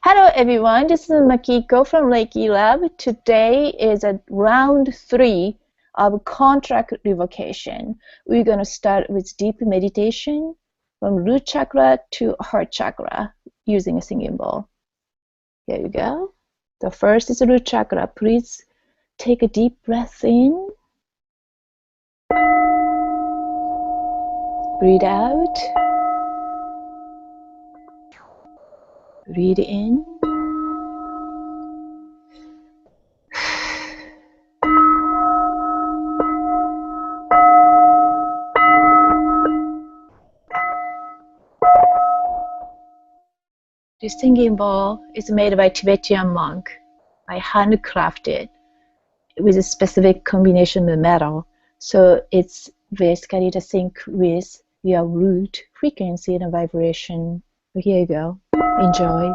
Hello everyone, this is Makiko from Reiki Lab. Today is round 3 of contract revocation. We're going to start with deep meditation from root chakra to heart chakra using a singing bowl. Here you go. The first is root chakra. Please take a deep breath in. Breathe out. Breathe in. This singing bowl is made by Tibetan monk. I handcrafted with a specific combination of metal. So it's basically to sync with your root frequency and vibration. So here you go. Enjoy.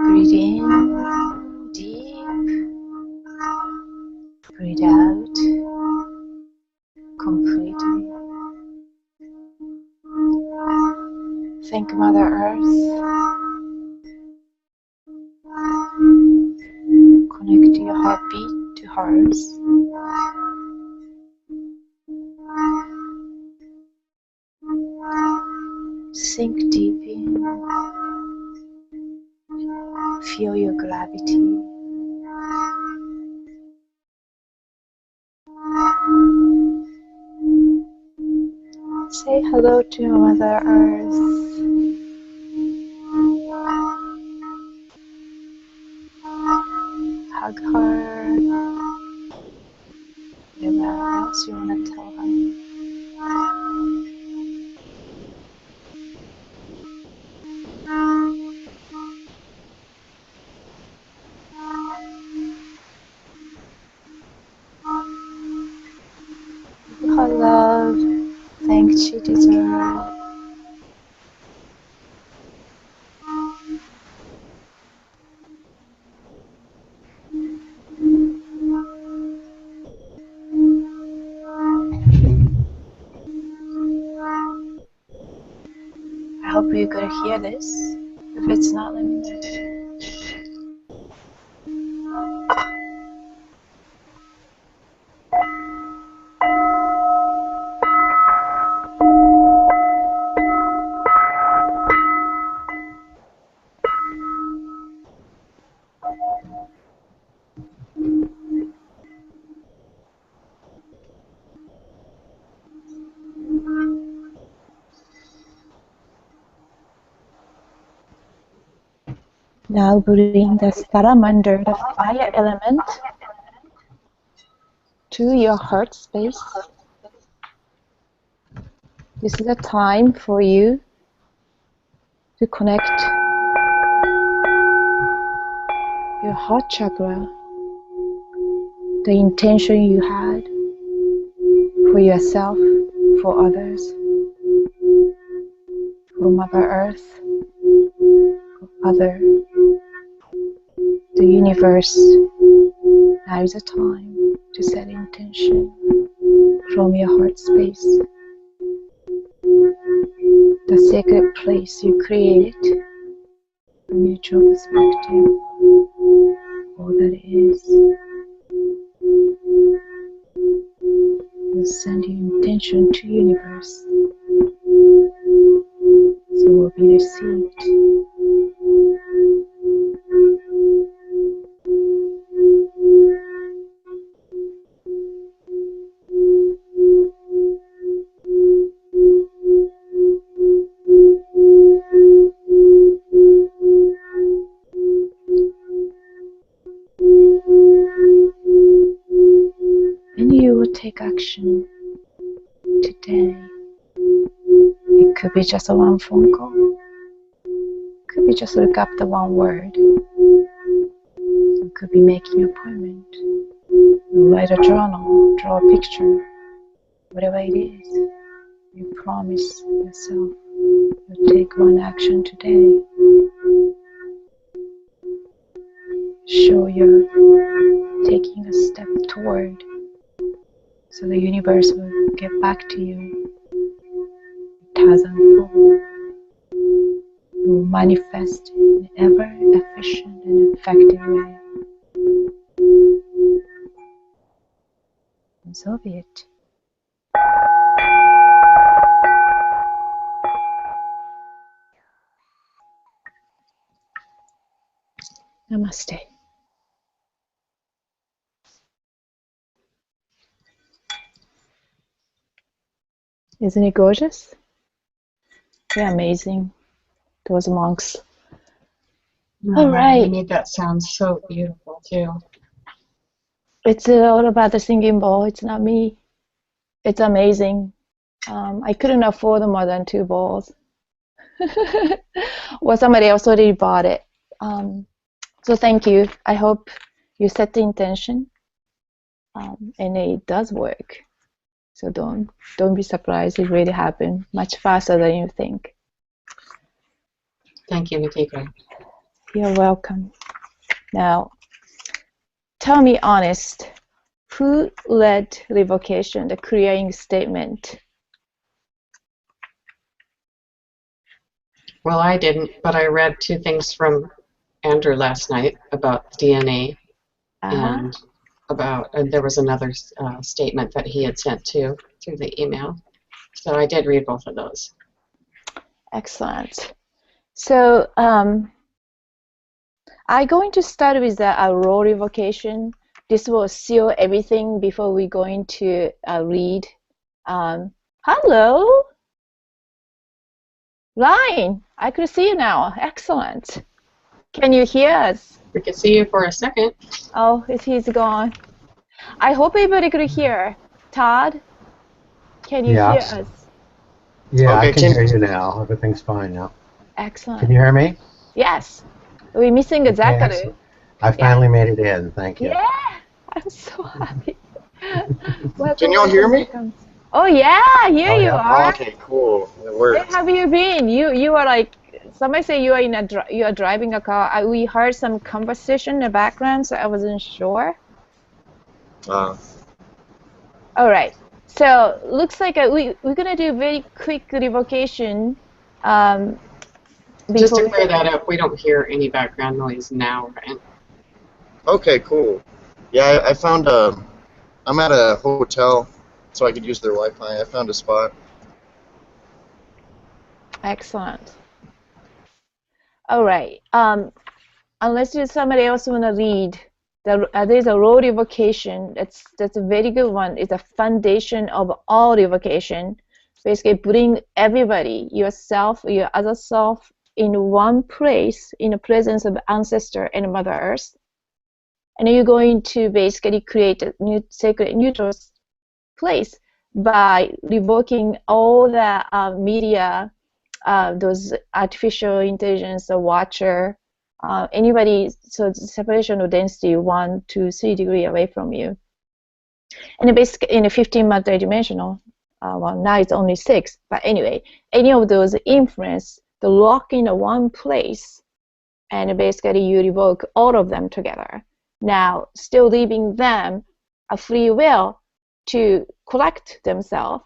Breathe in deep. Breathe out completely. Thank Mother Earth. Connect your heartbeat to hers. Sink deep in. Feel your gravity. Say hello to Mother Earth. Hug her. Whatever else you want to tell her. Her love, thanks she deserves. I hope you could hear this. If it's not, let me know. Now bring the salamander, the fire element, to your heart space. This is a time for you to connect your heart chakra, the intention you had for yourself, for others, for Mother Earth, for Other, the universe. Now is a time to set intention from your heart space. The sacred place you created from your true perspective, all that is. You send your intention to universe, so it will be received. Take action today. It could be just a one phone call. It could be just look up the one word. It could be making an appointment. Write a journal, draw a picture. Whatever it is, you promise yourself you'll take one action today Show you're taking a step toward, so the universe will get back to you. It has unfolded. It will manifest in an ever efficient and effective way. And so be it. Namaste. Isn't it gorgeous? They're amazing, those monks. All right. You made that sound so beautiful too. It's all about the singing bowl. It's not me. It's amazing. I couldn't afford more than 2 bowls. Well, somebody else already bought it. So thank you. I hope you set the intention, and it does work. So don't be surprised. It really happened much faster than you think. Thank you, Nikita. You're welcome. Now, tell me honest, who led Revocation, the clearing statement? Well, I didn't, but I read 2 things from Andrew last night about DNA and about, and there was another statement that he had sent through the email. So I did read both of those. Excellent. So I'm going to start with a raw revocation. This will seal everything before we go into read. Hello, Ryne. I could see you now. Excellent. Can you hear us? We could see you for a second. Oh, he's gone. I hope everybody could hear. Todd, can you hear us? Yeah, Okay, I can hear you now. Everything's fine now. Excellent. Can you hear me? Yes. We're missing a Zachary. Excellent. I finally made it in. Thank you. Yeah, I'm so happy. Can y'all hear me? Oh yeah, here you are. Oh, okay, cool. It worked. Where have you been? You are like, somebody say you are you are driving a car. We heard some conversation in the background, so I wasn't sure. All right. So looks like we're gonna do a very quick revocation. Just to clear that up, we don't hear any background noise now, right? Okay, cool. Yeah, I found I'm at a hotel, so I could use their Wi-Fi. I found a spot. Excellent. All right. Unless there's somebody else want to read, there's a raw revocation. That's a very good one. It's a foundation of all revocation. Basically, bring everybody, yourself, your other self, in one place, in the presence of ancestor and Mother Earth. And you're going to basically create a new sacred neutral place by revoking all the media, those artificial intelligence, the watcher, anybody, so separation of density 1 to 3 degrees away from you. And basically in a 15 multidimensional, well, now it's only 6, but anyway, any of those influence, the lock in one place, and basically you revoke all of them together. Now, still leaving them a free will to collect themselves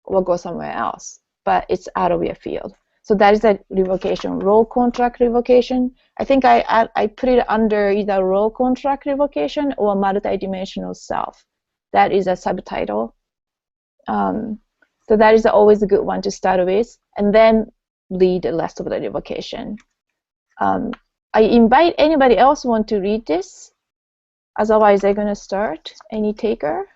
or go somewhere else, but it's out of your field. So that is a revocation, raw contract revocation. I think I put it under either raw contract revocation or multidimensional self. That is a subtitle. So that is always a good one to start with, and then lead the rest of the revocation. I invite anybody else want to read this. Otherwise, I'm going to start. Any taker?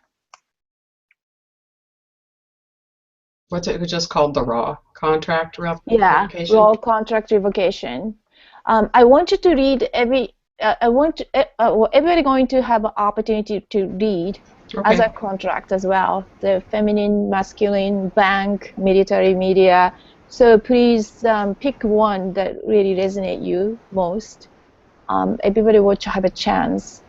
What's it just called? The raw contract revocation? Yeah, raw contract revocation. I want you to read every. Everybody going to have an opportunity to read as a contract as well. The feminine, masculine, bank, military, media. So please pick one that really resonates you most. Everybody will have a chance.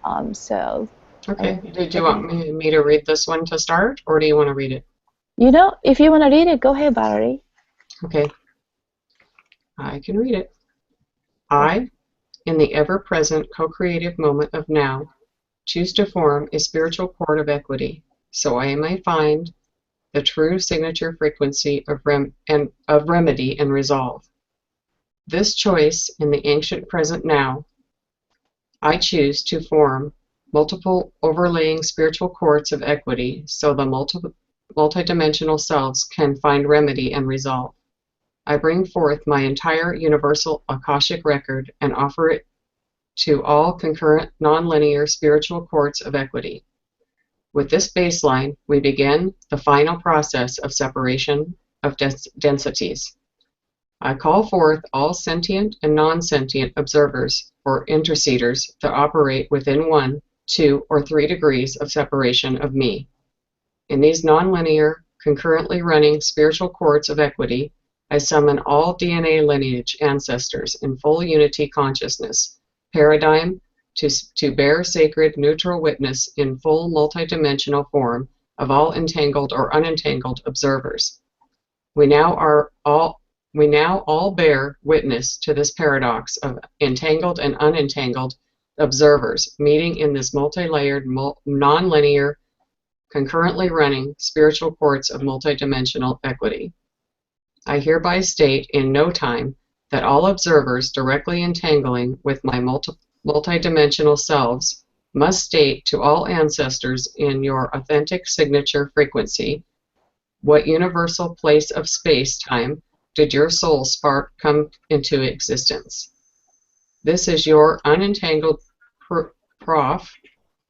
Okay. Did you want me to read this one to start, or do you want to read it? You know, if you want to read it, go ahead, Valerie. Okay. I can read it. I in the ever-present co-creative moment of now, choose to form a spiritual cord of equity, so I may find the true signature frequency of remedy and resolve. This choice in the ancient present now, I choose to form multiple overlaying spiritual cords of equity so the multidimensional selves can find remedy and resolve. I bring forth my entire universal Akashic record and offer it to all concurrent nonlinear spiritual cords of equity. With this baseline, we begin the final process of separation of densities. I call forth all sentient and non-sentient observers or interceders that operate within 1, 2, or 3 degrees of separation of me. In these nonlinear, concurrently running spiritual cords of equity, I summon all DNA lineage ancestors in full unity consciousness, paradigm, to bear sacred neutral witness in full multidimensional form of all entangled or unentangled observers. We now all bear witness to this paradox of entangled and unentangled observers meeting in this multi-layered, non-linear, concurrently running spiritual cords of multidimensional equity. I hereby state in no time that all observers directly entangling with my multidimensional selves must state to all ancestors in your authentic signature frequency what universal place of space-time did your soul spark come into existence. This is your unentangled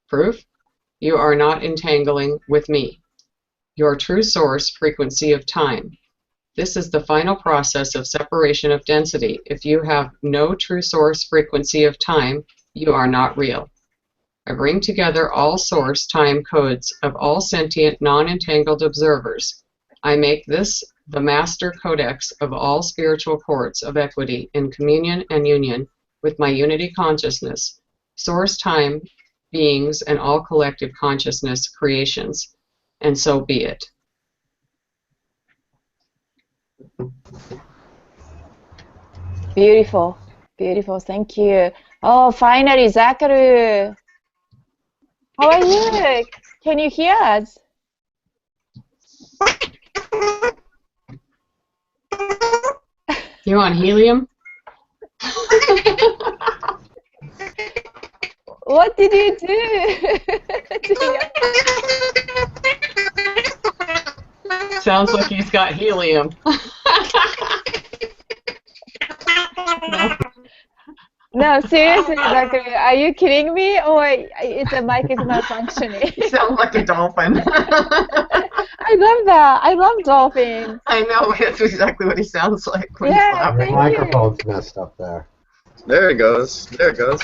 proof you are not entangling with me, your true source frequency of time. This is the final process of separation of density. If you have no true source frequency of time, you are not real. I bring together all source time codes of all sentient non-entangled observers. I make this the master codex of all spiritual cords of equity in communion and union with my unity consciousness, source time, beings, and all collective consciousness creations, and so be it. Beautiful, beautiful. Thank you. Oh, finally, Zachary. How are you? Can you hear us? You on helium? What did you do? Sounds like he's got helium. No, seriously, Zachary, are you kidding me? Or it's the mic is not functioning? You sound like a dolphin. I love that. I love dolphins. I know, that's exactly what he sounds like when he's Yeah, laughing. Your microphone's messed up there. There it goes. There it goes.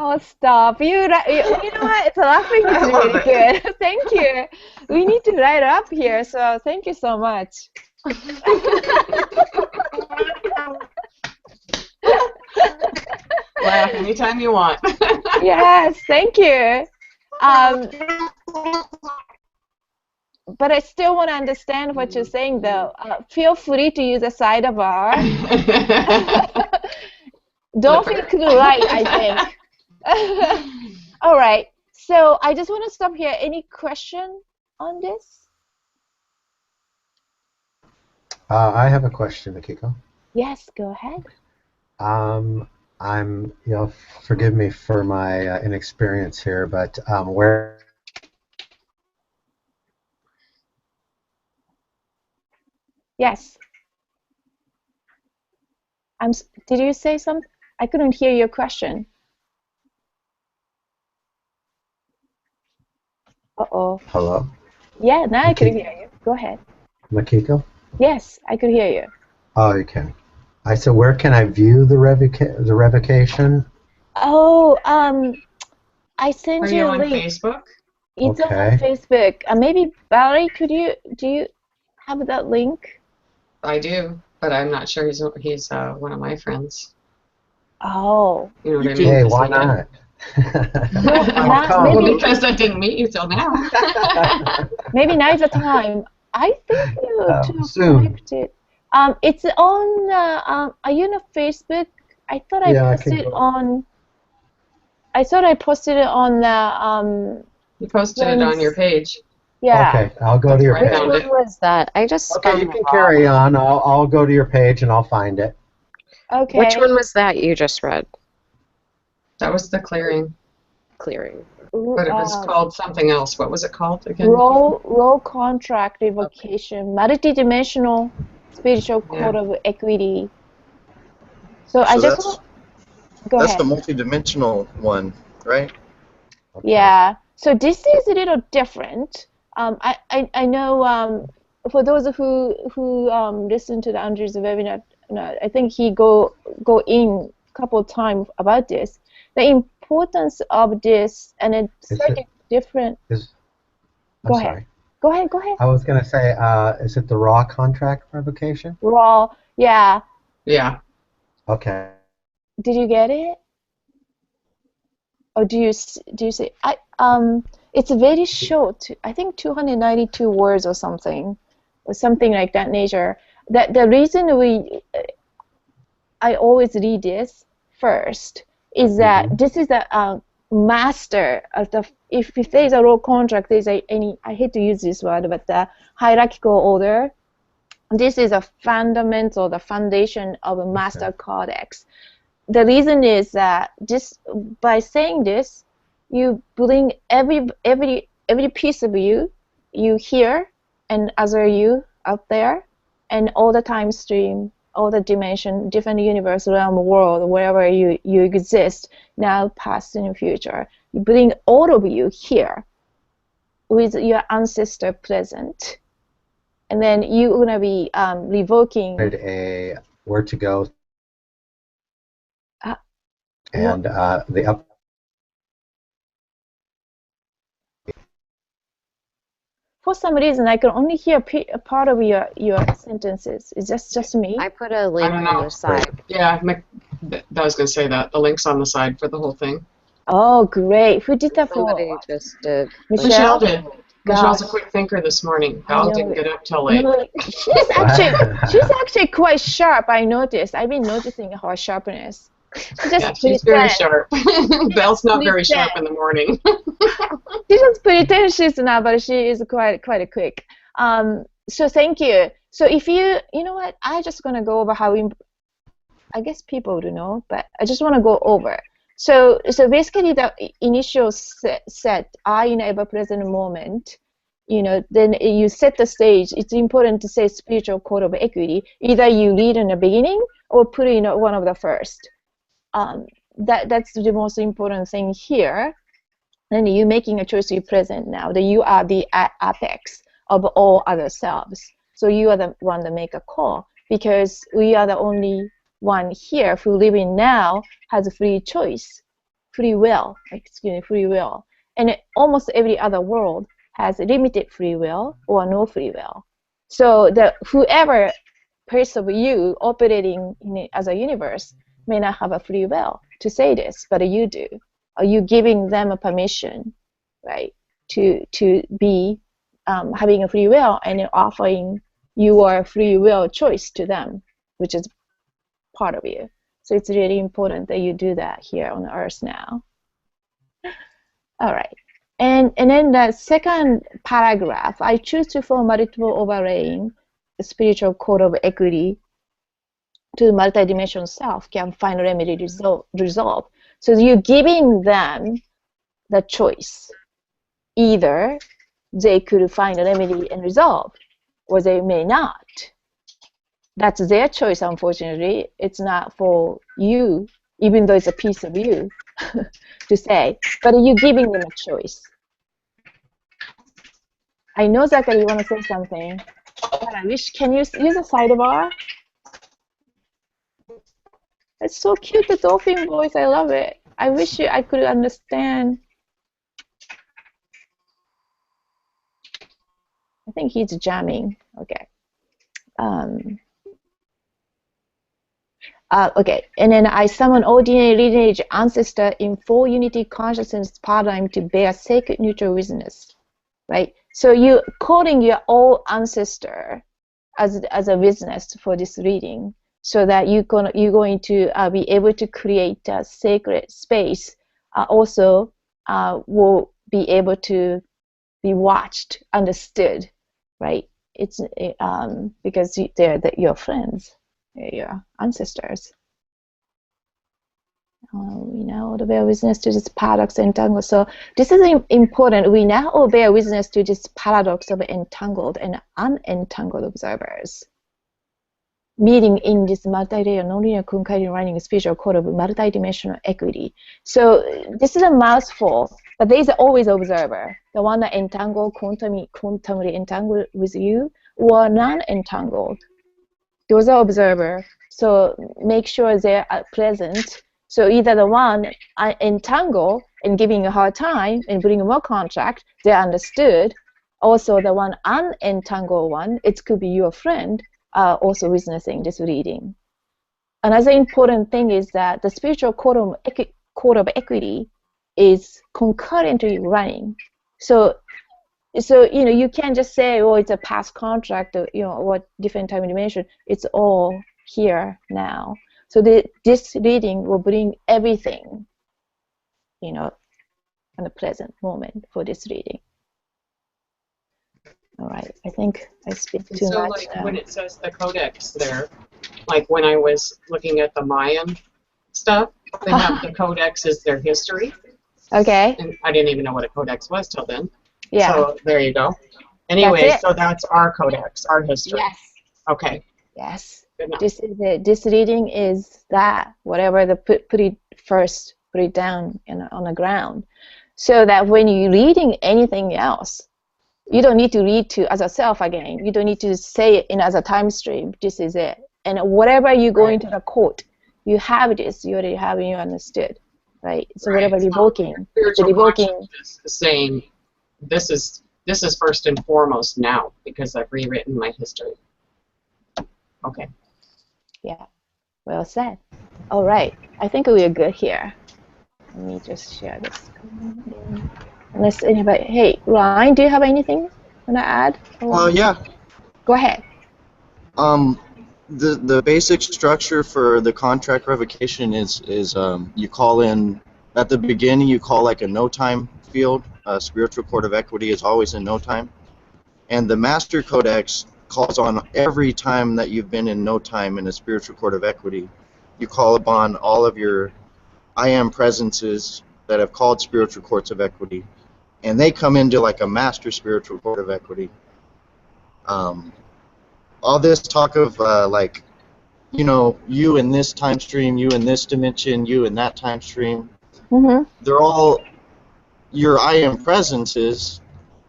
Oh, stop. You know what? It's laughing is really good. Thank you. We need to write up here, so thank you so much. Laugh anytime you want. Yes, thank you. But I still want to understand what you're saying, though. Feel free to use a sidebar. Dolphin could write, I think. All right. So I just want to stop here. Any question on this? I have a question, Akiko. Yes, go ahead. Forgive me for my inexperience here, but where? Yes. Did you say something? I couldn't hear your question. Uh-oh. Hello? Yeah, now I can hear you. Go ahead. Makiko? Yes, I could hear you. Oh, you can. I said, where can I view the revocation? Oh, I sent Are you you a on link. Facebook? It's Okay. on Facebook. Maybe Valerie, do you have that link? I do, but I'm not sure he's one of my friends. Oh. You know what I mean? Hey, why not? No, not, Come. Well, maybe because I didn't meet you till now. maybe now is the time. I think you two Soon. connected. It's on. Are you on Facebook? I thought I Yeah, I posted can go. on. I thought I posted it on the You posted it on your friends. page. Yeah. Okay, I'll go to That's your where I Which page. found one it. was that? I just Okay, you found the can raw carry one. on. I'll go to your page and I'll find it. Which Okay. one was that you just read? That was the clearing, Clearing. but it was called something else. What was it called again? Role contract revocation, multidimensional spiritual Yeah. code of equity. So I So just want. Go that's ahead. the multidimensional one, right? Okay. Yeah. So this is a little different. I know for those who listen to the Andrew's webinar, I think he go in a couple of times about this. The importance of this, and it's Is slightly it different. is I'm Go ahead. sorry. Go ahead. Go ahead. I was gonna say, is it the raw contract revocation? Raw. Yeah. Yeah. Okay. Did you get it? Or do you see? It's very short. I think 292 words or something like that nature. That the reason I always read this first is that this is the master of the. If there is a raw contract, there's any. I hate to use this word, but the hierarchical order. This is a fundamental, the foundation of a master codex. The reason is that just by saying this, you bring every piece of you here, and other you out there, and all the time stream, all the dimension, different universe, realm, world, wherever you exist, now, past, and future. You bring all of you here with your ancestor present, and then you're gonna be revoking. Where to go, and the up. For some reason, I can only hear a part of your sentences. Is that just me? I put a I link don't on know. the side. Yeah, I was going to say that. The link's on the side for the whole thing. Oh, great. Who did that Somebody for? just did. Michelle? Michelle did. Gosh. Michelle's a quick thinker this morning. I Val know didn't it. get up till late. No, she's actually quite sharp. I noticed. I've been noticing her sharpness. She just Yeah, she's very pretends. sharp. Val's not very sharp in pretends. the morning. She just pretends she's not, but she is quite quick. So thank you. So if you know what, I just gonna go over how I guess people do know, but I just want to go over. So basically, the initial set, I in ever present moment. Then you set the stage. It's important to say spiritual code of equity. Either you read in the beginning or put in one of the first. That's the most important thing here. And you making a choice, you present now. That you are the apex of all other selves. So you are the one that make a call, because we are the only one here who living now has a free choice, free will. And almost every other world has limited free will or no free will. So whoever person of you operating as a universe may not have a free will to say this, but you do. Are you giving them a permission, right, to be having a free will, and offering your free will choice to them, which is part of you. So it's really important that you do that here on Earth now. All right. And then the second paragraph, I choose to form multiple overlaying spiritual code of equity to the multidimensional self can find remedy resolve. So you're giving them the choice. Either they could find a remedy and resolve, or they may not. That's their choice, unfortunately. It's not for you, even though it's a piece of you, to say. But you're giving them a choice. I know, Zachary, you want to say something. But I wish, can you use a sidebar? It's so cute, the dolphin voice. I love it. I wish I could understand. I think he's jamming. Okay. Okay, and then I summon all DNA lineage ancestor in full unity consciousness paradigm to bear sacred neutral witness, right? So you calling your all ancestor as a witness for this reading, so that you're going to be able to create a sacred space. Also, will be able to be watched, understood, right? It's because they're your friends. Your ancestors. We now all bear witness to this paradox entangled. So this is important. We now all bear witness to this paradox of entangled and unentangled observers. Meeting in this multi-layer, non-linear, concurrent running spiritual code of multidimensional equity. So this is a mouthful, but there is always observer. The one that entangled, quantumly entangled with you, or non-entangled. Those are observer. So make sure they are present. So either the one entangle and giving a hard time and bring more contract, they understood. Also the one unentangled one, it could be your friend, also witnessing this reading. Another important thing is that the spiritual code of equity is concurrently running. So you can't just say, oh, it's a past contract, what different time dimension. It's all here now. So this reading will bring everything, in the present moment for this reading. All right, I think I speak too so much like now. when it says the codex there, like when I was looking at the Mayan stuff, they have the codex as their history. Okay. And I didn't even know what a codex was till then. Yeah. So there you go. Anyway, That's it. so that's our codex, our history. Yes. Okay. Yes. Good enough. This is it. This reading is that whatever the put it down on the ground, so that when you're reading anything else, you don't need to read to as a self again. You don't need to say it in as a time stream. This is it. And whatever you go into the court, you have this. You already have it. You understood, right? So whatever revoking, Spiritual revoking. consciousness is saying this is first and foremost now because I've rewritten my history. Okay. Yeah. Well said. All right. I think we are good here. Let me just share this. Unless anybody, hey, Ryne, do you have anything you want to add? Yeah. Go ahead. The basic structure for the contract revocation is you call in at the beginning. You call like a no time field. Spiritual court of equity is always in no time, and the master codex calls on every time that you've been in no time in a spiritual court of equity. You call upon all of your I am presences that have called spiritual courts of equity, and they come into like a master spiritual court of equity. All this talk of like, you in this time stream, you in this dimension, you in that time stream, they're all your I am presences,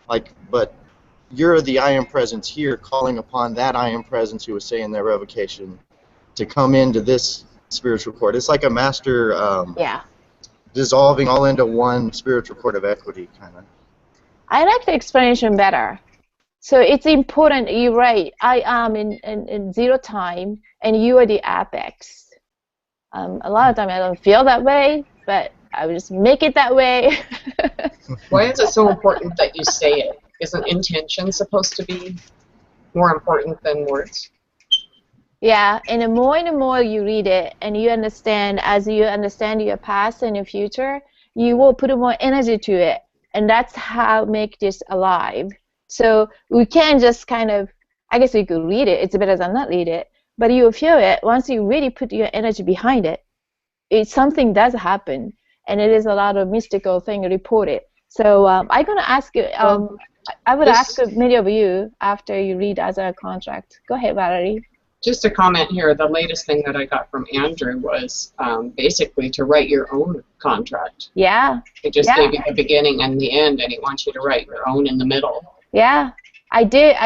like, but you're the I am presence here calling upon that I am presence who was saying their revocation to come into this spiritual court. It's like a master dissolving all into one spiritual court of equity, kind of. I like the explanation better. So it's important, you're right, I am in zero time and you are the apex. A lot of time I don't feel that way, but I will just make it that way. Why is it so important that you say it? Isn't intention supposed to be more important than words? Yeah, and the more you read it and you understand, as you understand your past and your future, you will put more energy to it. And that's how make this alive. So we can't just kind of, I guess you could read it, it's better than not read it, but you feel it, once you really put your energy behind it, something does happen, and it is a lot of mystical thing reported. So I'm going to ask you, I would ask many of you after you read as a contract. Go ahead, Valerie. Just a comment here, the latest thing that I got from Andrew was basically to write your own contract. Yeah. He just gave you the beginning and the end, and he wants you to write your own in the middle. Yeah, I did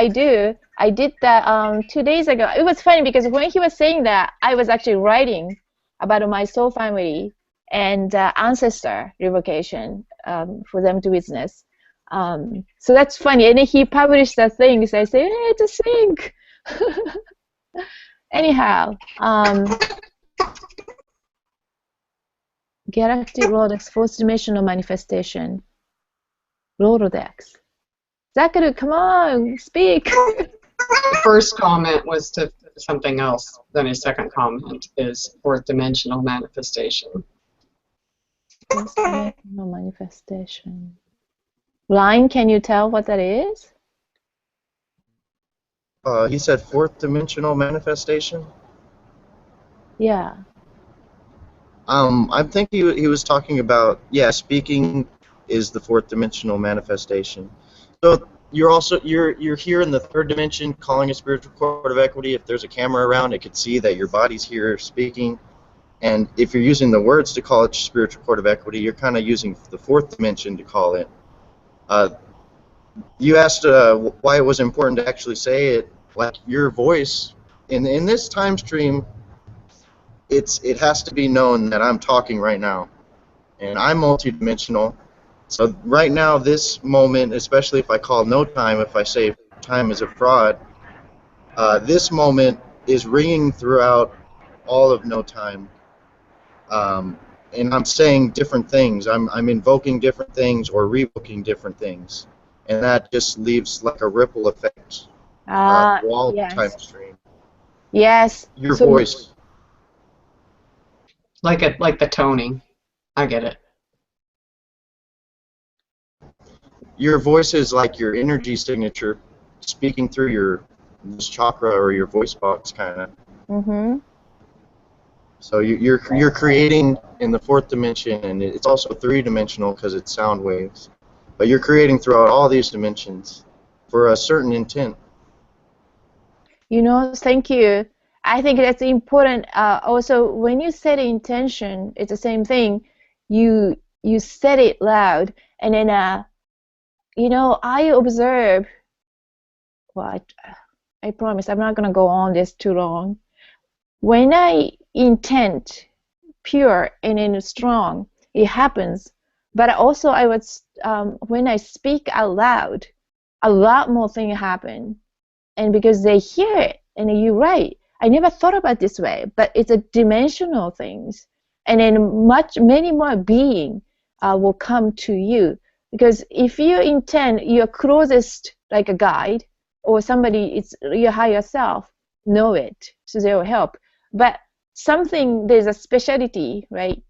that 2 days ago. It was funny because when he was saying that, I was actually writing about my soul family and ancestor revocation for them to witness. So that's funny. And then he published that thing, so I say, hey, it's a sync. Anyhow, galactic Rolodex, fourth dimensional manifestation. Rolodex. Zachary, come on, speak. The first comment was to something else. Then his second comment is fourth dimensional manifestation. Fourth dimensional manifestation. Ryne, can you tell what that is? He said fourth dimensional manifestation. Yeah. I think he was talking about, yeah, speaking is the fourth dimensional manifestation. So you're here in the third dimension calling a spiritual court of equity. If there's a camera around, it could see that your body's here speaking. And if you're using the words to call it spiritual court of equity, you're kind of using the fourth dimension to call it. You asked why it was important to actually say it. Like your voice in this time stream, it has to be known that I'm talking right now, and I'm multidimensional. So right now, this moment, especially if I call no time, if I say time is a fraud, this moment is ringing throughout all of no time, and I'm saying different things. I'm invoking different things or revoking different things, and that just leaves like a ripple effect through all Yes. time stream. Yes. Your voice. Like the toning. I get it. Your voice is like your energy signature speaking through your chakra or your voice box, kind of. Mm-hmm. So you're creating in the fourth dimension, and it's also three-dimensional because it's sound waves. But you're creating throughout all these dimensions for a certain intent. You know, thank you. I think that's important. Also, when you set an intention, it's the same thing. You set it loud, and then you know, I observe. Well, I promise I'm not gonna go on this too long. When I intend pure and then strong, it happens. But also, I was when I speak out loud, a lot more things happen, and because they hear it, and you're right. I never thought about it this way, but it's a dimensional things, and then many more being will come to you. Because if you intend your closest, like a guide or somebody, it's your higher self, know it, so they will help. But there's a specialty, right?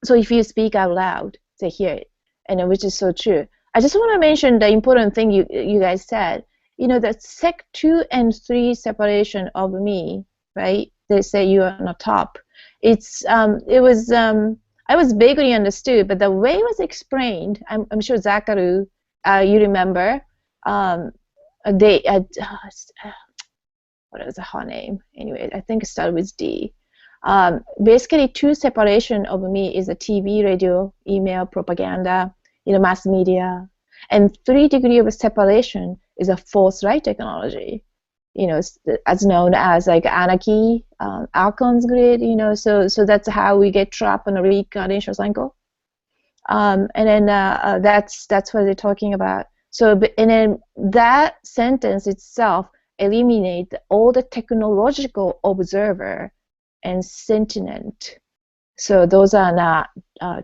So if you speak out loud, they hear it, and which is so true. I just want to mention the important thing you guys said. You know, the sec 2 and 3 separation of me, right? They say you are on the top. I was vaguely understood, but the way it was explained, I'm sure Zachary, you remember, what is her name? Anyway, I think it started with D. Basically, 2 separation of me is a TV, radio, email, propaganda, you know, mass media, and 3 degree of separation is a false light technology, you know, as known as like anarchy, Alcon's grid, you know, so that's how we get trapped in a reincarnation cycle. And then that's what they're talking about. So, and then that sentence itself eliminates all the technological observer and sentient. So those are not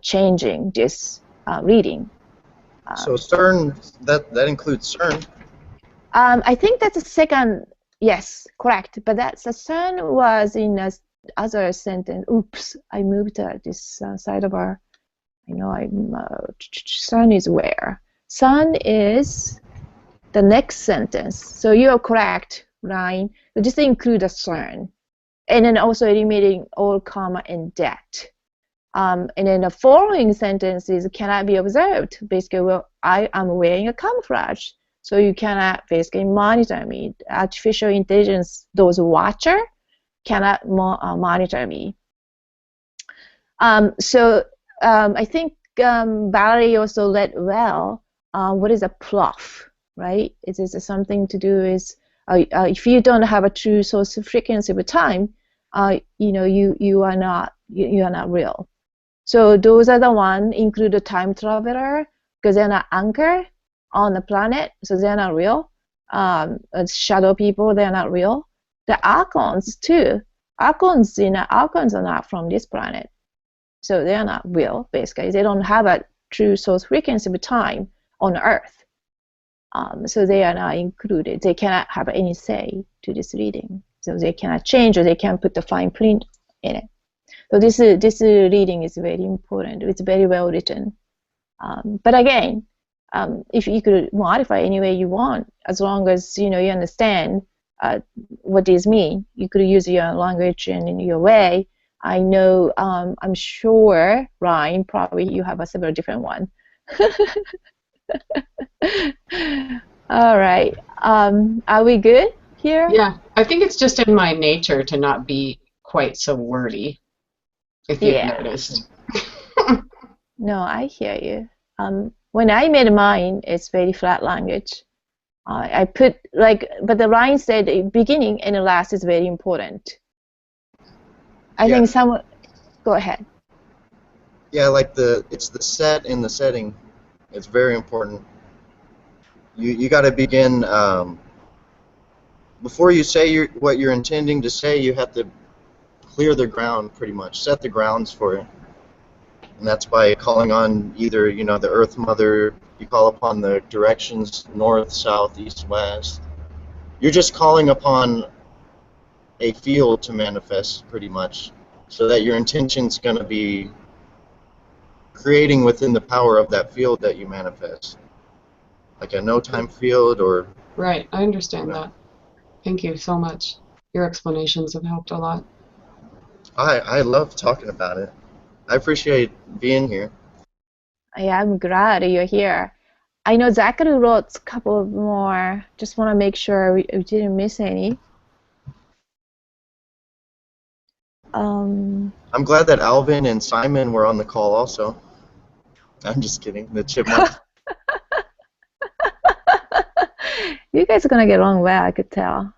changing this reading. So CERN, that includes CERN. I think that's the second. Yes, correct. But that's the CERN was in a other sentence. Oops, I moved this sidebar. I know CERN is where? CERN is the next sentence. So you are correct, Ryne. So just include the CERN, and then also eliminating all karma and debt. And then the following sentence is cannot be observed. Basically, well, I am wearing a camouflage, so you cannot basically monitor me. Artificial intelligence, those watcher, cannot monitor me. I think Valerie also led well. What is a pluff, right? It is something to do with if you don't have a true source of frequency of time, you know, you are not real. So those are the one include the time traveler because they're not anchored on the planet, so they're not real. Shadow people, they're not real. The archons too. Archons are not from this planet. So they are not real, basically. They don't have a true source frequency of time on Earth. So they are not included. They cannot have any say to this reading. So they cannot change or they can put the fine print in it. So this reading is very important. It's very well written. But again, if you could modify any way you want, as long as you understand what these mean, you could use your language and in your way. I know, I'm sure, Ryne, probably you have a several different one. All right. Are we good here? Yeah, I think it's just in my nature to not be quite so wordy, if you've noticed. No, I hear you. When I made mine, it's very flat language. I put but the Ryne said the beginning and the last is very important. I think someone. Go ahead. Yeah, like it's the set and the setting. It's very important. You got to begin before you say what you're intending to say. You have to clear the ground, pretty much, set the grounds for it, and that's by calling on either the Earth Mother. You call upon the directions north, south, east, west. You're just calling upon a field to manifest, pretty much, so that your intention's going to be creating within the power of that field that you manifest, like a no-time field or. Right, I understand that. Thank you so much. Your explanations have helped a lot. I love talking about it. I appreciate being here. Yeah, I'm glad you're here. I know Zachary wrote a couple more. Just want to make sure we didn't miss any. I'm glad that Alvin and Simon were on the call also. I'm just kidding. The chipmunks. You guys are gonna get along well, I could tell.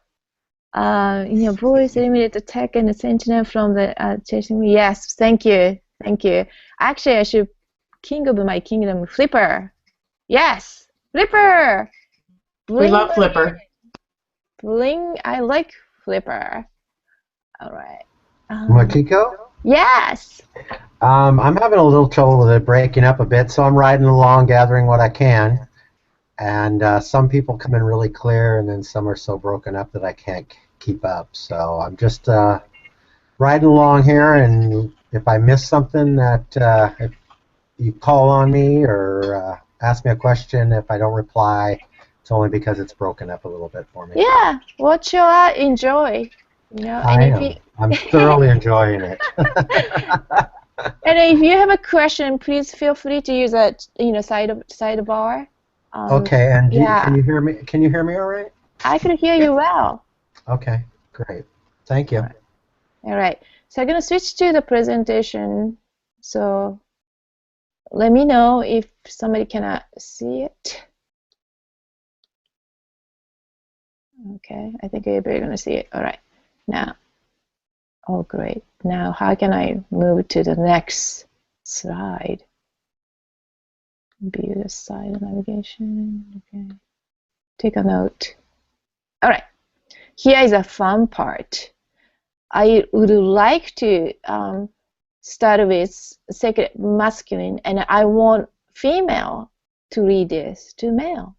In your voice, eliminate the tech and the sentinel from the chasing me. Yes, thank you, thank you. Actually, I should king of my kingdom, Flipper. Yes, Flipper. Bling, We love Flipper. Bling, I like Flipper. All right. Makiko? Yes. I'm having a little trouble with it breaking up a bit, so I'm riding along, gathering what I can. And some people come in really clear, and then some are so broken up that I can't keep up. So I'm just riding along here, and if I miss something, that if you call on me or ask me a question, if I don't reply, it's only because it's broken up a little bit for me. Yeah. Watch your art, enjoy. I'm thoroughly enjoying it. And if you have a question, please feel free to use that sidebar. Okay, and can you hear me? Can you hear me all right? I can hear you well. Okay, great. Thank you. All right. So I'm going to switch to the presentation. So let me know if somebody cannot see it. Okay, I think everybody's going to see it. All right. Now, oh, great. Now, how can I move to the next slide? View the side of navigation. Okay. Take a note. All right. Here is a fun part. I would like to start with sacred masculine, and I want female to read this to male.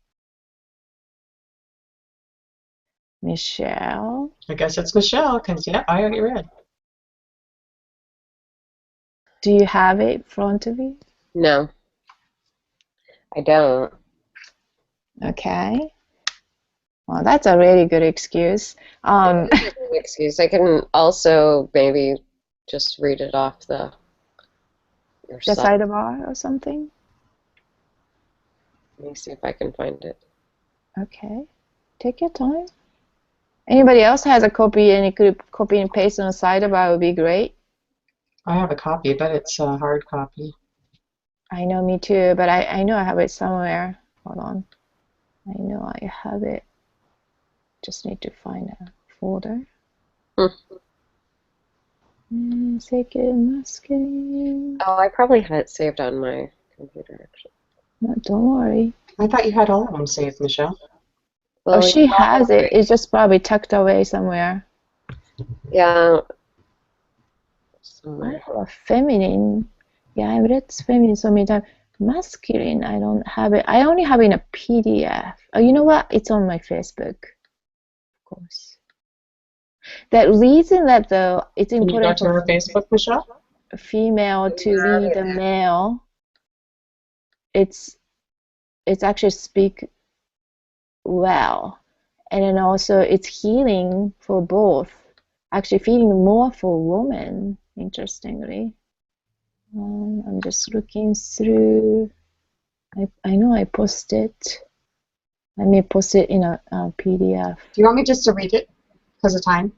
Michelle. I guess it's Michelle, because, yeah, I already read. Do you have it in front of you? No, I don't. Okay. Well, that's a really good excuse. Excuse. I can also maybe just read it off the sidebar or something. Let me see if I can find it. Okay. Take your time. Anybody else has a copy and you could copy and paste on the sidebar, would be great. I have a copy, but it's a hard copy. I know, me too, but I know I have it somewhere. Hold on. I know I have it. Just need to find a folder. Sacred masculine. Oh, I probably have it saved on my computer, actually. No, don't worry. I thought you had all of them saved, Michelle. Well, she has it. It's just probably tucked away somewhere. Yeah. I have a feminine Yeah, I've read feminine so many times. Masculine, I don't have it. I only have it in a PDF. Oh, you know what? It's on my Facebook, of course. The reason that it's Can you go important to her for Facebook, Michelle? female to lead a male, it's actually speak well, and then also it's healing for both. Actually, feeling more for women. Interestingly, I'm just looking through. I know I posted. I may post it in a PDF. Do you want me just to read it because of time?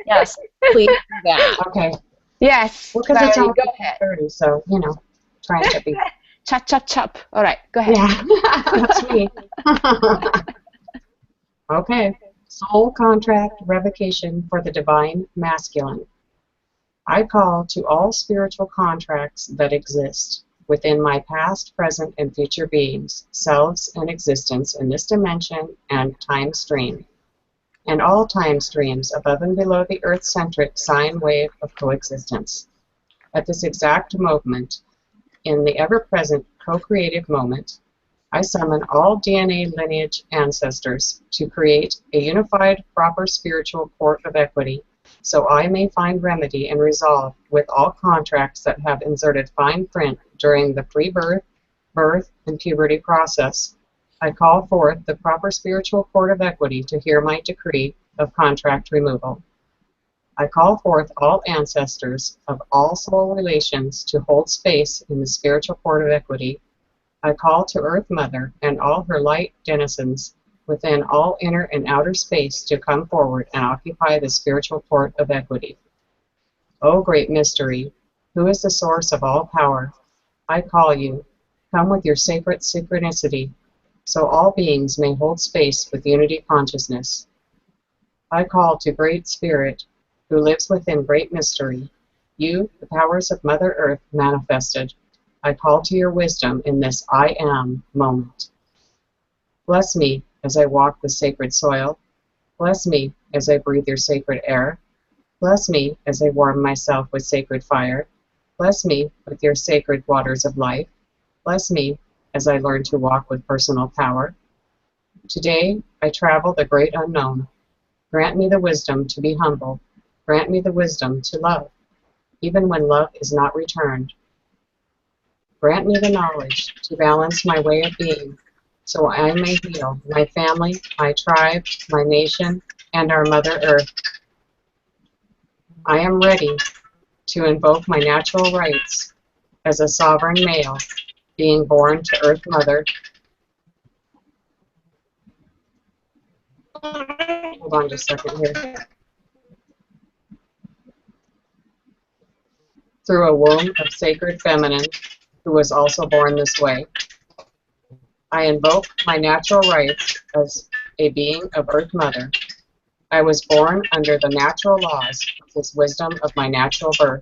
Yes, please do that. Okay. Yes. Well, because it's Valerie, only go ahead. 30, so, you know, trying to be. Chop, chop, chop. All right, go ahead. Yeah, that's me. Okay. Soul contract revocation for the divine masculine. I call to all spiritual contracts that exist within my past, present, and future beings, selves, and existence in this dimension and time stream, and all time streams above and below the Earth-centric sine wave of coexistence. At this exact moment, in the ever-present co-creative moment, I summon all DNA lineage ancestors to create a unified, proper spiritual court of equity, so I may find remedy and resolve with all contracts that have inserted fine print during the pre-birth, birth, and puberty process. I call forth the proper spiritual court of equity to hear my decree of contract removal. I call forth all ancestors of all soul relations to hold space in the spiritual court of equity. I call to Earth Mother and all her light denizens within all inner and outer space to come forward and occupy the spiritual court of equity. O great mystery, who is the source of all power, I call you, come with your sacred synchronicity, so all beings may hold space with unity consciousness. I call to Great Spirit, who lives within great mystery, you, the powers of Mother Earth manifested. I call to your wisdom in this I am moment. Bless me as I walk the sacred soil. Bless me as I breathe your sacred air. Bless me as I warm myself with sacred fire. Bless me with your sacred waters of life. Bless me as I learn to walk with personal power. Today, I travel the great unknown. Grant me the wisdom to be humble. Grant me the wisdom to love, even when love is not returned. Grant me the knowledge to balance my way of being, so I may heal my family, my tribe, my nation, and our Mother Earth. I am ready to invoke my natural rights as a sovereign male, being born to Earth Mother. Hold on just a second here. Through a womb of sacred feminine, who was also born this way. I invoke my natural rights as a being of Earth Mother. I was born under the natural laws of this wisdom of my natural birth.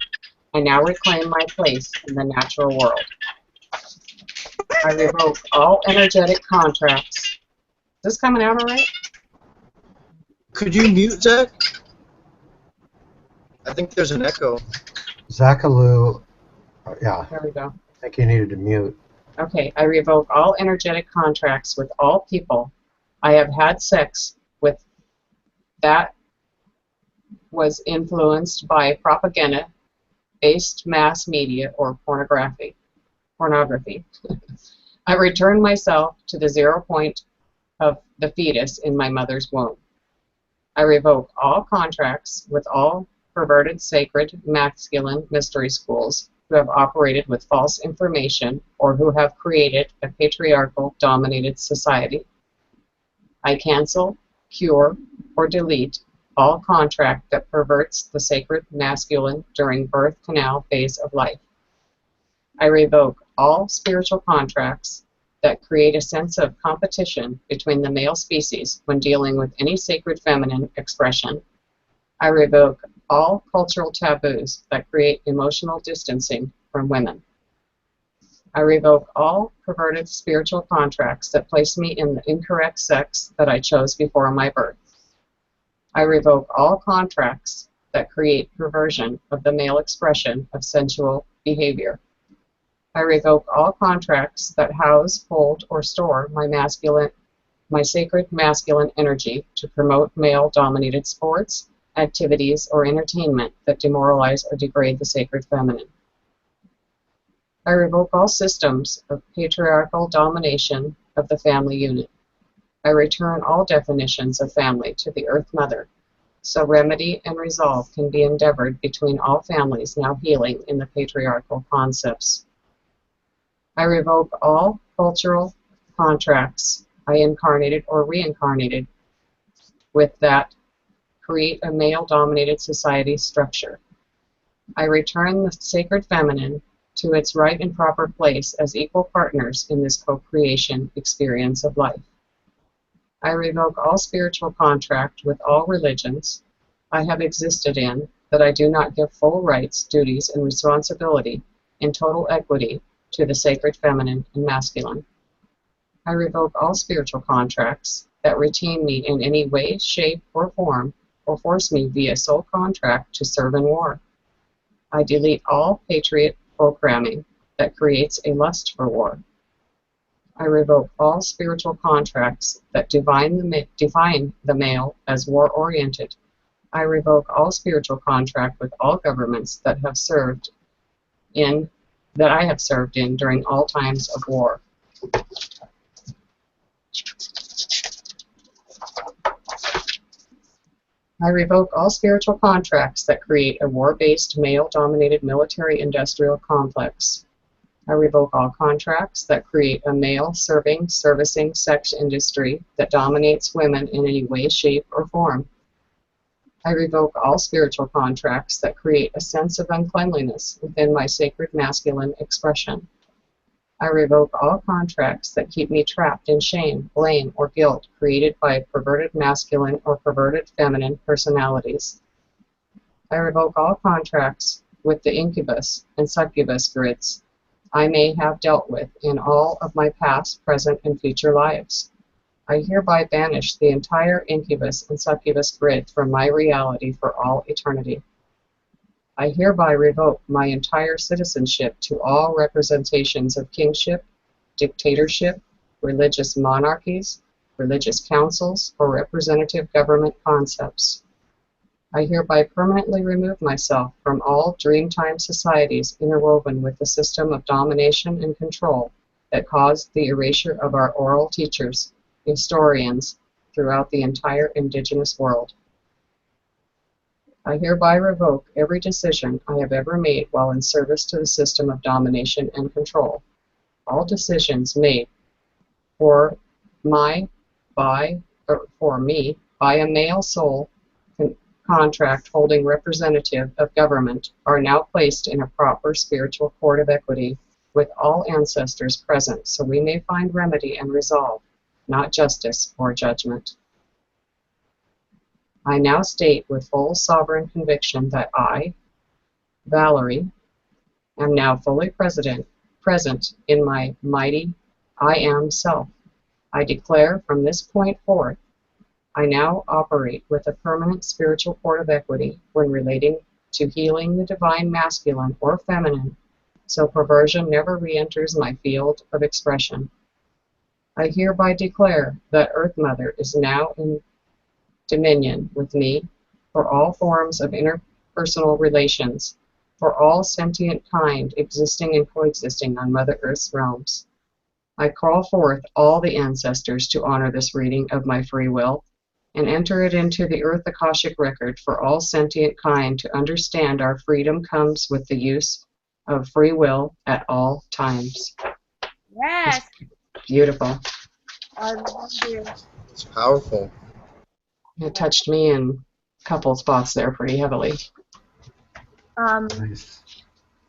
I now reclaim my place in the natural world. I revoke all energetic contracts. Is this coming out all right? Could you mute Zach? I think there's an echo. Zachaloo, yeah, There we go. I think you needed to mute. Okay, I revoke all energetic contracts with all people I have had sex with that was influenced by propaganda-based mass media or pornography. I return myself to the 0 point of the fetus in my mother's womb. I revoke all contracts with all perverted sacred masculine mystery schools who have operated with false information or who have created a patriarchal dominated society. I cancel, cure, or delete all contract that perverts the sacred masculine during birth canal phase of life. I revoke all spiritual contracts that create a sense of competition between the male species when dealing with any sacred feminine expression. I revoke all cultural taboos that create emotional distancing from women. I revoke all perverted spiritual contracts that place me in the incorrect sex that I chose before my birth. I revoke all contracts that create perversion of the male expression of sensual behavior. I revoke all contracts that house, hold, or store my sacred masculine energy to promote male-dominated sports, activities, or entertainment that demoralize or degrade the sacred feminine. I revoke all systems of patriarchal domination of the family unit. I return all definitions of family to the Earth Mother, so remedy and resolve can be endeavored between all families now healing in the patriarchal concepts. I revoke all cultural contracts I incarnated or reincarnated with that create a male-dominated society structure. I return the sacred feminine to its right and proper place as equal partners in this co-creation experience of life. I revoke all spiritual contract with all religions I have existed in that I do not give full rights, duties, and responsibility in total equity to the sacred feminine and masculine. I revoke all spiritual contracts that retain me in any way, shape, or form, or force me via soul contract to serve in war. I delete all patriot programming that creates a lust for war. I revoke all spiritual contracts that define the male as war-oriented. I revoke all spiritual contract with all governments that I have served in during all times of war. I revoke all spiritual contracts that create a war-based, male-dominated military-industrial complex. I revoke all contracts that create a servicing sex industry that dominates women in any way, shape, or form. I revoke all spiritual contracts that create a sense of uncleanliness within my sacred masculine expression. I revoke all contracts that keep me trapped in shame, blame, or guilt created by perverted masculine or perverted feminine personalities. I revoke all contracts with the incubus and succubus grids I may have dealt with in all of my past, present, and future lives. I hereby banish the entire incubus and succubus grid from my reality for all eternity. I hereby revoke my entire citizenship to all representations of kingship, dictatorship, religious monarchies, religious councils, or representative government concepts. I hereby permanently remove myself from all Dreamtime societies interwoven with the system of domination and control that caused the erasure of our oral teachers, historians, throughout the entire indigenous world. I hereby revoke every decision I have ever made while in service to the system of domination and control. All decisions made for me by a male soul contract holding representative of government are now placed in a proper spiritual court of equity with all ancestors present so we may find remedy and resolve, not justice or judgment. I now state with full sovereign conviction that I, Valerie, am now fully present in my mighty I Am self. I declare from this point forth, I now operate with a permanent spiritual court of equity when relating to healing the divine masculine or feminine, so perversion never re-enters my field of expression. I hereby declare that Earth Mother is now in dominion with me for all forms of interpersonal relations, for all sentient kind existing and coexisting on Mother Earth's realms. I call forth all the ancestors to honor this reading of my free will and enter it into the Earth Akashic record for all sentient kind to understand our freedom comes with the use of free will at all times. Yes. It's beautiful. I love it. It's powerful. It touched me in a couple spots there pretty heavily. Nice.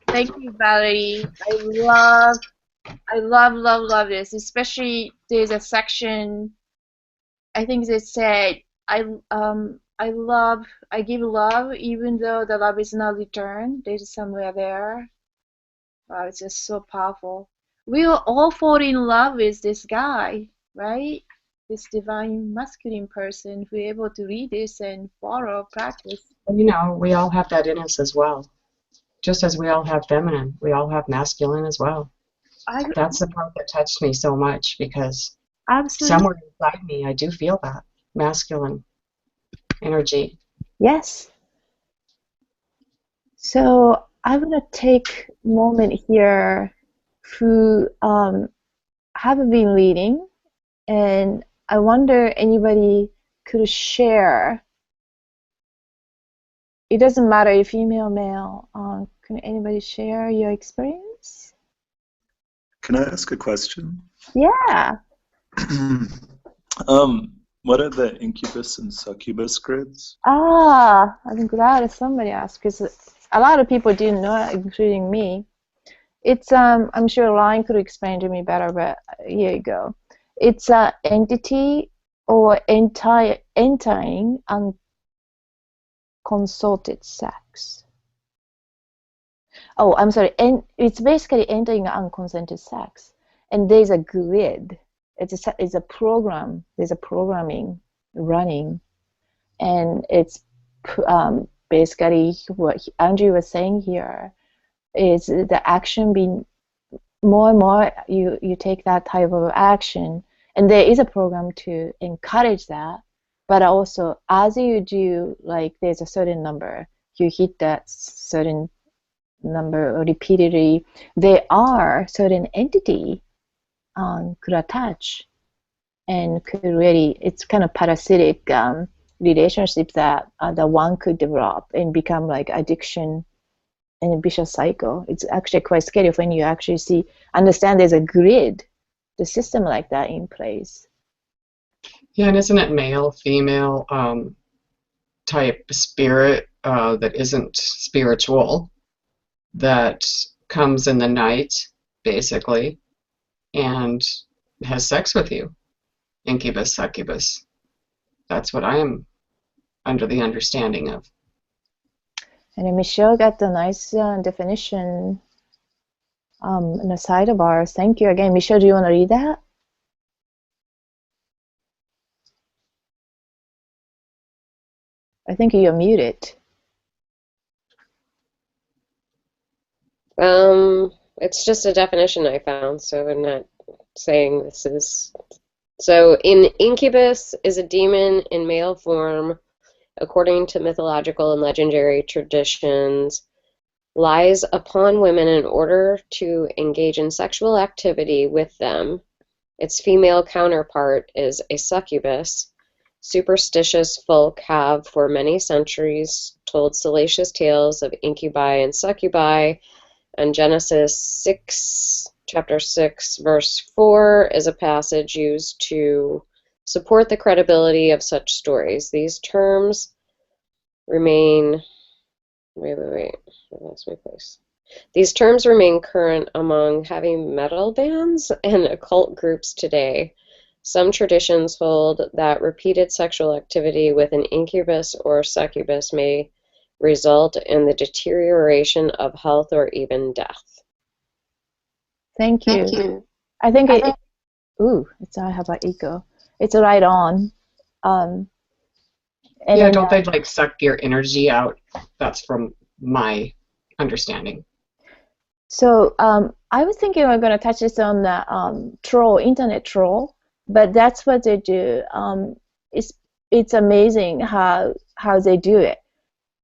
Thank you, Valerie. I love this. Especially there's a section. I think they said I give love even though the love is not returned. There's somewhere there. Wow, it's just so powerful. We will all fall in love with this guy, right? this divine masculine person who able to read this and follow, practice. You know, we all have that in us as well. Just as we all have feminine, we all have masculine as well. That's the part that touched me so much, because Absolutely. somewhere inside me, I do feel that masculine energy. Yes. So I want to take a moment here who have been reading, and I wonder anybody could share. It doesn't matter if female, male. Can anybody share your experience? Can I ask a question? Yeah. What are the incubus and succubus grids? I'm glad somebody asked, because a lot of people didn't know, including me. It's I'm sure Ryne could explain to me better, but here you go. It's an entity or entering unconsulted sex. Oh, I'm sorry. And it's basically entering unconsented sex, and there's a grid. It's a program. There's a programming running, and it's basically what Andrew was saying here is the action being more and more you take that type of action, and there is a program to encourage that, but also as you do, like there's a certain number, you hit that certain number repeatedly, there are certain entity could attach and could really, it's kind of parasitic relationship that the one could develop and become like addiction and a vicious cycle. It's actually quite scary when you actually understand there's a grid, the system like that in place. Yeah, and isn't it male, female type spirit that isn't spiritual, that comes in the night, basically, and has sex with you? Incubus, succubus. That's what I am under the understanding of. And then Michelle got the nice definition in the sidebar. Thank you again. Michelle, do you want to read that? I think you're muted. It's just a definition I found, so I'm not saying this is... So, incubus is a demon in male form, according to mythological and legendary traditions, lies upon women in order to engage in sexual activity with them. Its female counterpart is a succubus. Superstitious folk have for many centuries told salacious tales of incubi and succubi, and Genesis 6, chapter 6, verse 4 is a passage used to support the credibility of such stories. These terms remain... Wait, I lost my place. These terms remain current among heavy metal bands and occult groups today. Some traditions hold that repeated sexual activity with an incubus or succubus may result in the deterioration of health or even death. Thank you. I think I have an echo. It's right on. And yeah, don't they like suck your energy out? That's from my understanding. So I was thinking we're going to touch this on the internet troll, but that's what they do. It's amazing how they do it.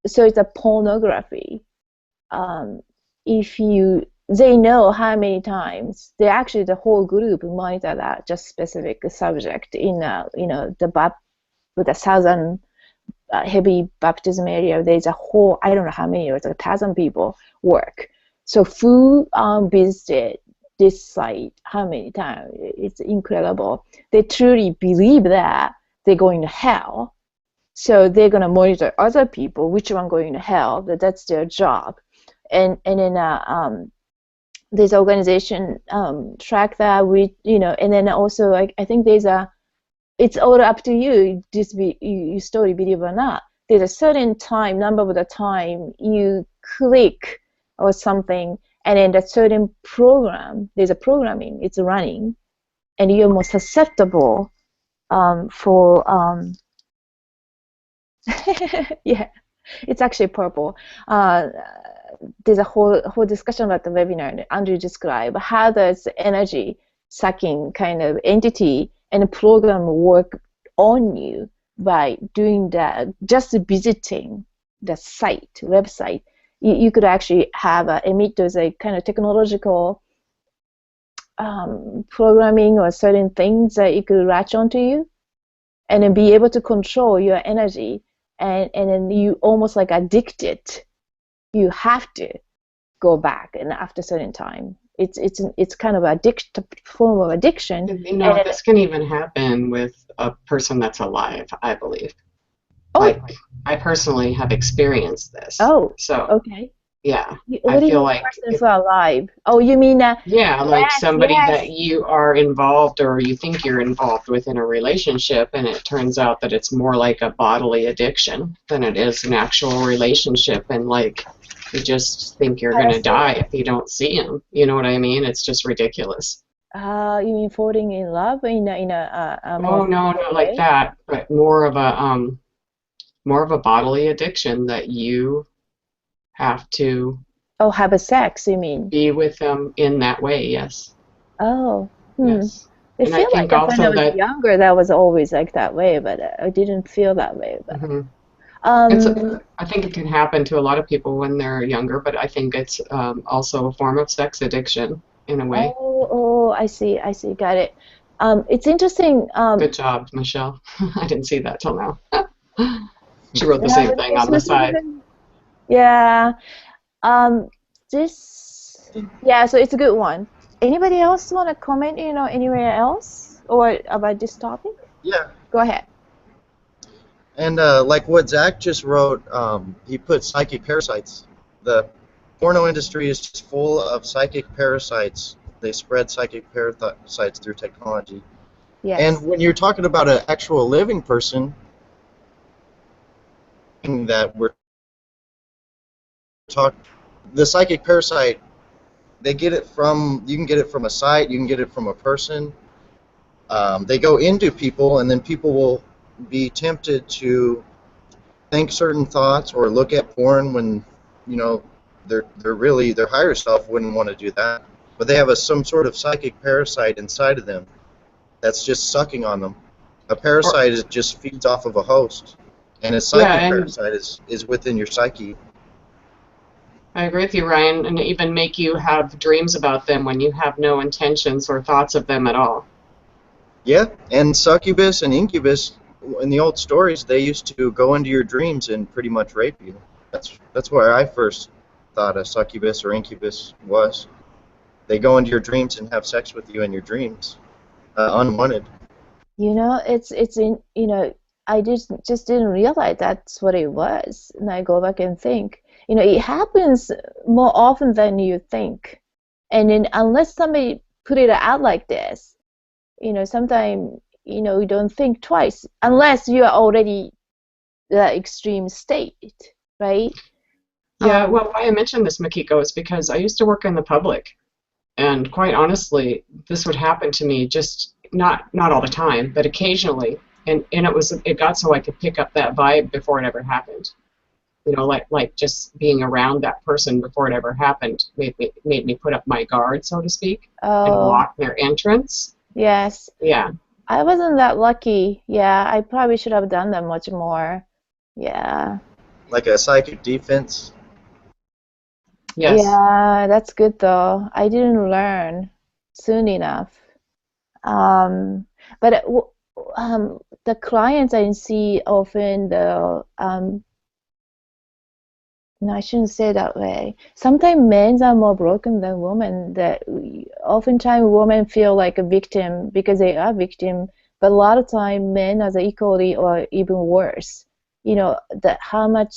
So it's a pornography. They know how many times the whole group monitor that just specific subject in with a thousand heavy baptism area. There's a whole, I don't know how many, it's 1,000 people work. So who visited this site how many times? It's incredible. They truly believe that they're going to hell. So they're going to monitor other people, which one going to hell. That's their job. And then this organization track that and then also I think it's all up to you. You story believe or not. There's a certain number of the time you click or something, and then that certain program, there's a programming, it's running, and you're more susceptible for yeah, it's actually purple. There's a whole discussion about the webinar that Andrew described. How does energy sucking kind of entity and program work on you by doing that? Just visiting the website, you could actually have emit those kind of technological programming or certain things that you could latch onto you, and then be able to control your energy, and then you almost like addicted. You have to go back, and after a certain time, it's kind of form of addiction. You know, this can even happen with a person that's alive, I believe. Oh. Like, I personally have experienced this. Oh. So. Okay. Yeah. What do you mean persons are alive? Oh, you mean yeah, like yes, somebody yes. that you are involved or you think you're involved with in a relationship, and it turns out that it's more like a bodily addiction than it is an actual relationship, and like you just think you're going to die if you don't see him. You know what I mean? It's just ridiculous. You mean falling in love in a oh no, not like that, but more of a bodily addiction that you have to have a sex, you mean? Be with them in that way, yes. Oh. Yes. I feel like when I was younger, that was always like that way, but I didn't feel that way. But, I think it can happen to a lot of people when they're younger, but I think it's also a form of sex addiction in a way. Oh, I see, got it. It's interesting. Good job, Michelle. I didn't see that till now. She wrote the same thing on the side. Yeah. So it's a good one. Anybody else want to comment, anywhere else or about this topic? Yeah. Go ahead. And like what Zach just wrote, he put psychic parasites. The porno industry is just full of psychic parasites. They spread psychic parasites through technology. Yes. And when you're talking about an actual living person, that we're talking, the psychic parasite, you can get it from a site, you can get it from a person. They go into people, and then people will be tempted to think certain thoughts or look at porn when, their higher self wouldn't want to do that. But they have some sort of psychic parasite inside of them that's just sucking on them. A parasite just feeds off of a host, and a psychic parasite is within your psyche. I agree with you, Ryan, and even make you have dreams about them when you have no intentions or thoughts of them at all. Yeah, and succubus and incubus, in the old stories, they used to go into your dreams and pretty much rape you. That's where I first thought a succubus or incubus was. They go into your dreams and have sex with you in your dreams, unwanted. I just didn't realize that's what it was, and I go back and think. It happens more often than you think. And then unless somebody put it out like this, sometimes, you don't think twice, unless you are already the extreme state, right? Yeah, well, why I mentioned this, Makiko, is because I used to work in the public. And quite honestly, this would happen to me just not all the time, but occasionally. And it got so I could pick up that vibe before it ever happened. Like just being around that person before it ever happened made me put up my guard, so to speak, and block their entrance. Yes. Yeah. I wasn't that lucky. Yeah, I probably should have done that much more. Yeah. Like a psychic defense. Yes. Yeah, that's good though. I didn't learn soon enough. But the clients I see often, no, I shouldn't say that way. Sometimes men are more broken than women. Oftentimes women feel like a victim because they are victim, but a lot of times men are equally or even worse. How much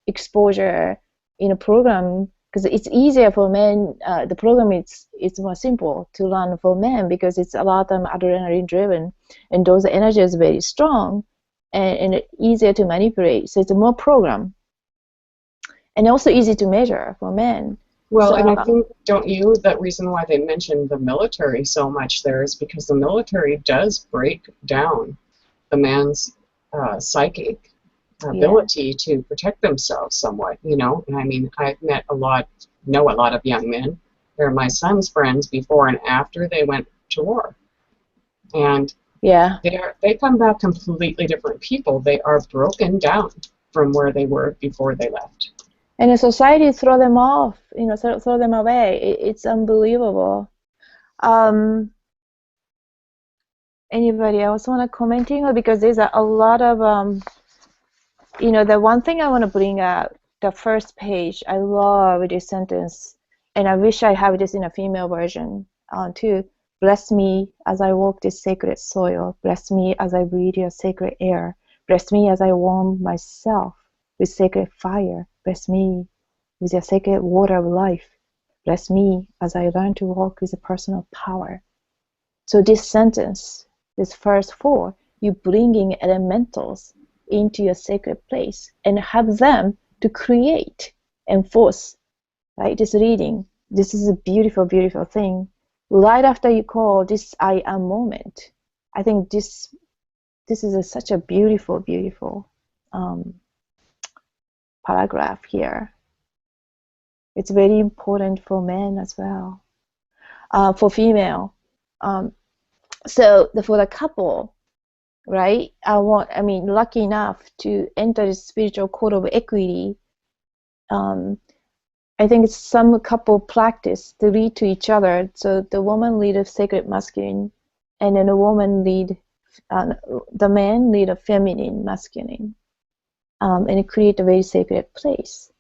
exposure in a program, because it's easier for men. The program it's more simple to learn for men because it's a lot of time adrenaline driven, and those energies are very strong, and easier to manipulate. So it's a more program. And also easy to measure for men. Well, and I think, that reason why they mentioned the military so much there is because the military does break down the man's psychic ability to protect themselves somewhat, you know. And I mean, I've met know a lot of young men. They're my son's friends before and after they went to war. And Yeah. they come back completely different people. They are broken down from where they were before they left. And the society throw them off, you know, throw them away. It's unbelievable. Anybody else want to commenting? Because there's a lot of, you know, the one thing I want to bring up, the first page, I love this sentence, and I wish I have this in a female version too. Bless me as I walk this sacred soil. Bless me as I breathe your sacred air. Bless me as I warm myself with sacred fire. Bless me with your sacred water of life. Bless me as I learn to walk with a personal power. So this sentence, this first four, you bringing elementals into your sacred place and have them to create and force, right? This reading, this is a beautiful, beautiful thing. Right after you call this I am moment, I think this is such a beautiful, beautiful paragraph here. It's very important for men as well, for female. So for the couple, right? I mean, lucky enough to enter the spiritual code of equity. I think it's some couple practice to read to each other. So the woman lead a sacred masculine, and then the woman lead, the man lead a feminine masculine, and create a very sacred place,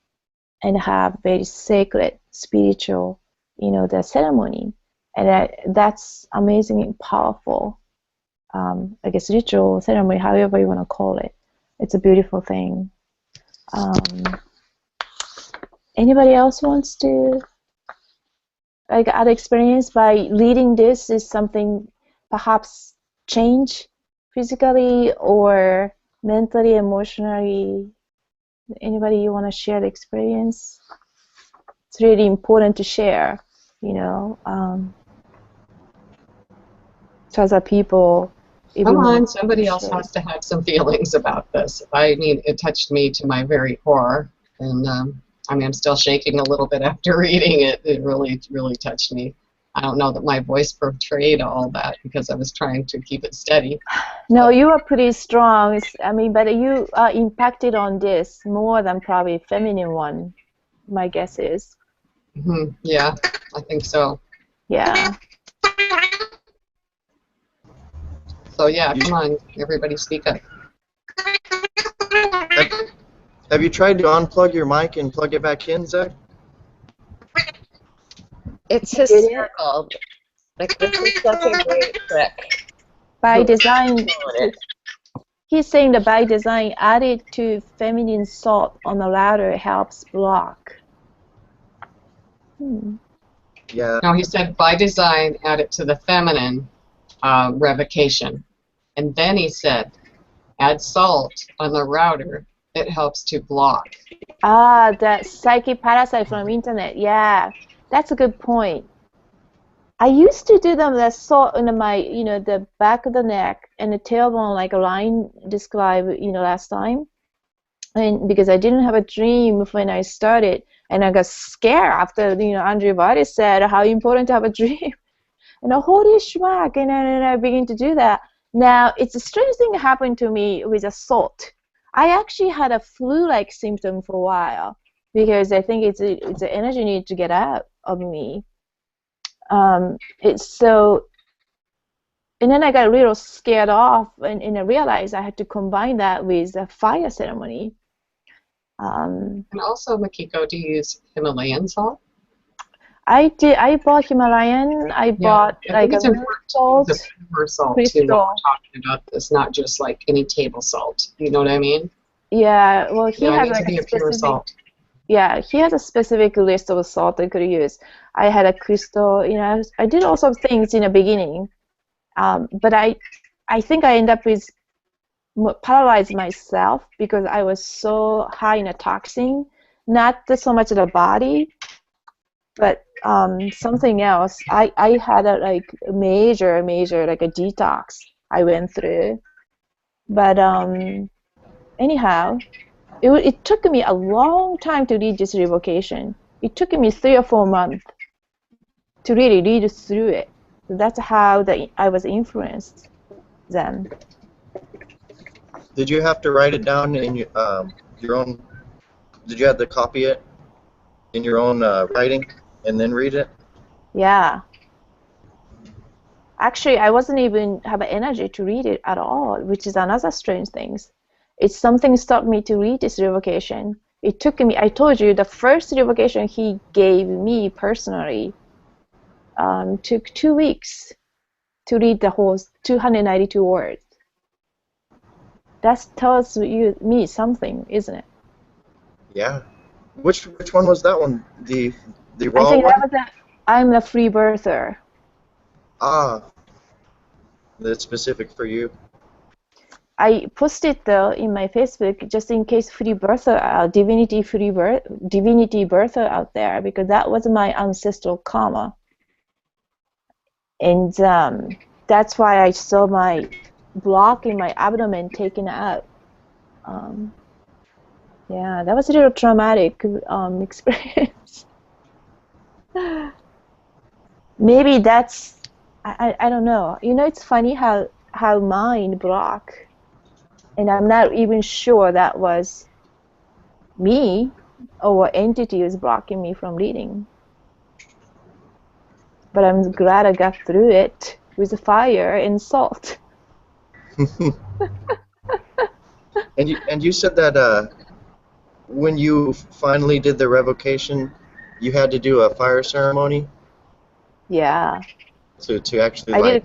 and have very sacred spiritual, you know, the ceremony, and that's amazing and powerful. I guess ritual, ceremony, however you want to call it. It's a beautiful thing. Anybody else wants to, like, add experience by leading this is something perhaps change physically or mentally, emotionally? Anybody you want to share the experience? It's really important to share, you know, to other people. Come on, somebody else has to have some feelings about this. I mean, it touched me to my very core, and I mean, I'm still shaking a little bit after reading it. It really, really touched me. I don't know that my voice portrayed all that because I was trying to keep it steady. No, you are pretty strong. I mean, but you are impacted on this more than probably feminine one, my guess is. Mm-hmm. Yeah, I think so. Yeah. So yeah, come on, everybody speak up. Have you tried to unplug your mic and plug it back in, Zach? It's hysterical. Like, this is such a great trick. By design, he's saying that by design, added to feminine salt on the ladder helps block. Yeah. No, he said by design, add it to the feminine revocation. And then he said, add salt on the router. It helps to block. Ah, that psychic parasite from internet. Yeah, that's a good point. I used to do them that salt in my, you know, the back of the neck and the tailbone, like Ryne described, you know, last time. And because I didn't have a dream when I started, and I got scared after, you know, Andrew Bartriz said how important to have a dream. And holy schmack, and I began to do that. Now, it's a strange thing that happened to me with the salt. I actually had a flu-like symptom for a while because I think it's an energy need to get out of me. It's so, and then I got a little scared off, and I realized I had to combine that with a fire ceremony. And also, Makiko, do you use Himalayan salt? I did. I bought Himalayan. I bought like a salt. The pure salt too. What we're talking about is not just like any table salt. You know what I mean? Yeah. Well, he has like a pure salt. Yeah, he has a specific list of salt I could use. I had a crystal. You know, I did all sorts of things in the beginning, but I think I end up with paralyzed myself because I was so high in a toxin. Not so much the body, but something else. I had a like major like a detox I went through. But anyhow, it took me a long time to read this revocation. It took me 3 or 4 months to really read through it. So that's how I was influenced then. Did you have to write it down in your own? Did you have to copy it in your own writing and then read it? Yeah. Actually, I wasn't even have energy to read it at all, which is another strange thing. It's something stopped me to read this revocation. It took me, I told you, the first revocation he gave me personally took 2 weeks to read the whole 292 words. That tells me something, isn't it? Yeah. Which one was that one? The raw I think one? that was I'm the free birther. Ah, that's specific for you. I posted though in my Facebook just in case free birther, divinity birther out there, because that was my ancestral karma, and that's why I saw my block in my abdomen taken out. Yeah, that was a little traumatic experience. Maybe that's I don't know. You know, it's funny how mind block. And I'm not even sure that was me or what entity was blocking me from reading. But I'm glad I got through it with fire and salt. And you said that when you finally did the revocation, you had to do a fire ceremony. Yeah. To actually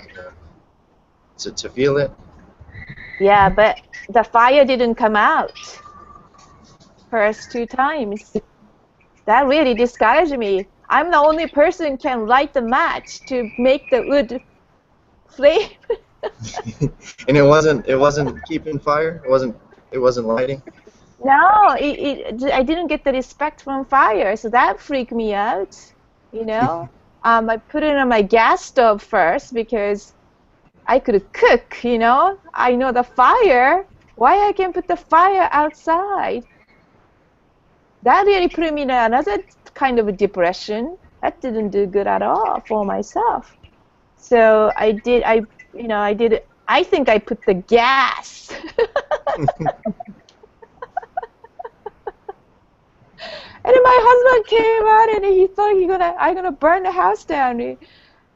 to feel it. Yeah, but the fire didn't come out first 2 times. That really discouraged me. I'm the only person who can light the match to make the wood flame. And it wasn't keeping fire. It wasn't lighting. No, I didn't get the respect from fire, so that freaked me out. You know, I put it on my gas stove first because I could cook. You know, I know the fire. Why I can put the fire outside? That really put me in another kind of a depression. That didn't do good at all for myself. So I did. I think I put the gas. And then my husband came out and he thought I'm gonna burn the house down.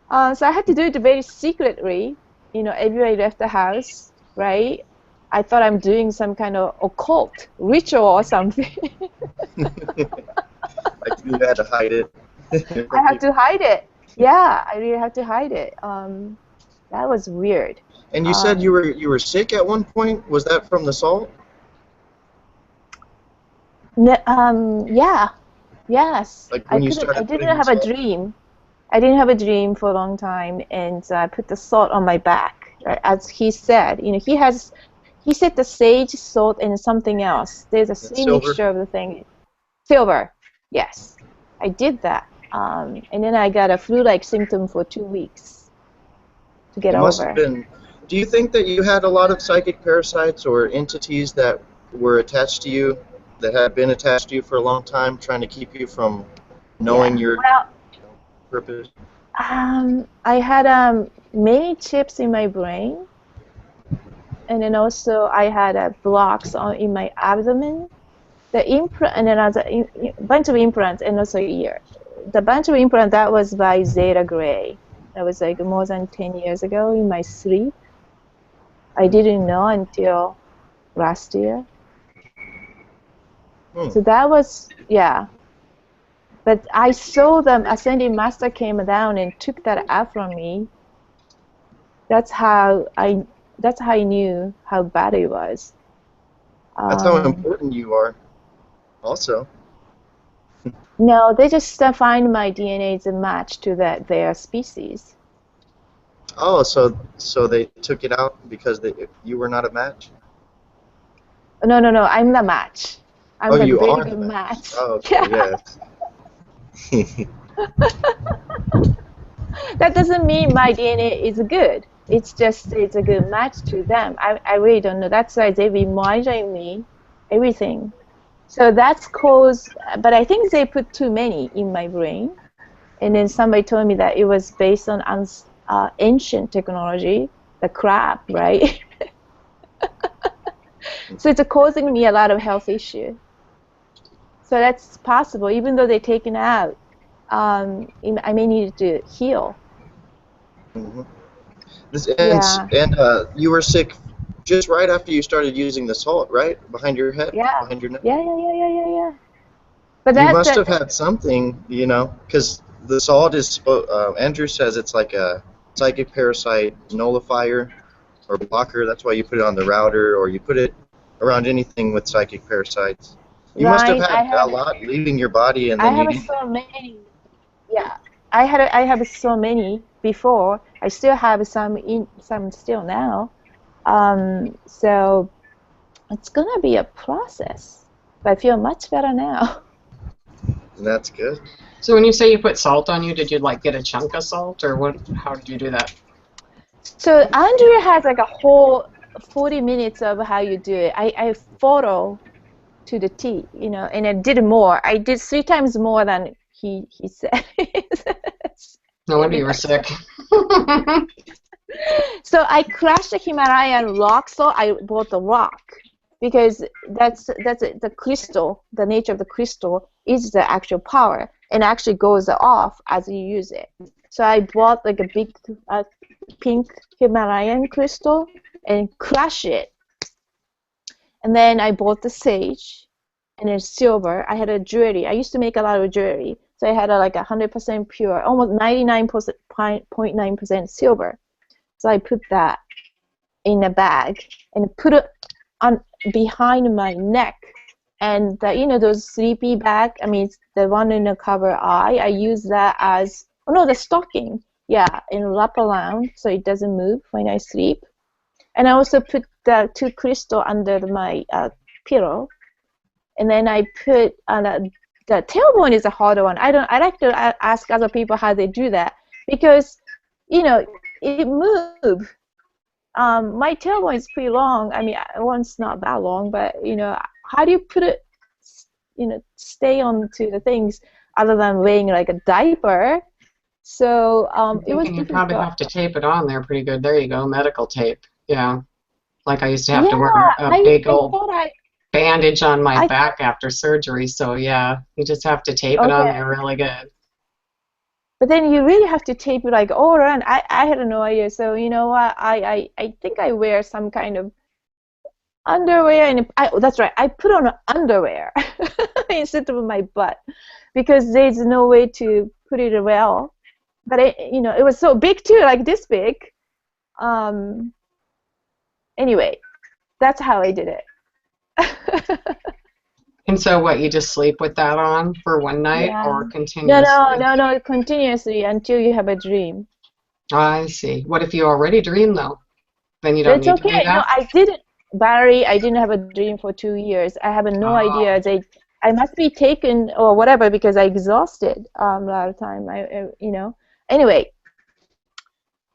So I had to do it very secretly. You know, everybody left the house, right? I thought I'm doing some kind of occult ritual or something. Like you had to hide it. I had to hide it. Yeah, I really had to hide it. That was weird. And you said you were sick at one point. Was that from the salt? Yeah. Yes. Like when you started I didn't have a dream. I didn't have a dream for a long time, and I put the salt on my back, right? As he said. You know, he said the sage, salt, and something else. There's a same mixture of the thing. Silver. Yes, I did that. And then I got a flu-like symptom for 2 weeks to get over. Must have been. Do you think that you had a lot of psychic parasites or entities that were attached to you, that had been attached to you for a long time, trying to keep you from knowing your purpose? I had many chips in my brain, and then also I had blocks in my abdomen. The implant, and then a bunch of implants, and also ear. The bunch of implants that was by Zeta Gray. That was like more than 10 years ago in my sleep. I didn't know until last year. So that was, yeah. But I saw them, Ascending Master came down and took that out from me. That's how I knew how bad it was. That's how important you are, also. No, they just find my DNA is a match to their species. Oh, so they took it out because you were not a match? No, I'm the match. I'm the very good match. Oh, okay, yeah. Yes. That doesn't mean my DNA is good. It's just it's a good match to them. I really don't know. That's why they reminding me everything. So that's caused, but I think they put too many in my brain. And then somebody told me that it was based on ancient technology, the crap, right? So it's causing me a lot of health issue. So that's possible, even though they're taken out. I may need to heal. Mm-hmm. Yeah. And you were sick just right after you started using the salt, right? Behind your head? Yeah. Behind your neck? Yeah. But You must have had something, you know, because the salt is, Andrew says it's like a psychic parasite nullifier or blocker. That's why you put it on the router, or you put it around anything with psychic parasites. You must have Ryne, had a lot leaving your body, and I then you have need. so many. Yeah, I have so many before. I still have some still now. So it's gonna be a process. But I feel much better now. That's good. So when you say you put salt on you, did you like get a chunk of salt, or what? How did you do that? So Andrea has like a whole 40 minutes of how you do it. I follow to the T, you know, and I did more. I did 3 times more than he said. No wonder you were sick. So I crushed the Himalayan rock, so I bought the rock because that's the crystal. The nature of the crystal is the actual power, and actually goes off as you use it. So I bought like a big pink Himalayan crystal and crush it, and then I bought the sage and then silver. I had a jewelry. I used to make a lot of jewelry, so I had like 100% pure, almost 99.9% silver. So I put that in a bag and put it on behind my neck. And you know those sleepy bag? I mean, it's the one in the cover eye. I use that as the stocking. Yeah, and wrap around so it doesn't move when I sleep. And I also put the 2 crystal under my pillow. And then I put the tailbone is a harder one. I like to ask other people how they do that because it moves. My tailbone is pretty long. I mean, one's not that long, but how do you put it? Stay onto the things other than wearing like a diaper. So it was You difficult. probably have to tape it on there pretty good. There you go, medical tape. Yeah, like I used to have to wear a big old bandage on my back after surgery. So yeah, you just have to tape it on there really good. But then you really have to tape it like all around. I had no idea. So you know what? I think I wear some kind of underwear, and that's right. I put on underwear instead of my butt because there's no way to put it well. But it was so big too, like this big. Anyway, that's how I did it. And so what, you just sleep with that on for one night or continuously? No, continuously until you have a dream. I see. What if you already dream though? Then you don't need to do that? No, I didn't. Valerie, I didn't have a dream for 2 years. I have no idea. I must be taken or whatever because I exhausted a lot of time. Anyway,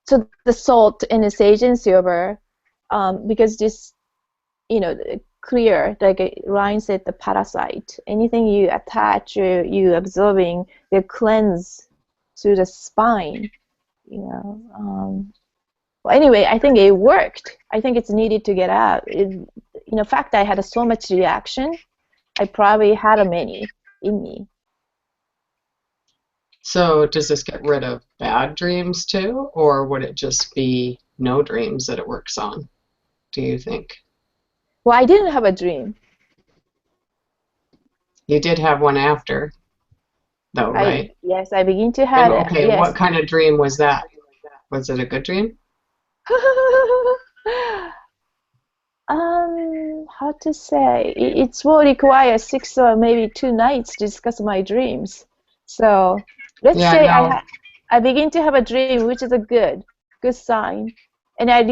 so the salt and the sage and silver, because this, clear, like Ryne said, the parasite. Anything you attach, you absorbing, they cleanse through the spine. Well, anyway, I think it worked. I think it's needed to get out. In fact, I had so much reaction. I probably had many in me. So does this get rid of bad dreams too, or would it just be no dreams that it works on, do you think? Well, I didn't have a dream. You did have one after, though, right? Yes, I begin to have it. Okay, yes. What kind of dream was that? Was it a good dream? How to say? It will require 6 or maybe 2 nights to discuss my dreams. So let's say I begin to have a dream, which is a good sign, and I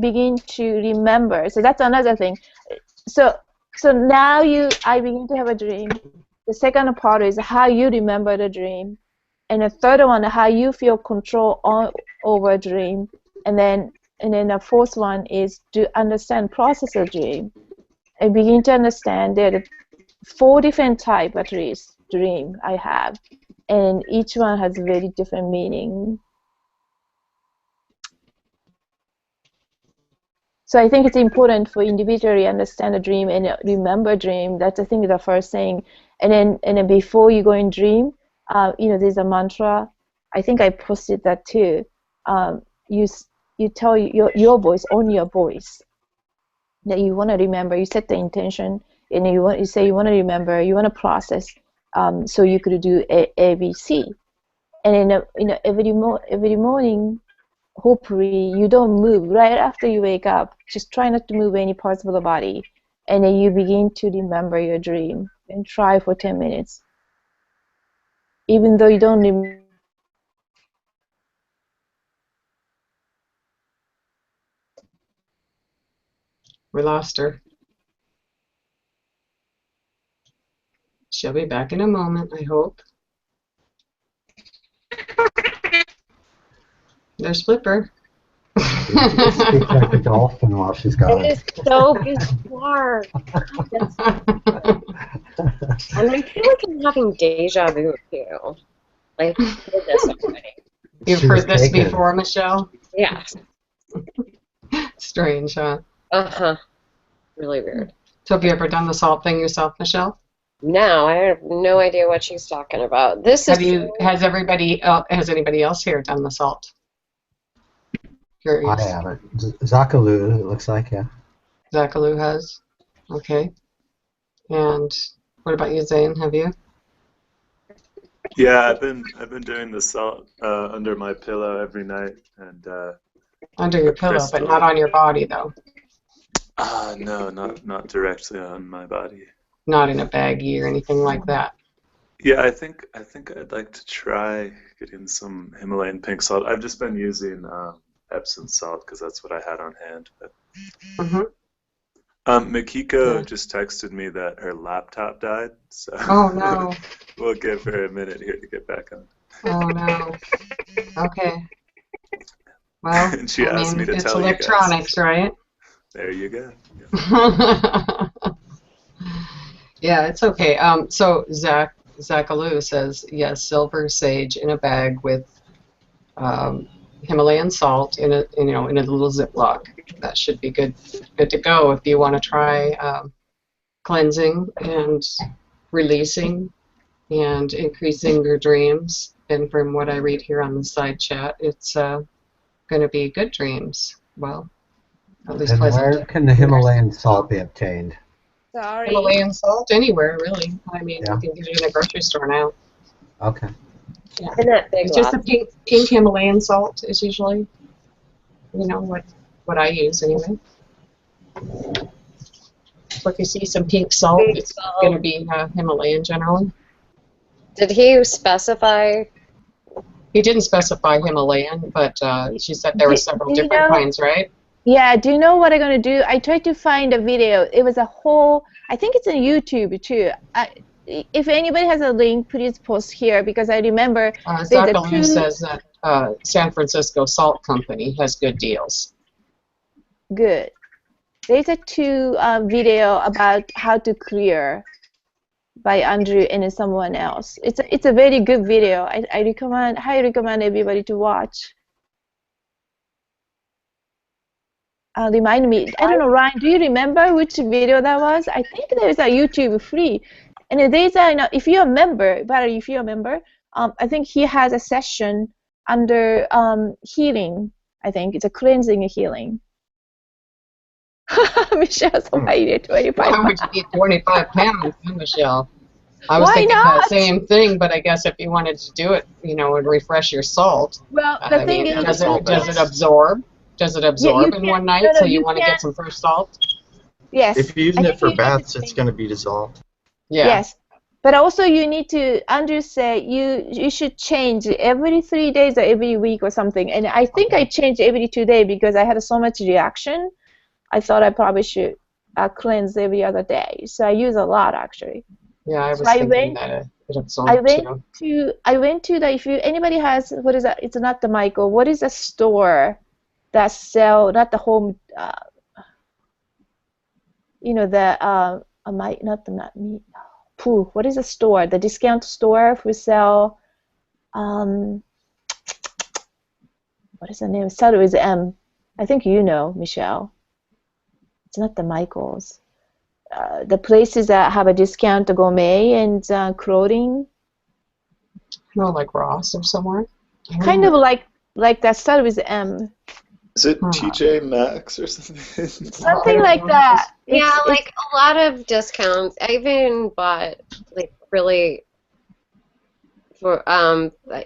begin to remember. So that's another thing. So now I begin to have a dream. The second part is how you remember the dream, and the third one how you feel control over a dream, and then And then the fourth one is to understand process of dream. I begin to understand there are 4 different types of dream I have, and each one has a very different meaning. So I think it's important for individually understand a dream and remember dream. That's I think the first thing. And then before you go in dream, there's a mantra. I think I posted that too. You tell your voice, only your voice, that you want to remember. You set the intention, and you say you want to remember, you want to process. So you could do ABC, and then every morning. Hopefully you don't move right after you wake up. Just try not to move any parts of the body, and then you begin to remember your dream and try for 10 minutes. Even though you don't remember. We lost her. She'll be back in a moment, I hope. There's Flipper. Speak like a dolphin while she's gone. It is so bizarre. And I feel like I'm having deja vu too. I've heard this already. You've heard this before, Michelle? Yeah. Strange, huh? Uh-huh. Really weird. So have you ever done the salt thing yourself, Michelle? No, I have no idea what she's talking about. Has anybody else here done the salt? Curious. I haven't. Zakalu, it looks like, yeah. Zakalu has. Okay. And what about you, Zane? Have you? Yeah, I've been doing the salt under my pillow every night, and under your pillow, but not on your body, though. No, not directly on my body. Not in a baggie or anything like that. Yeah, I think I'd like to try getting some Himalayan pink salt. I've just been using Epsom salt because that's what I had on hand. But Makiko just texted me that her laptop died, so oh no, we'll give her a minute here to get back on. Oh no. Okay. Well, and she asked me to it's tell electronics, you guys. right? There you go. Yeah, it's okay. So Zakalu says yes, silver sage in a bag with Himalayan salt in a little Ziploc. That should be good to go if you want to try cleansing and releasing and increasing your dreams. And from what I read here on the side chat, it's going to be good dreams. Well, at least and pleasant. where can the Himalayan salt be obtained? Sorry. Himalayan salt anywhere, really. I mean, Yeah. you can get it in a grocery store now. Okay. Yeah. And that big It's just lot. the pink Himalayan salt is usually, what I use anyway. So if you see some pink salt, Pink it's salt. going to be Himalayan generally. Did he specify? He didn't specify Himalayan, but she said there were several different kinds, right? Yeah, do you know what I'm going to do? I tried to find a video. It was a whole, I think it's on YouTube too. If anybody has a link, please post here because I remember Zakalu says that San Francisco Salt Company has good deals. Good. There's a 2 video about how to clear by Andrew and someone else. It's a very good video. I highly recommend everybody to watch. Remind me. I don't know, Ryne. Do you remember which video that was? I think there's a YouTube free, and there's a if you're a member, Valerie, if you're a member, I think he has a session under healing. I think it's a cleansing and healing. Michelle's already 25. How would you eat 25 pounds, Michelle? I was Why thinking not? the same thing, but I guess if you wanted to do it, and refresh your salt. Well, the thing is, does it absorb? Does it absorb in one night? So you want to get some fresh salt? Yes. If you're using I it think for you need baths, to it's going to be dissolved. Yeah. Yes. But also you need to, Andrew said, you should change every 3 days or every week or something. And I think I changed every 2 days because I had so much reaction. I thought I probably should cleanse every other day. So I use a lot actually. Yeah, I was thinking that it absorbs too. I went to the, if anybody has, what is that? It's not the Michael. What is a store that sell, not the home, you know, the not me. Pooh, what is the store? The discount store who sell, what is the name? Started with M. I think you know, Michelle. It's not the Michaels. The places that have a discount gourmet and clothing. No, like Ross or somewhere. Kind of like that started with M. Is it TJ Maxx or something? Something like that. Yeah, like a lot of discounts. I even bought like really for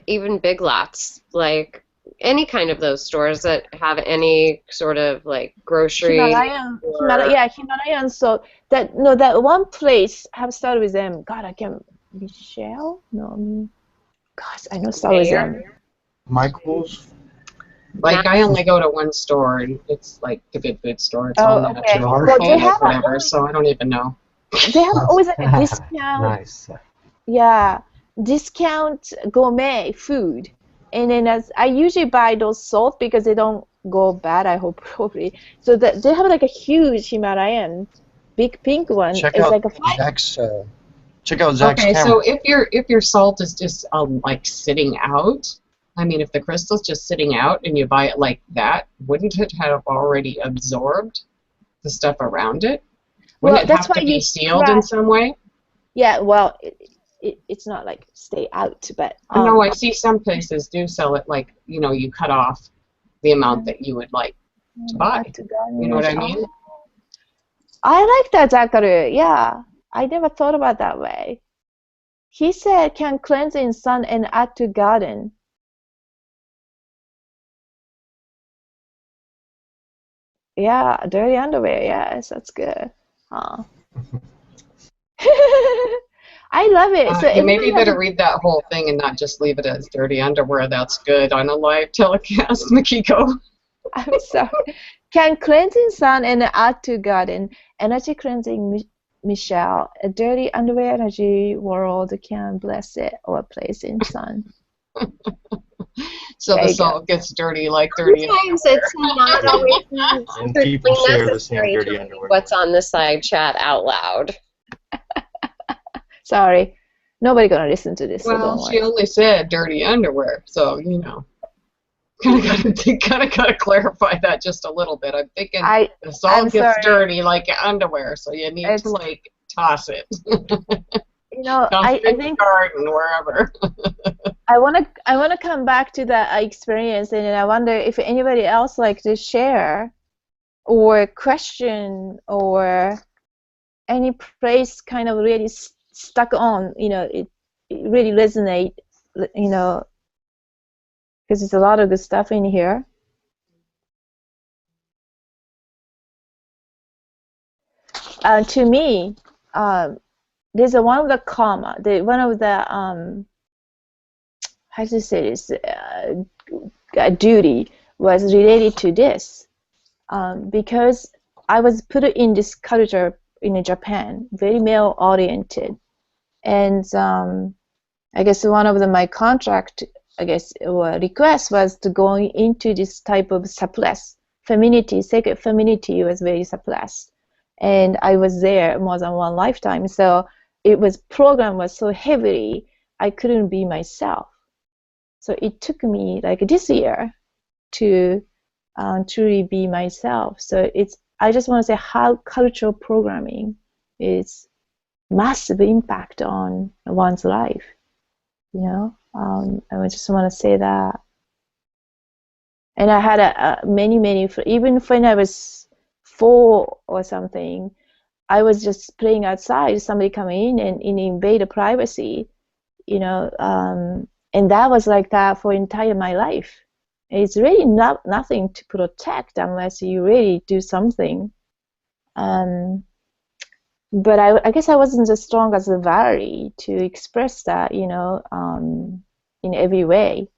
even Big Lots, like any kind of those stores that have any sort of like grocery. Himalayan, Himalayan. So that one place have started with M. God, I can't. Michelle? No. Gosh, I know started with M. Michael's. Like, I only go to one store, and it's like the Good Food store. It's Oh, all okay. natural, Well, they organic, have whatever, so I don't even know. They have always like a discount. Nice. Yeah, discount gourmet food. And then as I usually buy those salt because they don't go bad, I hope, probably. So that they have like a huge Himalayan, big pink one. Check It's out like a Zach's. Check out Zach's Okay, camera. so if your salt is just like sitting out, I mean, if the crystal's just sitting out and you buy it like that, wouldn't it have already absorbed the stuff around it? Wouldn't it that's have why to be you sealed in some way? Yeah, well, it's not like stay out, but No, I see some places do sell it like, you know, you cut off the amount that you would like to buy. You know what I mean? I like that, Zachary. Yeah, I never thought about that way. He said can cleanse in sun and add to garden. Yeah, dirty underwear. Yes, that's good. Huh. I love it. So You maybe everybody has better read that whole thing and not just leave it as dirty underwear. That's good on a live telecast, Makiko. I'm sorry. Can cleansing sun and add to garden. Energy cleansing, Michelle. A dirty underwear energy world can bless it or place in sun. So the salt gets dirty like dirty Sometimes underwear. it's not always And people share the same necessary dirty to read underwear. what's on the side chat out loud. Sorry. Nobody gonna listen to this, so don't Well, worry. she only said dirty underwear, so you know, kind of gotta clarify that just a little bit. I'm thinking the salt gets dirty like underwear, so you need to like toss it. You know, Dump I it in think the garden, wherever. I wanna come back to that experience, and I wonder if anybody else like to share or question or any place kind of really stuck on, you know, it really resonate, you know, because there's a lot of good stuff in here. To me, there's one of the karma, one of the how to say this, duty was related to this, because I was put in this culture in Japan, very male oriented, and I guess one of my contract, I guess, or request was to go into this type of suppressed femininity. Sacred femininity was very suppressed, and I was there more than one lifetime. So it was program was so heavily, I couldn't be myself. So it took me like this year to truly be myself. So I just want to say how cultural programming is massive impact on one's life. You know, I just want to say that. And I had many, even when I was 4 or something, I was just playing outside. Somebody come in and invade the privacy, you know, and that was like that for entire my life. It's really nothing to protect unless you really do something. But I guess I wasn't as strong as Valerie to express that, you know, in every way,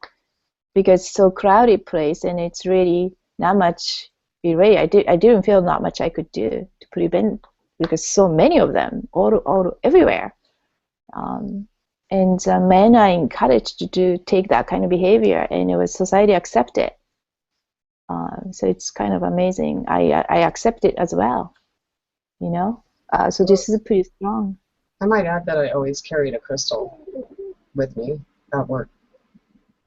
because it's so crowded place and it's really not much. I didn't feel not much I could do to prevent, because so many of them all everywhere. And men are encouraged to take that kind of behavior, and it was society accept it. So it's kind of amazing. I accept it as well, you know. So this is pretty strong. I might add that I always carried a crystal with me at work.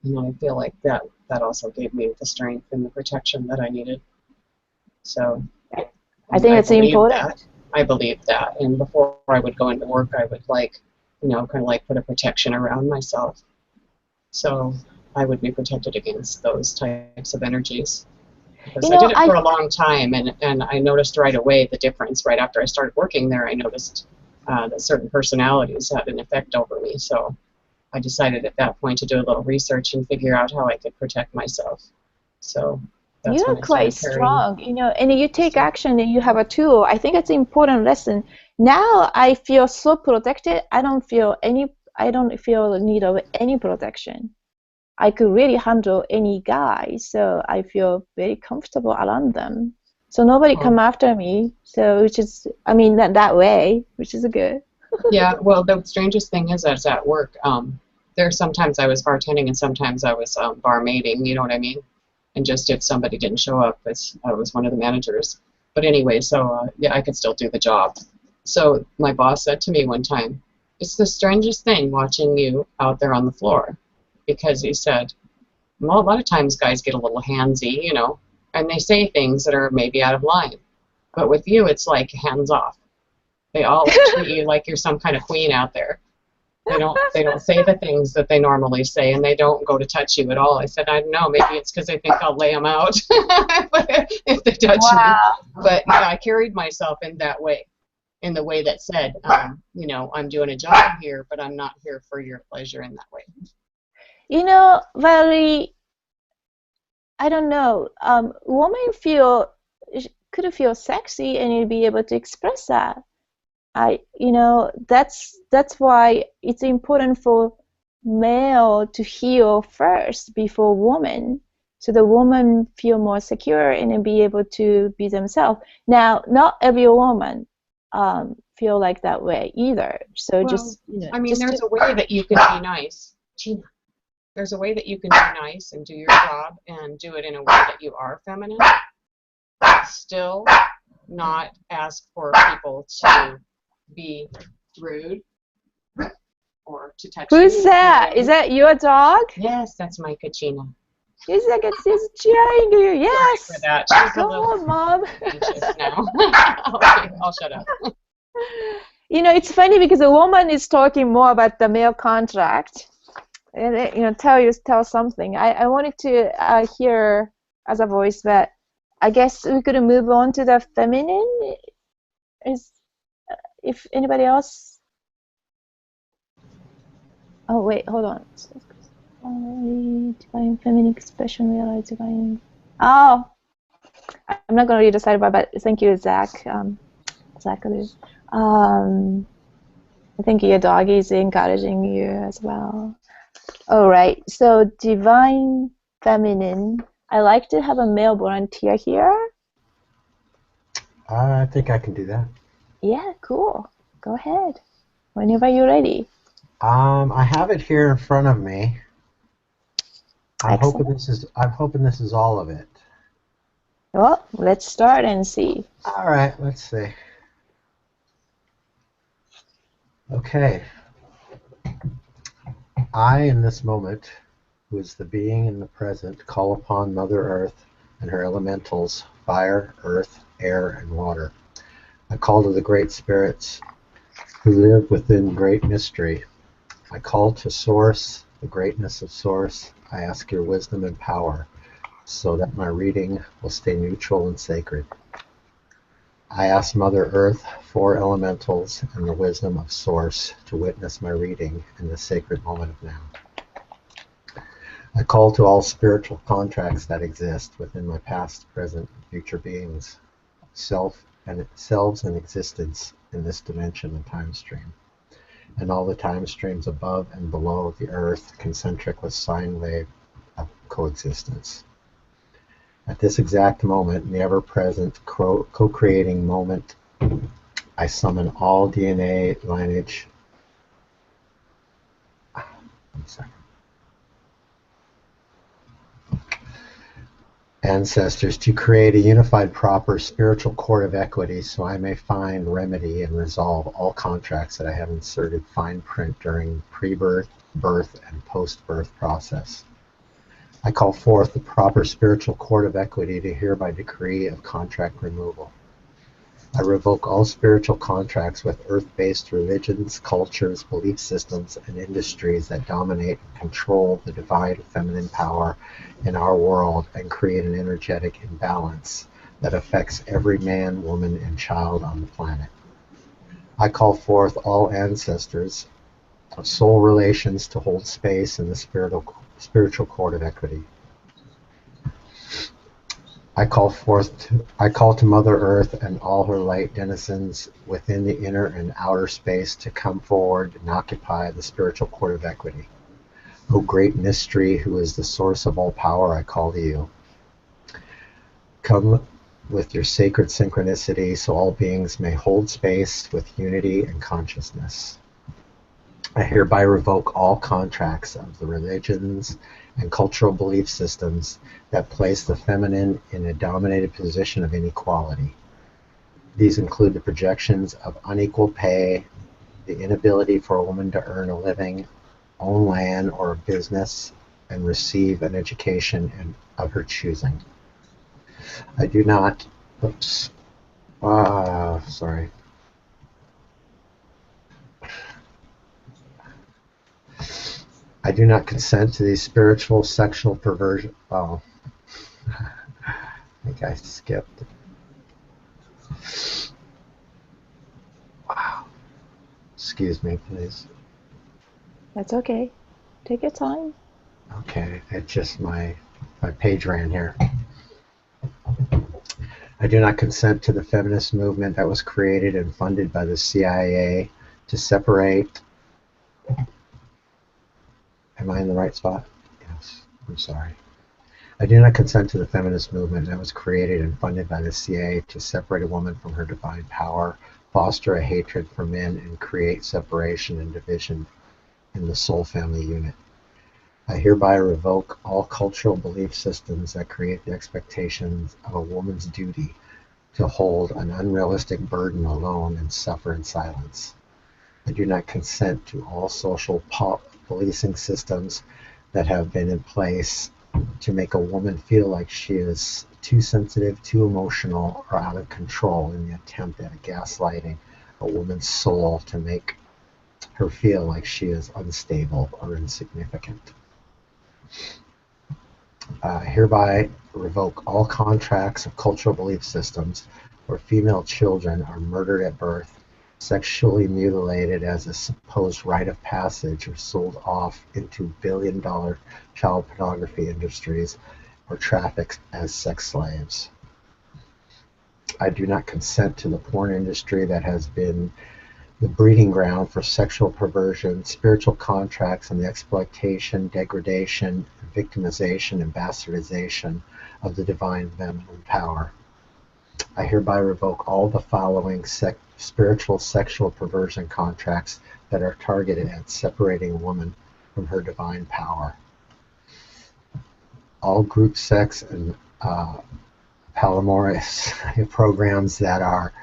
And I feel like that also gave me the strength and the protection that I needed. So I think it's important. That. I believe that. And before I would go into work, I would kind of like put a protection around myself. So I would be protected against those types of energies. Because I did it for a long time, and I noticed right away the difference. Right after I started working there, I noticed that certain personalities had an effect over me. So I decided at that point to do a little research and figure out how I could protect myself. So that's you're quite strong, you know, and you take action and you have a tool. I think it's an important lesson. Now I feel so protected. I don't feel the need of any protection. I could really handle any guy, so I feel very comfortable around them. So nobody come after me. So which is, I mean, that way, which is good. Yeah, well, the strangest thing is that at work, sometimes I was bartending and sometimes I was barmaiding, you know what I mean? And just if somebody didn't show up, I was one of the managers. But anyway, so yeah, I could still do the job. So my boss said to me one time, "It's the strangest thing watching you out there on the floor." Because he said, well, a lot of times guys get a little handsy, you know, and they say things that are maybe out of line. But with you, it's like hands off. They all treat you like you're some kind of queen out there. They don't say the things that they normally say, and they don't go to touch you at all. I said, I don't know, maybe it's because they think I'll lay them out if they touch me. But yeah, I carried myself in that way, in the way that said, you know, I'm doing a job here, but I'm not here for your pleasure in that way. You know, Valerie, I don't know. Women could feel sexy, and you'd be able to express that. You know, that's why it's important for male to heal first before woman, so the woman feel more secure and then be able to be themselves. Now, not every woman feel like that way either. So well, just, you know, I mean, there's a way that you can be nice, Gina. There's a way that you can be nice and do your job and do it in a way that you are feminine, but still not ask for people to be rude or to touch you. Who's that? Is that your dog? Yes, that's my Kachina. She's cheering you. Yes. Sorry for that. She's Go on, Mom. Anxious now. Okay, I'll shut up. You know, it's funny because a woman is talking more about the male contract. And you know, tell something. I wanted to hear as a voice, but I guess we could move on to the feminine. If anybody else. Oh wait, hold on. Divine feminine expression, realize divine. Oh, I'm not gonna read the side bar, but thank you, Zach. Zachary. I think your dog is encouraging you as well. All right, so divine feminine. I like to have a male volunteer here. I think I can do that. Yeah, cool. Go ahead. Whenever you're ready. I have it here in front of me. I'm hoping this is all of it. Well, let's start and see. All right, let's see. Okay. I, in this moment, who is the being in the present, call upon Mother Earth and her elementals, fire, earth, air, and water. I call to the great spirits who live within great mystery. I call to Source, the greatness of Source. I ask your wisdom and power so that my reading will stay neutral and sacred. I ask Mother Earth, 4 elementals, and the wisdom of Source to witness my reading in the sacred moment of now. I call to all spiritual contracts that exist within my past, present, and future beings, selves and existence in this dimension and time stream, and all the time streams above and below the Earth, concentric with sine wave of coexistence. At this exact moment, in the ever-present co-creating moment, I summon all DNA lineage. One second. ancestors to create a unified, proper spiritual court of equity so I may find, remedy, and resolve all contracts that I have inserted fine print during pre-birth, birth, and post-birth process. I call forth the proper spiritual court of equity to hear by decree of contract removal. I revoke all spiritual contracts with earth-based religions, cultures, belief systems, and industries that dominate and control the divine feminine power in our world and create an energetic imbalance that affects every man, woman, and child on the planet. I call forth all ancestors of soul relations to hold space in the spiritual court of equity. I call to Mother Earth and all her light denizens within the inner and outer space to come forward and occupy the spiritual court of equity. O great mystery, who is the source of all power, I call to you. Come with your sacred synchronicity so all beings may hold space with unity and consciousness. I hereby revoke all contracts of the religions and cultural belief systems that place the feminine in a dominated position of inequality. These include the projections of unequal pay, the inability for a woman to earn a living, own land or a business, and receive an education of her choosing. I do not, I do not consent to these spiritual sexual perversion. Oh, I think I skipped. Wow. Excuse me, please. That's okay. Take your time. Okay, it's just my page ran here. I do not consent to the feminist movement that was created and funded by the CIA to separate. Am I in the right spot? Yes, I'm sorry. I do not consent to the feminist movement that was created and funded by the CIA to separate a woman from her divine power, foster a hatred for men, and create separation and division in the soul family unit. I hereby revoke all cultural belief systems that create the expectations of a woman's duty to hold an unrealistic burden alone and suffer in silence. I do not consent to all social policing systems that have been in place to make a woman feel like she is too sensitive, too emotional, or out of control in the attempt at gaslighting a woman's soul to make her feel like she is unstable or insignificant. Hereby revoke all contracts of cultural belief systems where female children are murdered at birth, sexually mutilated as a supposed rite of passage, or sold off into billion-dollar child pornography industries, or trafficked as sex slaves. I do not consent to the porn industry that has been the breeding ground for sexual perversion, spiritual contracts, and the exploitation, degradation, victimization, and bastardization of the divine feminine power. I hereby revoke all the following spiritual sexual perversion contracts that are targeted at separating a woman from her divine power. All group sex and polyamorous programs that are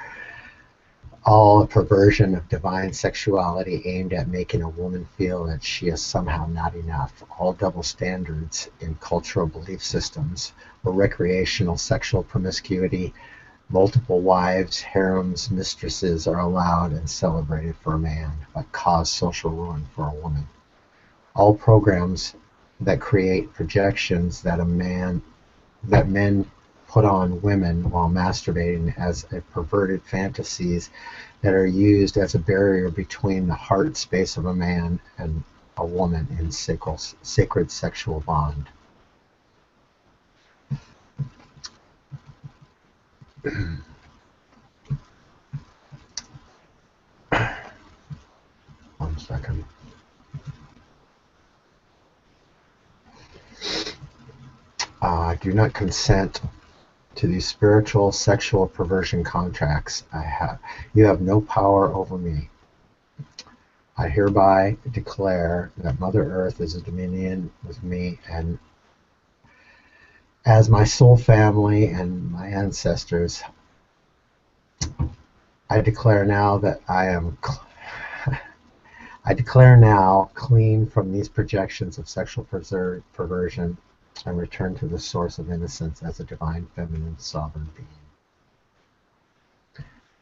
all a perversion of divine sexuality aimed at making a woman feel that she is somehow not enough. All double standards in cultural belief systems where recreational sexual promiscuity, multiple wives, harems, mistresses are allowed and celebrated for a man, but cause social ruin for a woman. All programs that create projections that men put on women while masturbating as a perverted fantasies that are used as a barrier between the heart space of a man and a woman in sacred sexual bond. One second. I do not consent to these spiritual sexual perversion contracts. You have no power over me. I hereby declare that Mother Earth is a dominion with me and As my soul family and my ancestors, I declare now that I declare now clean from these projections of sexual perversion and return to the source of innocence as a divine feminine sovereign being.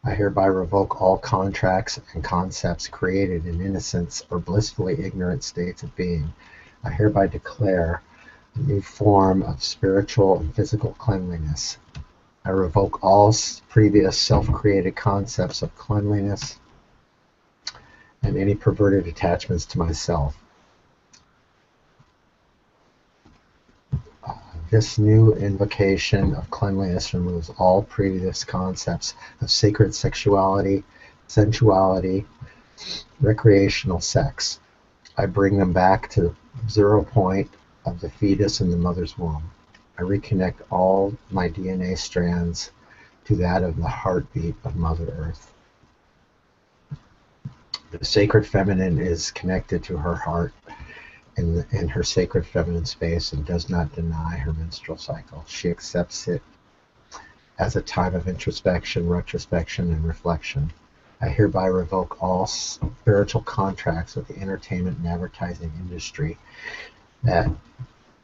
I hereby revoke all contracts and concepts created in innocence or blissfully ignorant states of being. I hereby declare a new form of spiritual and physical cleanliness. I revoke all previous self-created concepts of cleanliness and any perverted attachments to myself. This new invocation of cleanliness removes all previous concepts of sacred sexuality, sensuality, recreational sex. I bring them back to the 0 point of the fetus in the mother's womb. I reconnect all my DNA strands to that of the heartbeat of Mother Earth. The sacred feminine is connected to her heart in her sacred feminine space and does not deny her menstrual cycle. She accepts it as a time of introspection, retrospection, and reflection. I hereby revoke all spiritual contracts with the entertainment and advertising industry that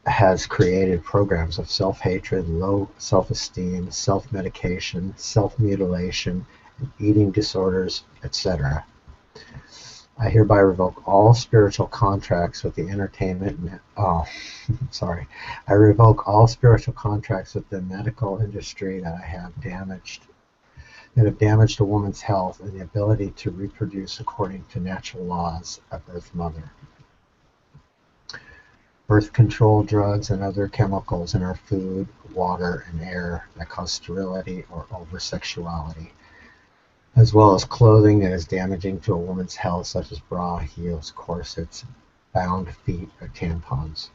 has created programs of self-hatred, low self-esteem, self-medication, self-mutilation, and eating disorders, etc. I hereby revoke all spiritual contracts with the entertainment. I revoke all spiritual contracts with the medical industry that have damaged a woman's health and the ability to reproduce according to natural laws of Earth Mother. Birth control drugs and other chemicals in our food, water, and air that cause sterility or over-sexuality, as well as clothing that is damaging to a woman's health, such as bra, heels, corsets, bound feet, or tampons.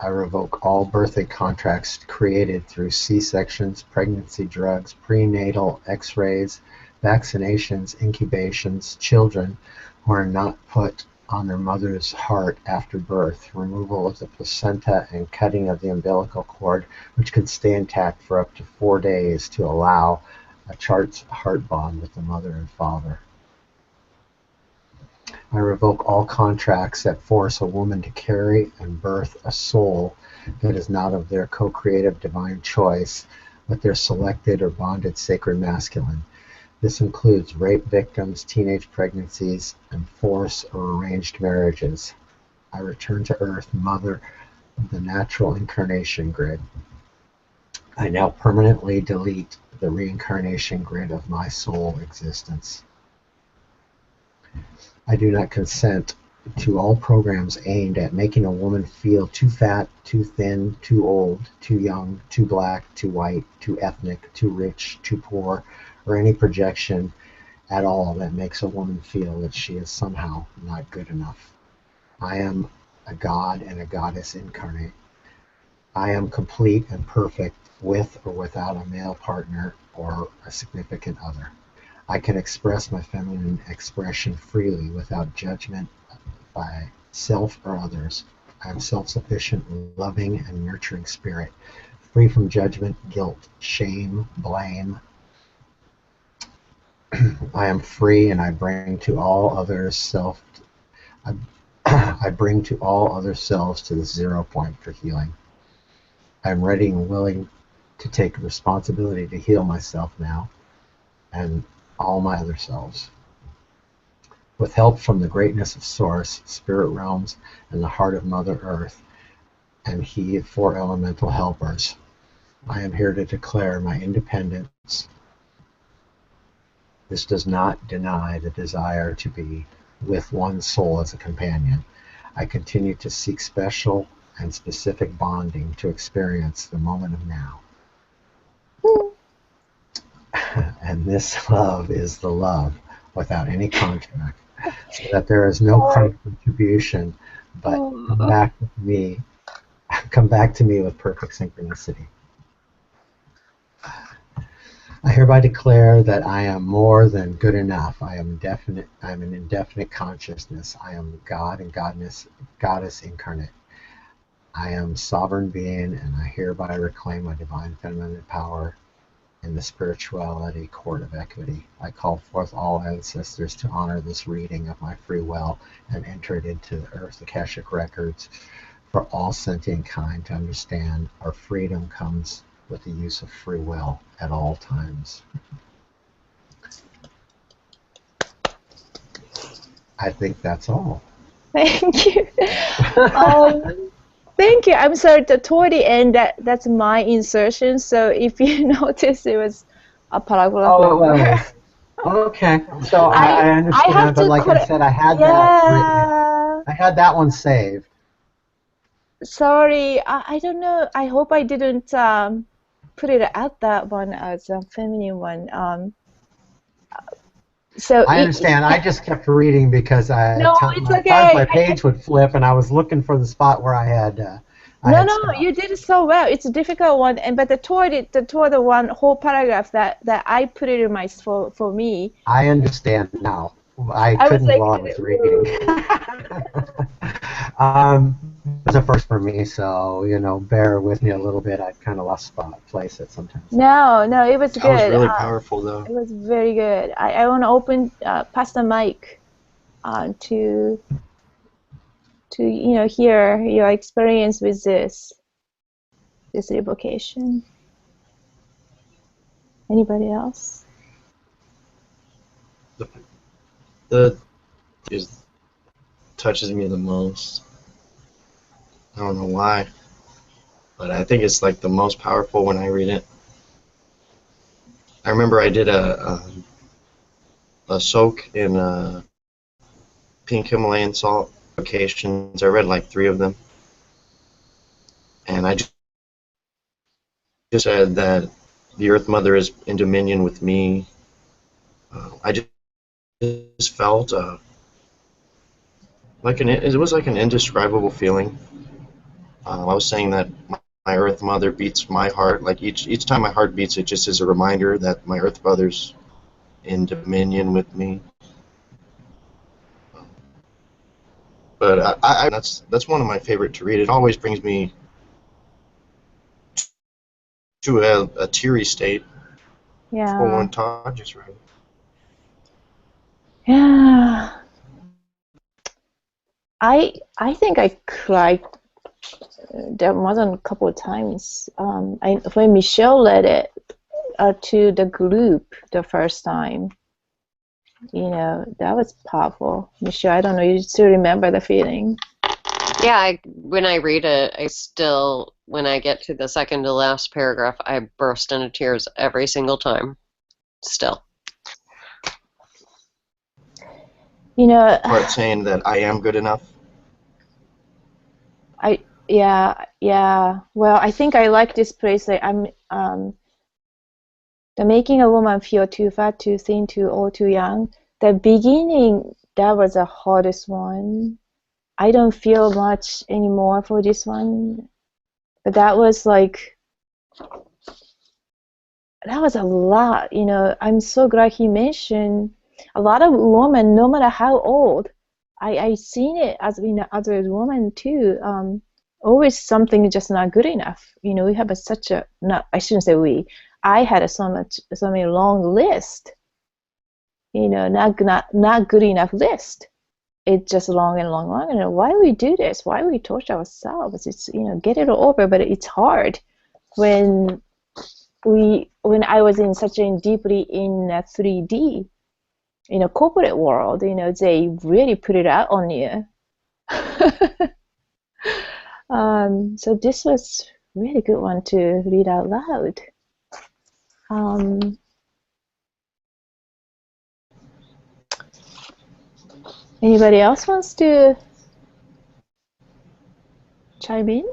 I revoke all birthing contracts created through C-sections, pregnancy drugs, prenatal x-rays, vaccinations, incubations, children who are not put on their mother's heart after birth, removal of the placenta and cutting of the umbilical cord, which can stay intact for up to 4 days to allow a heart bond with the mother and father. I revoke all contracts that force a woman to carry and birth a soul that is not of their co-creative divine choice, but their selected or bonded sacred masculine. This includes rape victims, teenage pregnancies, and forced or arranged marriages. I return to Earth, Mother of the natural incarnation grid. I now permanently delete the reincarnation grid of my soul existence. I do not consent to all programs aimed at making a woman feel too fat, too thin, too old, too young, too black, too white, too ethnic, too rich, too poor, or any projection at all that makes a woman feel that she is somehow not good enough. I am a god and a goddess incarnate. I am complete and perfect with or without a male partner or a significant other. I can express my feminine expression freely without judgment by self or others. I am self-sufficient, loving, and nurturing spirit, free from judgment, guilt, shame, blame. I am free, and I bring to all others I bring to all other selves to the 0 point for healing. I am ready and willing to take responsibility to heal myself now and all my other selves. With help from the greatness of Source, spirit realms, and the heart of Mother Earth, and He 4 elemental helpers, I am here to declare my independence. This does not deny the desire to be with one soul as a companion. I continue to seek special and specific bonding to experience the moment of now. And this love is the love without any contract, so that there is no contribution, but come back to me with perfect synchronicity. I hereby declare that I am more than good enough. I am an indefinite consciousness. I am God and goddess incarnate. I am sovereign being, and I hereby reclaim my divine feminine power in the spirituality court of equity. I call forth all ancestors to honor this reading of my free will and enter it into the Earth's Akashic records for all sentient kind to understand our freedom comes with the use of free will at all times. I think that's all. Thank you. Thank you. I'm sorry, toward the end, that's my insertion. So if you notice, it was a paragraph Oh, it longer. was. Okay. So I understand, have but to like I said, I had that written. I had that one saved. Sorry, I don't know. I hope I didn't put it out that one as a feminine one. So I understand. I just kept reading because no, it's times okay. my page would flip, and I was looking for the spot where I had. No, you did so well. It's a difficult one, but toward the one whole paragraph that I put it in my for me. I understand now. I couldn't while I was reading. It was a first for me, so bear with me a little bit. I kind of lost place it sometimes. No, it was good. That was really powerful, though. It was very good. I want to open pass the mic to hear your experience with this revocation. Anybody else? The just touches me the most. I don't know why, but I think it's like the most powerful when I read it. I remember I did a soak in pink Himalayan salt locations. I read like 3 of them, and I just said that the Earth Mother is in dominion with me. I just felt it was like an indescribable feeling. I was saying that my Earth Mother beats my heart. Like each time my heart beats, it just is a reminder that my Earth Mother's in dominion with me. But that's one of my favorite to read. It always brings me to a teary state. Yeah. For one Todd just read. Yeah. I think I cried there more than a couple of times. When Michelle led it to the group the first time, that was powerful. Michelle, I don't know, you still remember the feeling? Yeah, when I read it, when I get to the second to last paragraph, I burst into tears every single time. Still. Part saying that I am good enough. Yeah. Well, I think I like this place. Like the making a woman feel too fat, too thin, too old, too young. The beginning, that was the hardest one. I don't feel much anymore for this one, but that was a lot. I'm so glad he mentioned a lot of women, no matter how old. I seen it as in other women too. Always something just not good enough. We have I shouldn't say we. I had so many long list. Not good enough list. It's just long and long, long. And why we do this? Why we torture ourselves? It's get it over, but it's hard when I was in such a deeply in 3D. In a corporate world, they really put it out on you. So this was really good one to read out loud. Anybody else wants to chime in?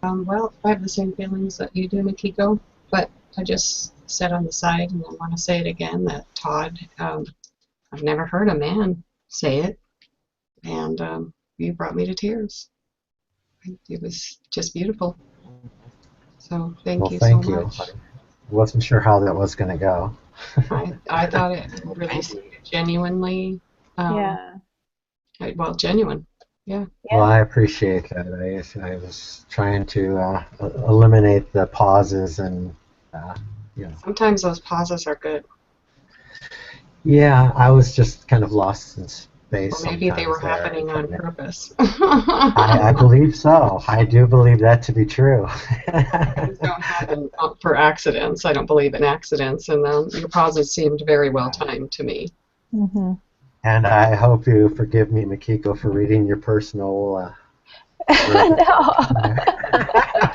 Well, I have the same feelings that you do, Makiko, but I just said on the side, and I want to say it again, that Todd, I've never heard a man say it, and you brought me to tears. It was just beautiful. So thank you so much. I wasn't sure how that was going to go. I thought it really genuinely, Yeah. Genuine. Yeah. Well, I appreciate that. I was trying to eliminate the pauses and, you know. Sometimes those pauses are good. Yeah, I was just kind of lost in space Or maybe they were sometimes there. happening on purpose. I believe so. I do believe that to be true. Things don't happen for accidents. I don't believe in accidents, and your pauses seemed very well timed to me. Mm-hmm. And I hope you forgive me, Makiko, for reading your personal. No.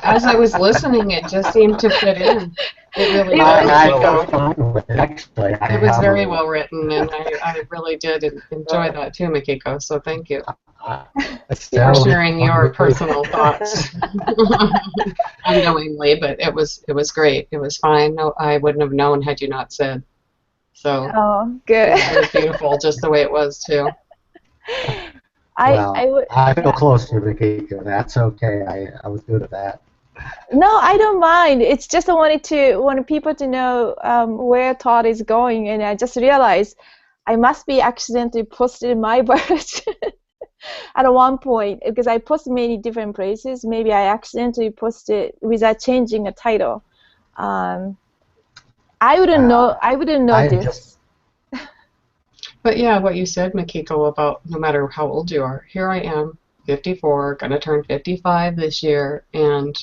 As I was listening, it just seemed to fit in. It really did. I go fine with it, actually. It was very well written, and I really did enjoy that too, Makiko. So thank you for sharing your personal thoughts unknowingly. But it was great. It was fine. No, I wouldn't have known had you not said. So Oh, good. it was beautiful, just the way it was too. I feel close to Makiko. That's okay. I was good at that. No, I don't mind. It's just I wanted people to know where thought is going, and I just realized I must be accidentally posted my birth at one point because I posted many different places. Maybe I accidentally posted without changing a title. I wouldn't know. I wouldn't know this. But yeah, what you said, Makiko, about no matter how old you are, here I am, 54, gonna turn 55 this year, and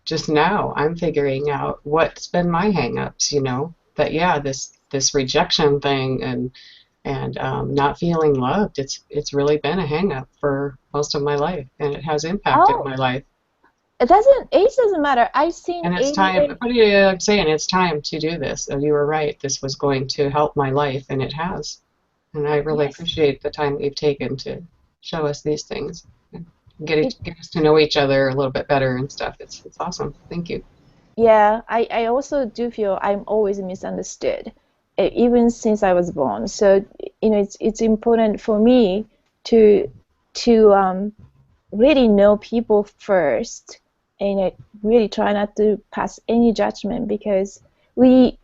just now I'm figuring out what's been my hang-ups, you know, that yeah, this rejection thing and not feeling loved, it's really been a hang-up for most of my life, and it has impacted my life. Age doesn't matter. I've seen. And it's time. What are you saying? It's time to do this. And you were right. This was going to help my life, and it has. And I really appreciate the time that you've taken to show us these things, and get us to know each other a little bit better and stuff. It's awesome. Thank you. Yeah, I also do feel I'm always misunderstood, even since I was born. So you know, it's important for me to really know people first, and really try not to pass any judgment because we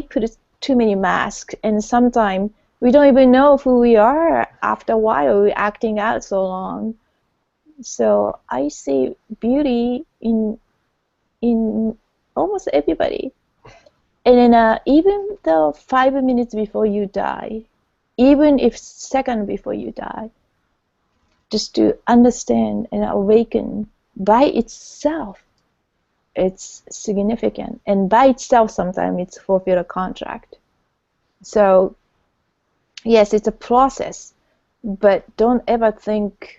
put too many masks, and sometimes we don't even know who we are after a while. We're acting out so long. So I see beauty in almost everybody. And then even though 5 minutes before you die, even if second before you die, just to understand and awaken by itself, it's significant. And by itself, sometimes it's fulfill a contract. So yes, it's a process, but don't ever think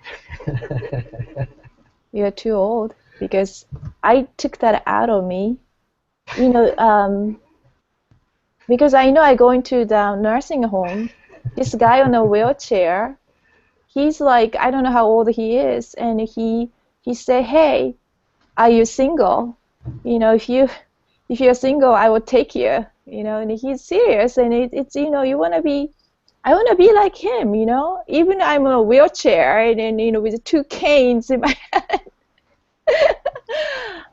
you're too old, because I took that out of me, you know, because I know I go into the nursing home, this guy on a wheelchair, he's like, I don't know how old he is, and he said, hey, are you single? You know, if you're single, I will take you, you know, and he's serious, and it's you know, I want to be like him, you know, even I'm in a wheelchair and you know, with 2 canes in my hand.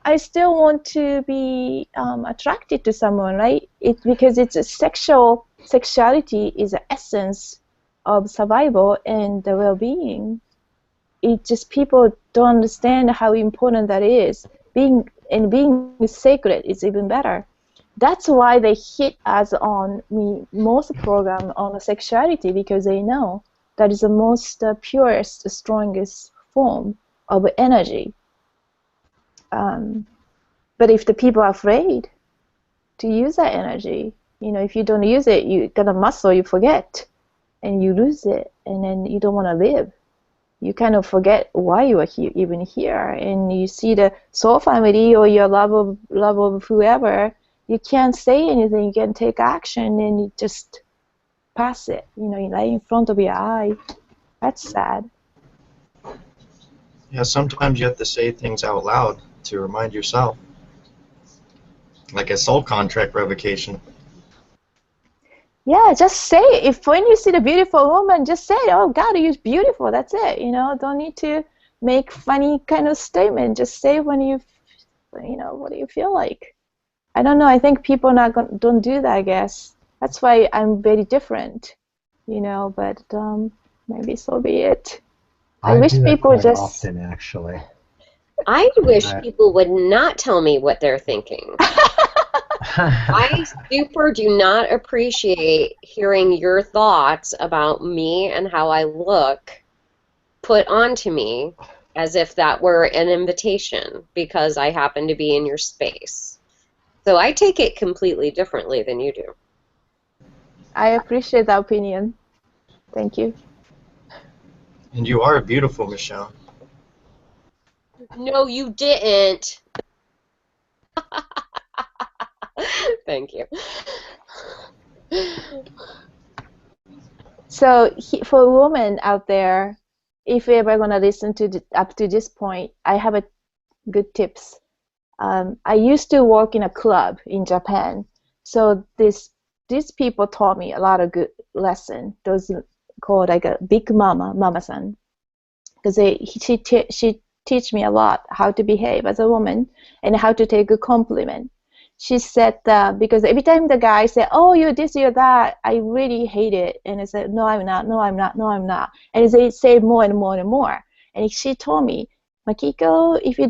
I still want to be attracted to someone, right? Because it's a sexuality is the essence of survival and the well-being. It just people don't understand how important that is. Being sacred is even better. That's why they hit us on most program on sexuality, because they know that is the most purest, strongest form of energy. But if the people are afraid to use that energy, you know, if you don't use it, you got a muscle, you forget, and you lose it, and then you don't want to live. You kind of forget why you are even here, and you see the soul family or your love of whoever. You can't say anything, you can't take action, and you just pass it, you know, right in front of your eye. That's sad. Yeah, sometimes you have to say things out loud to remind yourself. Like a soul contract revocation. Yeah, just say it. If when you see the beautiful woman, just say, oh, God, you're beautiful. That's it. You know, don't need to make funny kind of statement. Just say when you know, what do you feel like? I don't know. I think people don't do that, I guess. That's why I'm very different, you know, but maybe so be it. I wish do that people quite just. often, actually. I wish I- people would not tell me what they're thinking. I super do not appreciate hearing your thoughts about me and how I look put onto me as if that were an invitation because I happen to be in your space. So I take it completely differently than you do. I appreciate that opinion. Thank you. And you are beautiful, Michelle. No, you didn't. Thank you. So for women out there, if you're ever gonna listen to up to this point, I have a good tips. I used to work in a club in Japan, so these people taught me a lot of good lesson. Those called like a big mama-san, because she teach me a lot how to behave as a woman and how to take a compliment. She said because every time the guy said, "Oh, you're this, you're that," I really hate it, and I said, "No, I'm not. No, I'm not. No, I'm not." And they say more and more and more. And she told me, Makiko, if you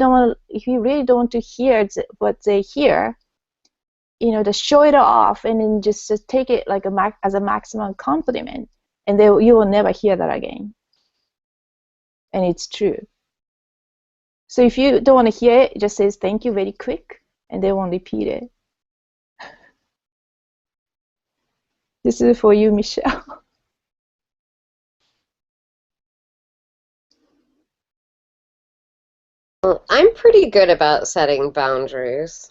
really don't want to hear what they hear, just show it off and then just take it like as a maximum compliment, and you will never hear that again. And it's true. So if you don't want to hear it, just says thank you very quick, and they won't repeat it. This is for you, Michelle. Well, I'm pretty good about setting boundaries.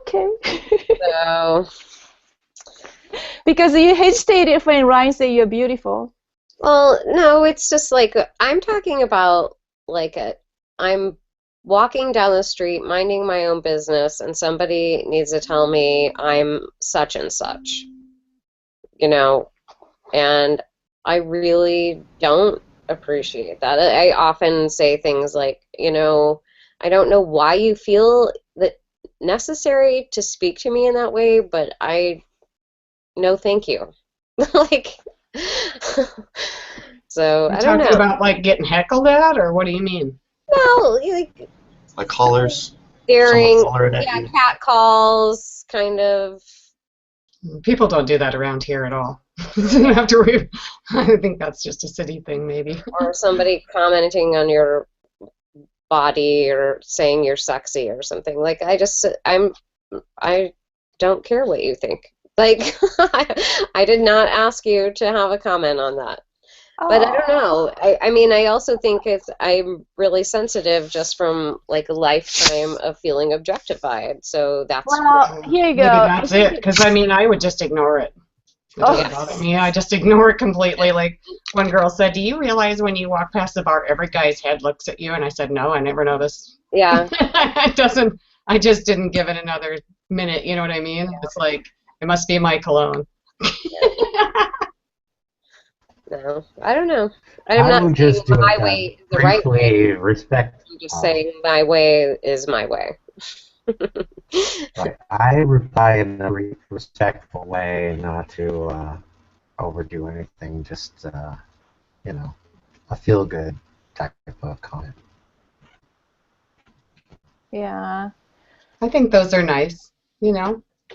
Okay. So, because you hesitated when Ryne said you're beautiful. well, no, it's just like I'm talking about like I'm walking down the street, minding my own business, and somebody needs to tell me I'm such and such, and I really don't appreciate that. I often say things like, I don't know why you feel that necessary to speak to me in that way, but no, thank you. Like, so You I don't talking know. about like getting heckled at, or what do you mean? No, Like hollers. staring, Someone hollering at yeah, you. cat calls, kind of. People don't do that around here at all. So you don't have to worry. I think that's just a city thing, maybe. Or somebody commenting on your body or saying you're sexy or something. Like I don't care what you think. Like I did not ask you to have a comment on that. But I don't know. I mean, I also think I'm really sensitive just from like a lifetime of feeling objectified. So that's Well, here you Maybe go. that's it. Because I mean, I would just ignore it. It Oh. doesn't bother me. I just ignore it completely. Like one girl said, "Do you realize when you walk past the bar, every guy's head looks at you?" And I said, "No, I never noticed." yeah. It doesn't. I just didn't give it another minute. You know what I mean? It's like it must be my cologne. No, I don't know. I'm I not would saying just do my it way is the right way. briefly respect. I'm just saying my way is my way. Right. I reply in a respectful way, not to overdo anything. Just a feel good type of comment. Yeah. I think those are nice.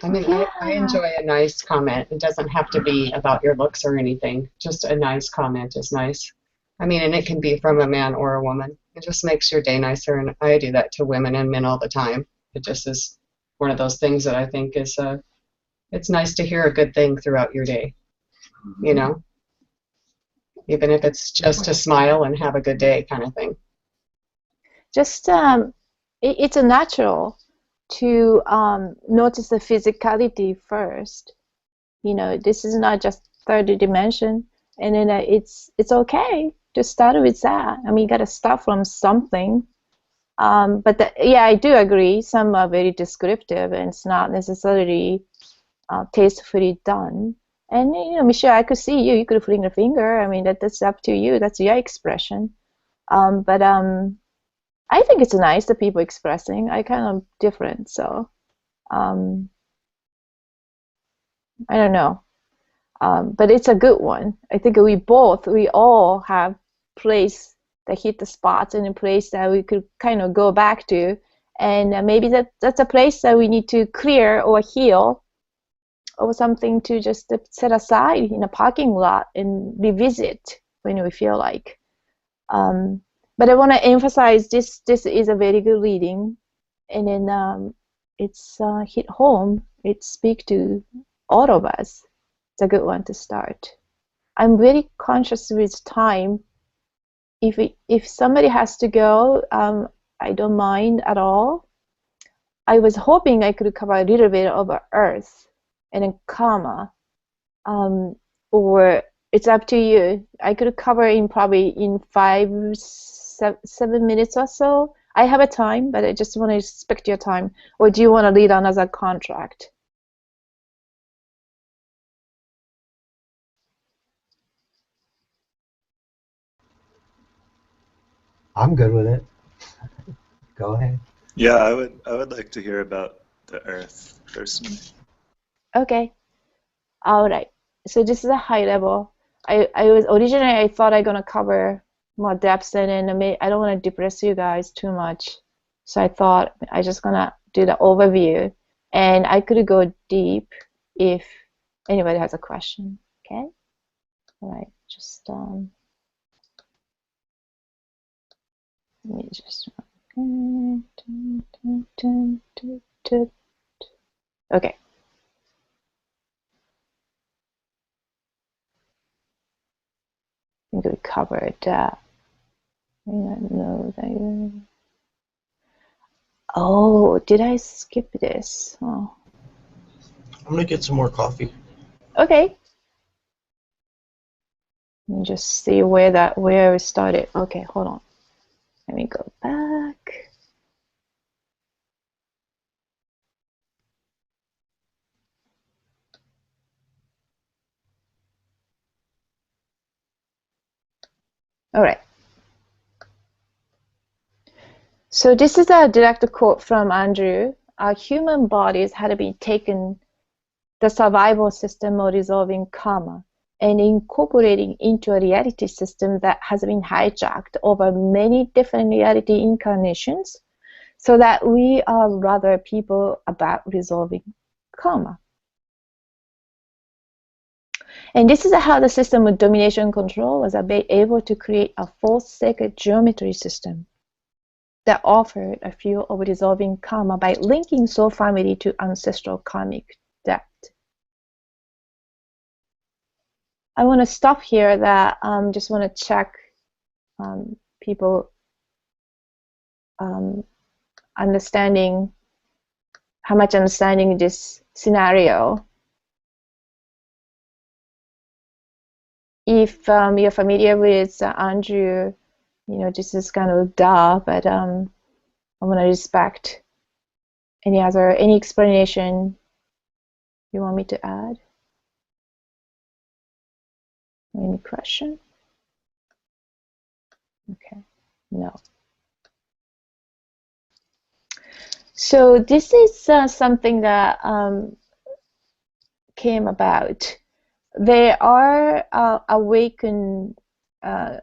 I mean, I Yeah. enjoy a nice comment. It doesn't have to be about your looks or anything. Just a nice comment is nice. I mean, and it can be from a man or a woman. It just makes your day nicer, and I do that to women and men all the time. It just is one of those things that I think is, it's nice to hear a good thing throughout your day, even if it's just to smile and have a good day kind of thing. Just it's a natural to notice the physicality first. This is not just third dimension, and then it's okay to start with that. I mean, you got to start from something. But yeah, I do agree. Some are very descriptive, and it's not necessarily tastefully done. And Michelle, I could see you. You could fling a finger. I mean, that's up to you. That's your expression. But I think it's nice that people expressing. I kind of different, so I don't know. But it's a good one. I think we all have place that hit the spots in a place that we could kind of go back to, and maybe that's a place that we need to clear or heal, or something to just set aside in a parking lot and revisit when we feel like. But I want to emphasize this is a very good reading, and then it's hit home. It speaks to all of us. It's a good one to start. I'm very conscious with time. If somebody has to go, I don't mind at all. I was hoping I could cover a little bit of Earth and then karma, or it's up to you. I could cover probably in 7 minutes or so. I have a time, but I just want to respect your time. Or do you want to read another contract? I'm good with it. Go ahead. Yeah, I would like to hear about the Earth personally. Okay. All right. So this is a high level. I was originally, I thought I'm gonna cover more depths, and then I don't want to depress you guys too much. So I thought I just gonna do the overview, and I could go deep if anybody has a question. Okay. All right. Just let me just. Okay. I think we covered that. I don't know that. Oh, did I skip this? Oh. I'm gonna get some more coffee. Okay. Let me just see where we started. Okay, hold on. Let me go back. All right. So this is a direct quote from Andrew. Our human bodies had been taken the survival system of resolving karma and incorporating into a reality system that has been hijacked over many different reality incarnations, so that we are rather people about resolving karma. And this is how the system of domination and control was able to create a false sacred geometry system that offered a view of resolving karma by linking soul family to ancestral karmic debt. I want to stop here. That just want to check people understanding how much understanding this scenario. If you're familiar with Andrew, you know this is kind of duh, but I want to respect any explanation you want me to add. Any question? Okay, no. So this is something that came about. They are awakened, or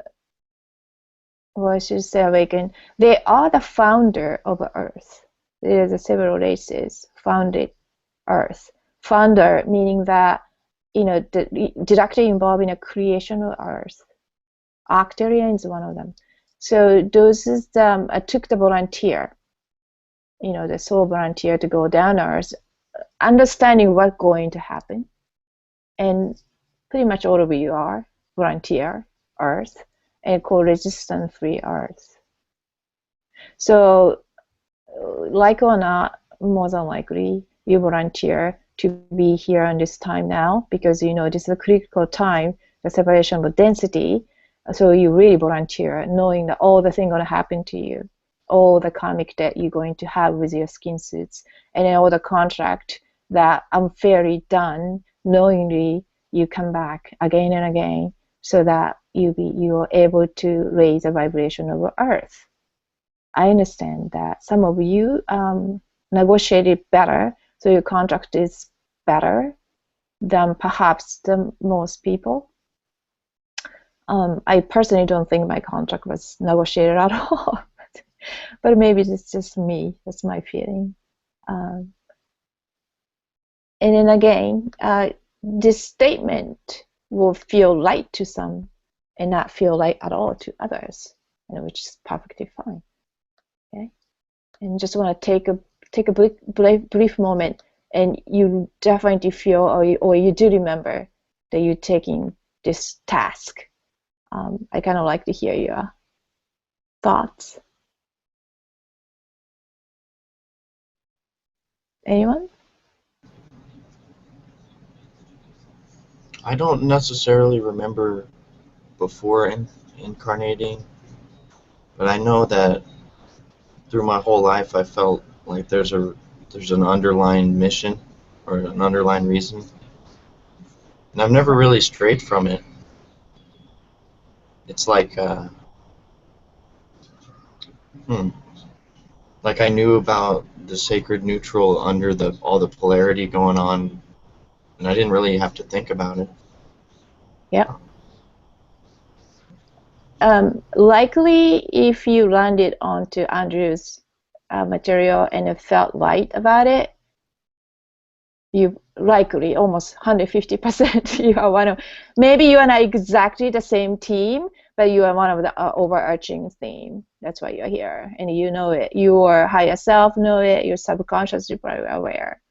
I should say awakened. They are the founder of Earth. There's several races founded Earth. Founder meaning that directly involved in a creation of Earth. Arcturian is one of them. So those is took the volunteer, the soul volunteer to go down Earth, understanding what's going to happen, and pretty much all of you are volunteer Earth and called resistance free Earth. So, like or not, more than likely you volunteer to be here on this time now, because this is a critical time, the separation of density. So you really volunteer, knowing that all the things going to happen to you, all the karmic debt you're going to have with your skin suits, and then all the contract that unfairly done, knowingly you come back again and again, so that you are able to raise the vibration of Earth. I understand that some of you negotiated better, so your contract is better than perhaps the most people. I personally don't think my contract was negotiated at all, but maybe it's just me. That's my feeling. And then again, this statement will feel light to some and not feel light at all to others, which is perfectly fine. Okay, and just want to take a brief moment, and you definitely feel, or you do remember that you're taking this task. I kind of like to hear your thoughts. Anyone? I don't necessarily remember before incarnating, but I know that through my whole life I felt like there's an underlying mission or an underlying reason, and I've never really strayed from it. It's like like I knew about the sacred neutral under all the polarity going on, and I didn't really have to think about it. Yeah. Likely, if you landed onto Andrew's material and it felt right about it, you likely almost 150% you are one of, maybe you are not exactly the same team, but you are one of the overarching theme. That's why you're here, and you know it. Your higher self know it. Your subconscious is probably aware.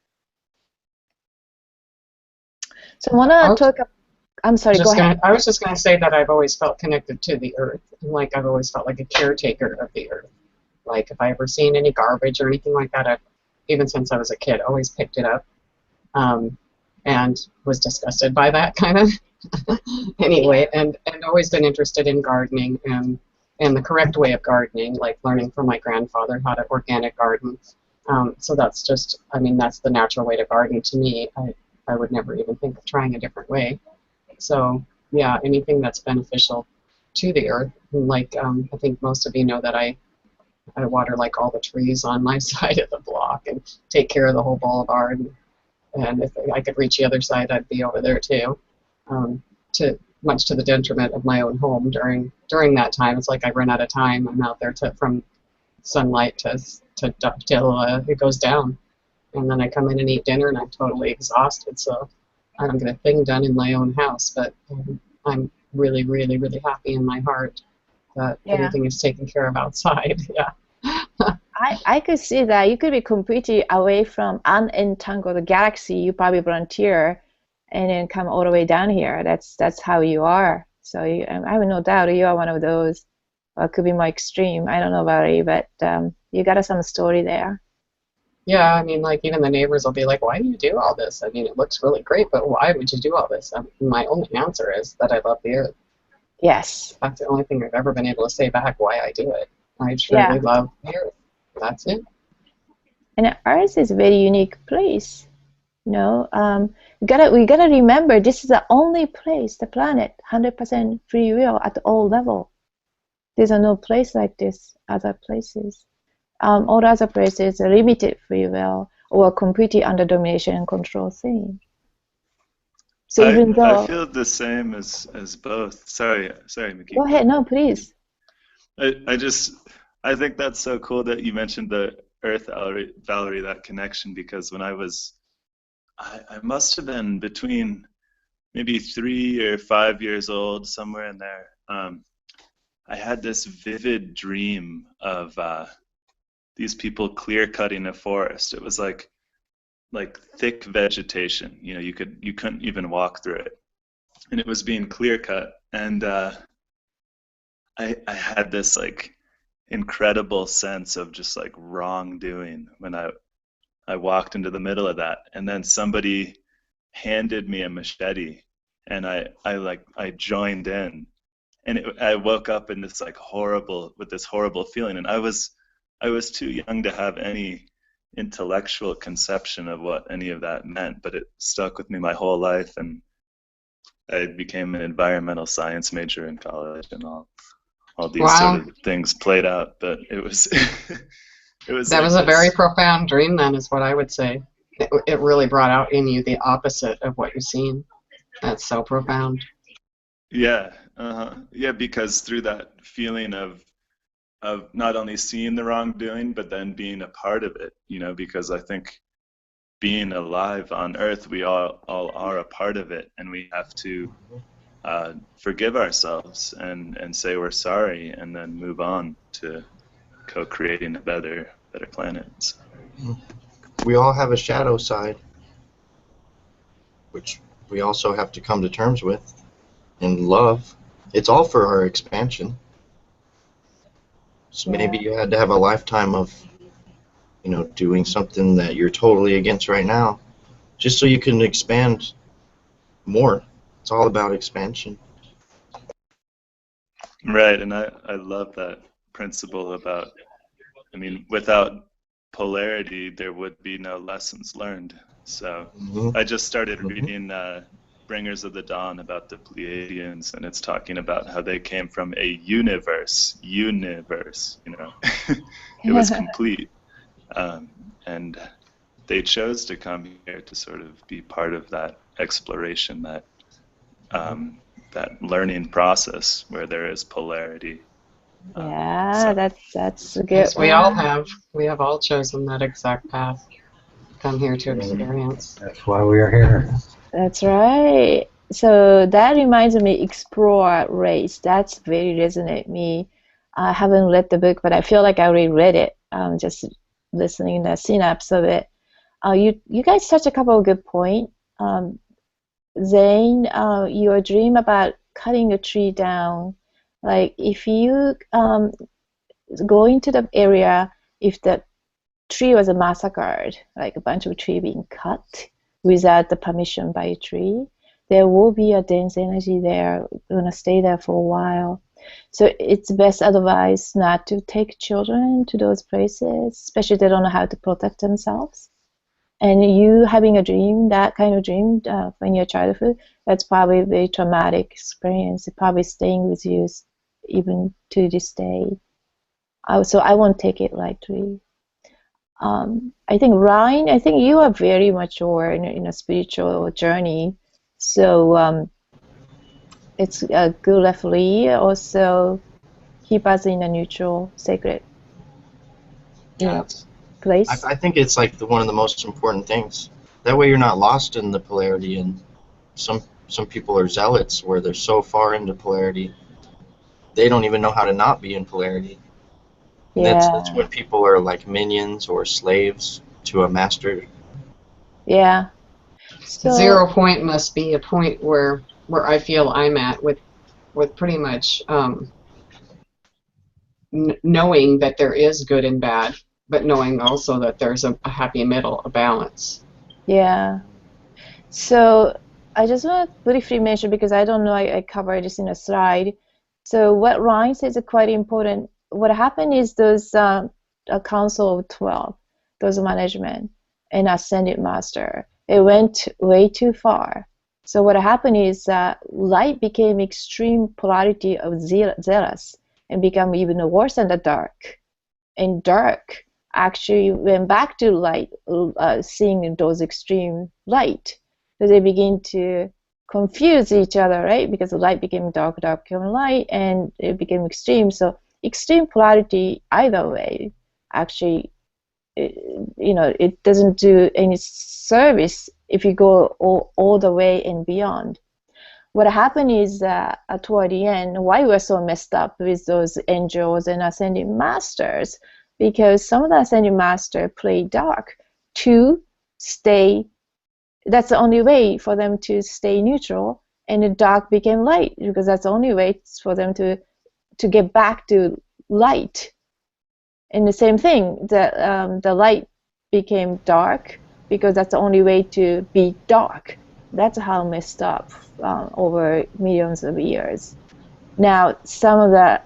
So I want to talk. I'm sorry. Go ahead. I was just going to say that I've always felt connected to the earth, and like I've always felt like a caretaker of the earth. Like if I ever seen any garbage or anything like that, even since I was a kid, always picked it up. And was disgusted by that kind of anyway, and always been interested in gardening and the correct way of gardening, like learning from my grandfather how to organic garden. So that's just, I mean, that's the natural way to garden to me. I would never even think of trying a different way. So yeah, anything that's beneficial to the earth, like I think most of you know that I water like all the trees on my side of the block and take care of the whole boulevard. And if I could reach the other side, I'd be over there too. Much to the detriment of my own home during that time. It's like I run out of time. I'm out there from sunlight till it goes down, and then I come in and eat dinner, and I'm totally exhausted. So I don't get a thing done in my own house. But I'm really, really, really happy in my heart that everything is taken care of outside. Yeah. I could see that. You could be completely away from unentangled galaxy. You probably volunteer and then come all the way down here. That's how you are. So I have no doubt you are one of those. Or it could be more extreme. I don't know, Valerie, but you got some story there. Yeah, I mean, like even the neighbors will be like, "Why do you do all this? I mean, it looks really great, but why would you do all this?" My only answer is that I love the earth. Yes. That's the only thing I've ever been able to say back why I do it. I truly love the earth. That's it. And Earth is a very unique place. You know, we gotta remember this is the only place, the planet, 100% free will at all level. There's no place like this other places. All other places are limited free will or completely under domination and control thing. So even though I feel the same as both. Sorry, Miki. Go ahead. No, please. I think that's so cool that you mentioned the Earth, Valerie, that connection, because when I must have been between maybe 3 or 5 years old, somewhere in there. I had this vivid dream of these people clear-cutting a forest. It was like thick vegetation. You know, you couldn't even walk through it, and it was being clear-cut. And I had this like incredible sense of just like wrongdoing when I walked into the middle of that, and then somebody handed me a machete, and I joined in, and I woke up in this like horrible feeling, and I was too young to have any intellectual conception of what any of that meant, but it stuck with me my whole life, and I became an environmental science major in college, and all these sort of things played out. But it was it was that was a very profound dream, then, is what I would say. It really brought out in you the opposite of what you've seen. That's so profound. Yeah, yeah, because through that feeling of not only seeing the wrongdoing, but then being a part of it, you know, because I think being alive on Earth, we all are a part of it, and we have to forgive ourselves and say we're sorry, and then move on to co-creating a better planet. So. We all have a shadow side, which we also have to come to terms with and love. It's all for our expansion. So maybe you had to have a lifetime of, you know, doing something that you're totally against right now, just so you can expand more. It's all about expansion. Right, and I love that principle about, I mean, without polarity, there would be no lessons learned. So I just started reading Bringers of the Dawn about the Pleiadians, and it's talking about how they came from a universe, you know. It was complete. And they chose to come here to sort of be part of that exploration, that that learning process where there is polarity. Yeah, that's a good Yes, we one. all have. We have all chosen that exact path. Come here to experience. That's why we are here. That's right. So that reminds me, explore race. That's very resonate me. I haven't read the book, but I feel like I already read it. Just listening to the synapse of it. You guys touched a couple of good points. Zane, your dream about cutting a tree down, like if you go into the area, if the tree was massacred, like a bunch of tree being cut without the permission by a tree, there will be a dense energy there, gonna stay there for a while. So it's best advice not to take children to those places, especially if they don't know how to protect themselves. And you having a dream, that kind of dream in your childhood, that's probably a very traumatic experience. It's probably staying with you even to this day. So I won't take it lightly. I think Ryne, I think you are very mature in a spiritual journey. So it's a good referee. Also keep us in a neutral, sacred, place. I think it's like one of the most important things. That way you're not lost in the polarity, and some people are zealots where they're so far into polarity they don't even know how to not be in polarity. And that's when people are like minions or slaves to a master. Yeah. So 0 point must be a point where I feel I'm at with pretty much knowing that there is good and bad, but knowing also that there's a happy middle, a balance. Yeah. So I just want to briefly mention, because I don't know, I covered this in a slide. So what Ryne says is quite important. What happened is those a council of 12, those management and ascended master, it went way too far. So what happened is light became extreme polarity of zealous and become even worse than the dark. And dark actually went back to light, seeing those extreme light. So they begin to confuse each other, right? Because the light became dark, dark became light, and it became extreme. So extreme polarity, either way, actually, it doesn't do any service if you go all the way and beyond. What happened is toward the end, why we're so messed up with those angels and ascending masters, because some of the ascending masters play dark to stay. That's the only way for them to stay neutral, and the dark became light because that's the only way for them to get back to light. And the same thing, the light became dark because that's the only way to be dark. That's how messed up over millions of years. Now,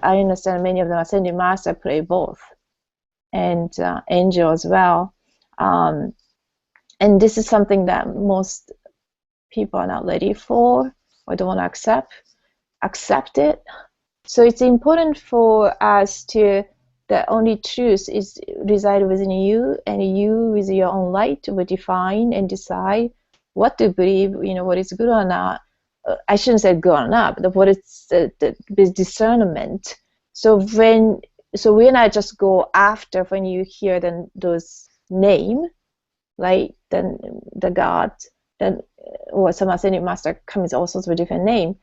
I understand many of them ascending master play both, and angel as well. And this is something that most people are not ready for or don't want to accept it. So it's important for us to, the only truth is reside within you, and you with your own light will define and decide what to believe, what is good or not. I shouldn't say grown up, but what it's with discernment. So when I just go after, when you hear those name, like then the God, then or some ascended master comes all sorts of different name.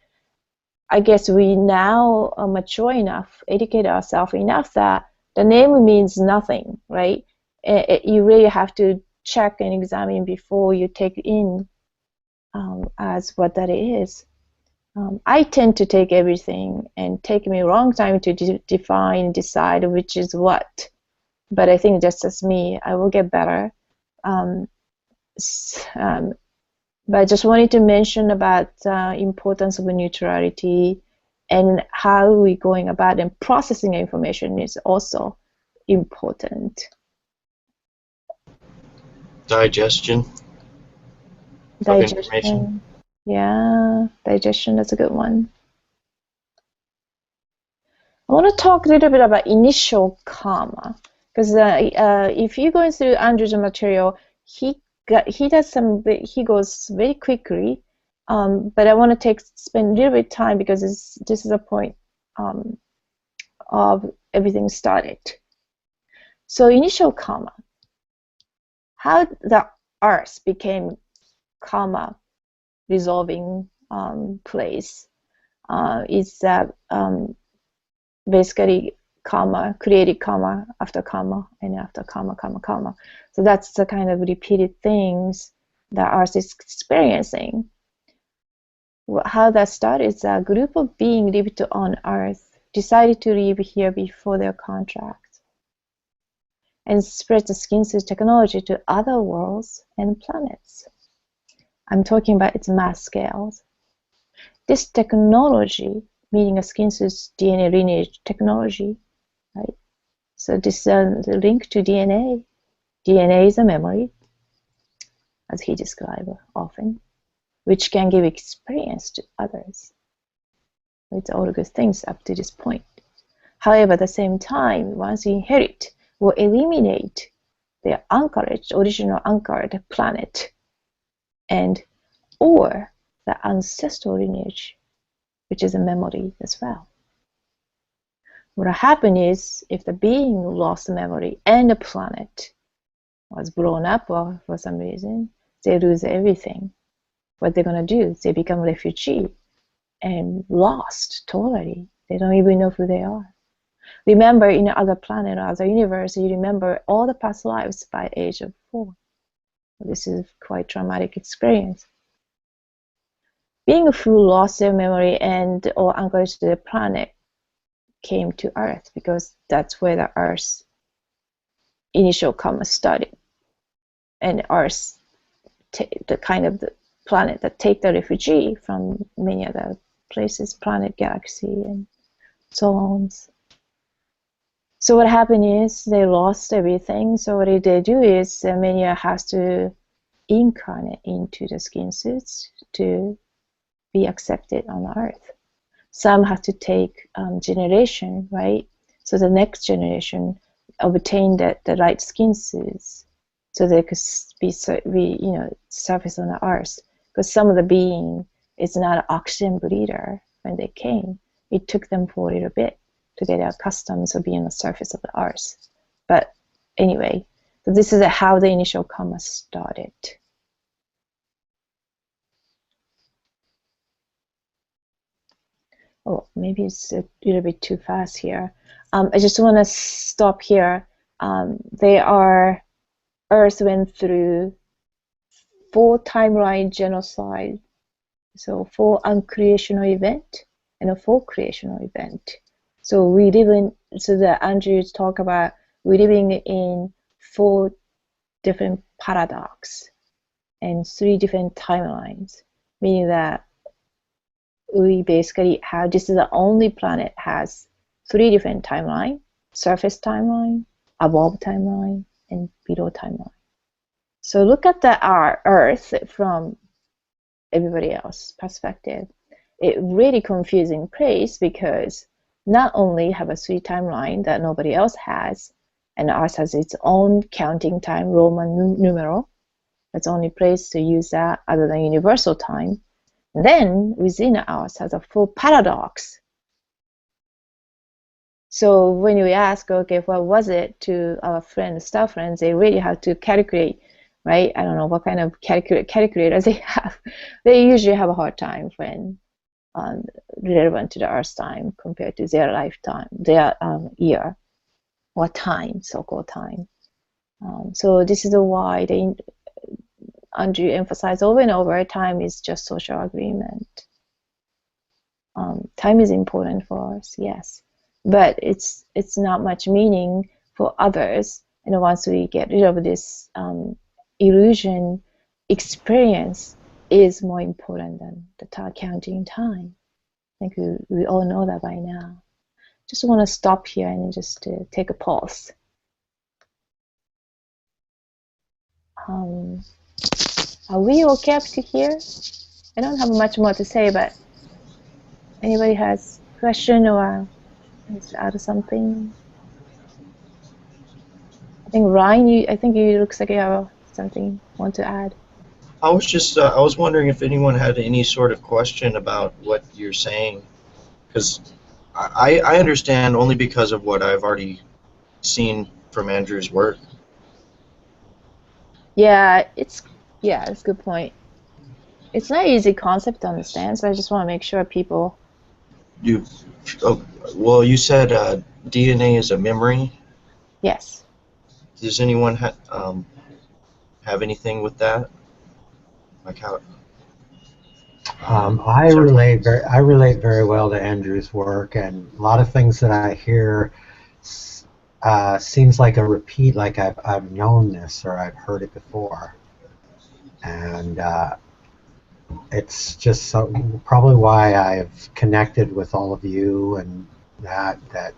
I guess we now are mature enough, educate ourselves enough that the name means nothing, right? You really have to check and examine before you take in as what that is. I tend to take everything and take me a long time to define, decide which is what. But I think just as me, I will get better. But I just wanted to mention about importance of neutrality and how we're going about and processing information is also important. Digestion of information. Yeah, digestion is a good one. I want to talk a little bit about initial karma, because if you're going through Andrew's material, he goes very quickly, but I want to spend a little bit of time because this is a point of everything started. So initial karma, how the earth became karma resolving place is that basically karma, created karma after karma and after karma, karma, karma. So that's the kind of repeated things that Earth is experiencing. How that started is a group of beings lived on Earth decided to live here before their contract and spread the skin suit technology to other worlds and planets. I'm talking about its mass scales. This technology, meaning a skin suit's DNA lineage technology, right? So this is the link to DNA. DNA is a memory, as he described often, which can give experience to others. It's all good things up to this point. However, at the same time, once you inherit or eliminate the anchorage, original anchored planet, and or the ancestral lineage, which is a memory as well. What happened is, if the being lost memory and the planet was blown up or for some reason, they lose everything. What they're going to do is they become refugee and lost totally. They don't even know who they are. Remember, in other planet or other universe, you remember all the past lives by the age of 4. This is quite traumatic experience. Being who lost their memory and or anchorage to the planet came to Earth because that's where the Earth's initial karma started. And Earth, the kind of the planet that take the refugee from many other places, planet, galaxy, and so on. So what happened is they lost everything. So what they do is many has to incarnate into the skin suits to be accepted on Earth. Some have to take generation, right? So the next generation obtain the right skin suits, so they could be surface on the Earth. Because some of the being is not an oxygen breather when they came. It took them for a little bit to get accustomed to being on the surface of the Earth. But anyway, so this is how the initial karma started. Oh, maybe it's a little bit too fast here. I just want to stop here. Earth went through 4 timeline genocide, so 4 uncreational event and a 4 creational event. So we live in, so the Andrews talk about we're living in 4 different paradox and 3 different timelines, meaning that we basically have, this is the only planet has 3 different timeline: surface timeline, above timeline, and below timeline. So look at the Earth from everybody else's perspective. It really confusing place because not only have a 3 timeline that nobody else has, and Earth has its own counting time, Roman numeral. That's the only place to use that other than universal time. Then within us has a full paradox. So when we ask, okay, what was it to our friends, staff friends, they really have to calculate, right? I don't know what kind of calculators they have. They usually have a hard time when relevant to the Earth's time compared to their lifetime, their year or time, so-called time. So this is why Andrew emphasized over and over, time is just social agreement. Time is important for us, yes, but it's not much meaning for others. And once we get rid of this illusion, experience is more important than the counting time. I think we all know that by now. Just want to stop here and just take a pause. Are we okay up to here? I don't have much more to say, but anybody has a question or wants to add something? I think Ryne, I think you looks like you have something you want to add. I was just I was wondering if anyone had any sort of question about what you're saying, because I understand only because of what I've already seen from Andrew's work. Yeah, it's a good point. It's not an easy concept to understand, so I just want to make sure people. Well, you said DNA is a memory. Yes. Does anyone have anything with that? Like how? I relate very well to Andrew's work, and a lot of things that I hear seems like a repeat, like I've known this or I've heard it before, and it's just probably why I've connected with all of you, and that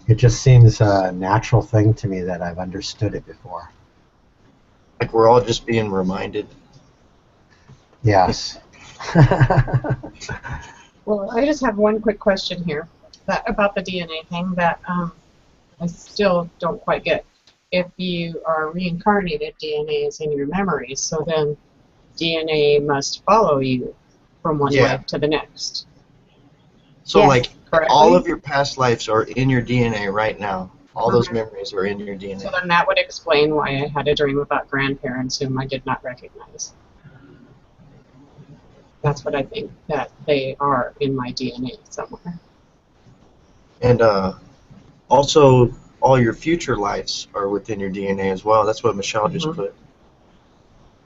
it just seems a natural thing to me that I've understood it before. Like we're all just being reminded. Yes. Well, I just have one quick question here about the DNA thing that I still don't quite get. If you are reincarnated, DNA is in your memories, so then DNA must follow you from one life to the next. So Yes. like Correctly? all of your past lives are in your DNA right now. All those memories are in your DNA. So then that would explain why I had a dream about grandparents whom I did not recognize. That's what I think, that they are in my DNA somewhere. And also, all your future lives are within your DNA as well. That's what Michelle just put.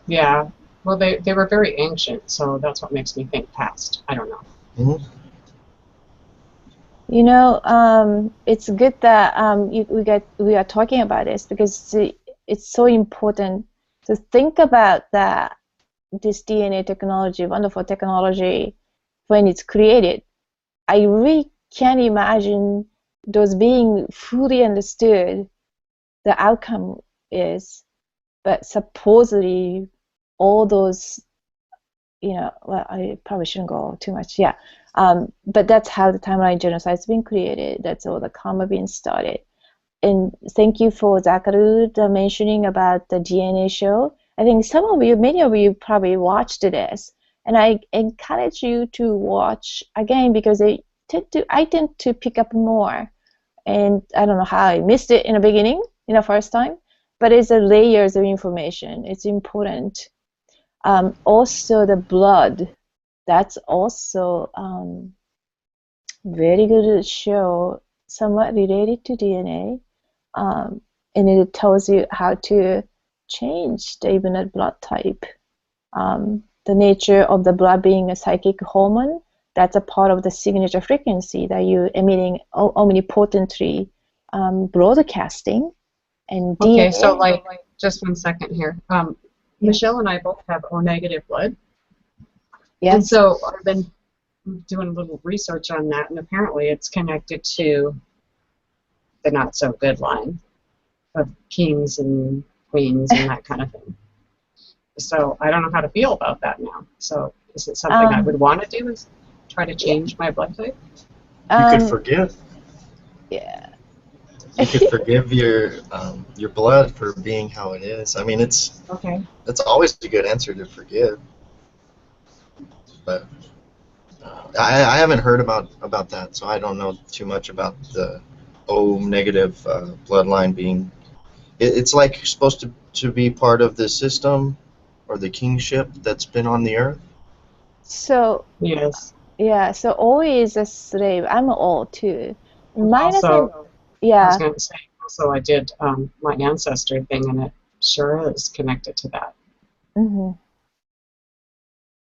Yeah. Well, they were very ancient, so that's what makes me think past. I don't know. Mm-hmm. You know, it's good that we are talking about this, because it's so important to think about that. This DNA technology, wonderful technology, when it's created, I really can't imagine those being fully understood the outcome is, but supposedly all those, you know, well, I probably shouldn't go too much, yeah, but that's how the timeline genocide has been created. That's all the karma being started. And thank you for Zakaru mentioning about the DNA show. I think many of you probably watched this, and I encourage you to watch again, because I tend to pick up more. And I don't know how I missed it in the beginning, in the first time, but it's the layers of information. It's important. Also, the blood. That's also very good show, somewhat related to DNA. And it tells you how to change the even a blood type. The nature of the blood being a psychic hormone, that's a part of the signature frequency that you're emitting omnipotently broadcasting. And Okay, DNA, so like, just 1 second here. Michelle and I both have O negative blood. yes. And so I've been doing a little research on that, and apparently it's connected to the not so good line of kings and queens and that kind of thing. So I don't know how to feel about that now. So is it something I would want to do, is try to change my blood type? You could forgive. Yeah. You could forgive your blood for being how it is. I mean, it's always a good answer to forgive. But I haven't heard about that, so I don't know too much about the O negative bloodline being. It's like supposed to be part of the system or the kingship that's been on the earth. So Yes. yeah, so O is a slave. I'm O too. Minus Also, and I was yeah. going to say, also I did my ancestor thing, and it sure is connected to that. hmm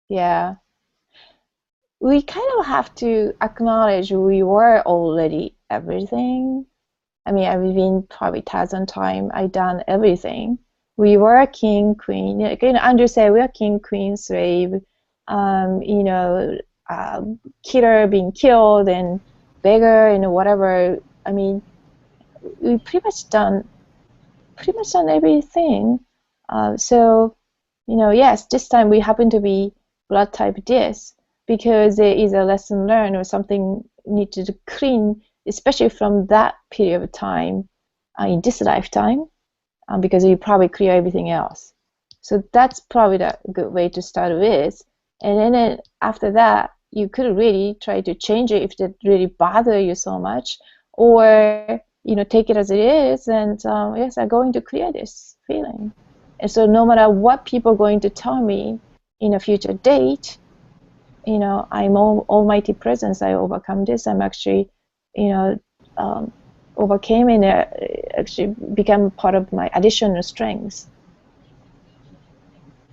Yeah. We kind of have to acknowledge we were already everything. I mean, I've been probably 1,000 times. I done everything. We were a king, queen. You can understand we are king, queen, slave. You know, killer being killed and beggar and whatever. I mean, we pretty much done everything. So, you know, yes, this time we happen to be blood type this because there is a lesson learned or something needed to clean, especially from that period of time in this lifetime, because you probably clear everything else. So that's probably the good way to start with. And then after that, you could really try to change it if it really bother you so much, or you know, take it as it is, and yes, I'm going to clear this feeling. And so no matter what people are going to tell me in a future date, you know, I'm almighty presence, I overcome this, I'm actually, you know, overcame and actually become part of my additional strengths.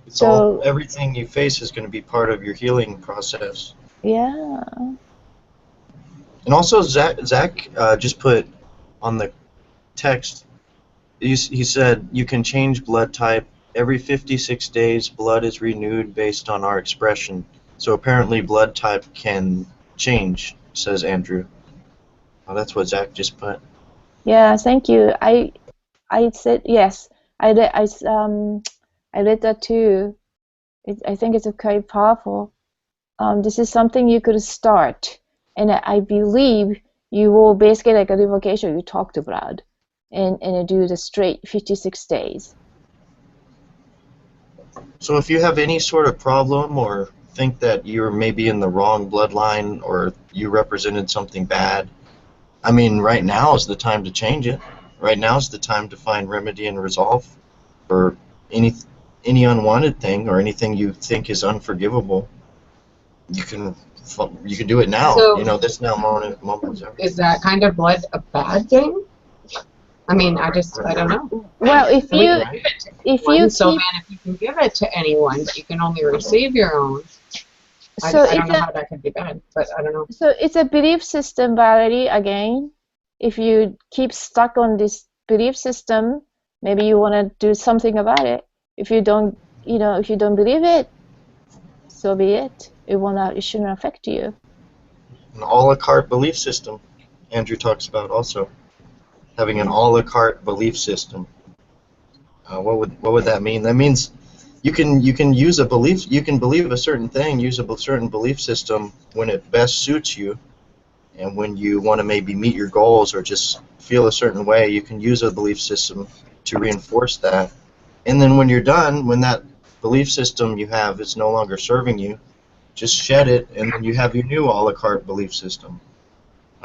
It's So everything you face is going to be part of your healing process. yeah. And also, Zach just put on the text. He said you can change blood type every 56 days. Blood is renewed based on our expression. So apparently, blood type can change, says Andrew. Oh, that's what Zach just put. Yeah, thank you. I said yes. I read that too. I think it's quite powerful. This is something you could start, and I believe you will basically like a revocation you talked about, and do the straight 56 days. So if you have any sort of problem or think that you're maybe in the wrong bloodline or you represented something bad, I mean, right now is the time to change it. Right now is the time to find remedy and resolve for any unwanted thing or anything you think is unforgivable. You can do it now. So, You know, this now moment. is that kind of blood a bad thing? I mean, I don't know. Well, if I mean, you give it to if anyone, you so keep then if you can give it to anyone, but you can only receive your own, so I don't it's know how that could be bad, but I don't know. so it's a belief system, Valerie. Again, if you keep stuck on this belief system, maybe you want to do something about it. If you don't, you know, if you don't believe it, so be it. It shouldn't affect you. An a la carte belief system. Andrew talks about also having an a la carte belief system. What would that mean? That means you can use a belief. You can believe a certain thing, use a certain belief system when it best suits you, and when you want to maybe meet your goals or just feel a certain way, you can use a belief system to reinforce that. And then when you're done, when that belief system you have is no longer serving you, just shed it, and then you have your new a la carte belief system.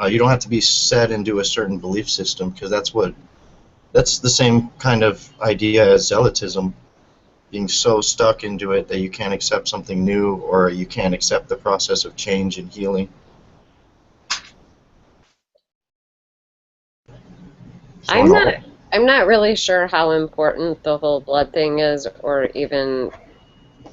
You don't have to be set into a certain belief system because that's the same kind of idea as zealotism, being so stuck into it that you can't accept something new or you can't accept the process of change and healing. So I'm not really sure how important the whole blood thing is, or even,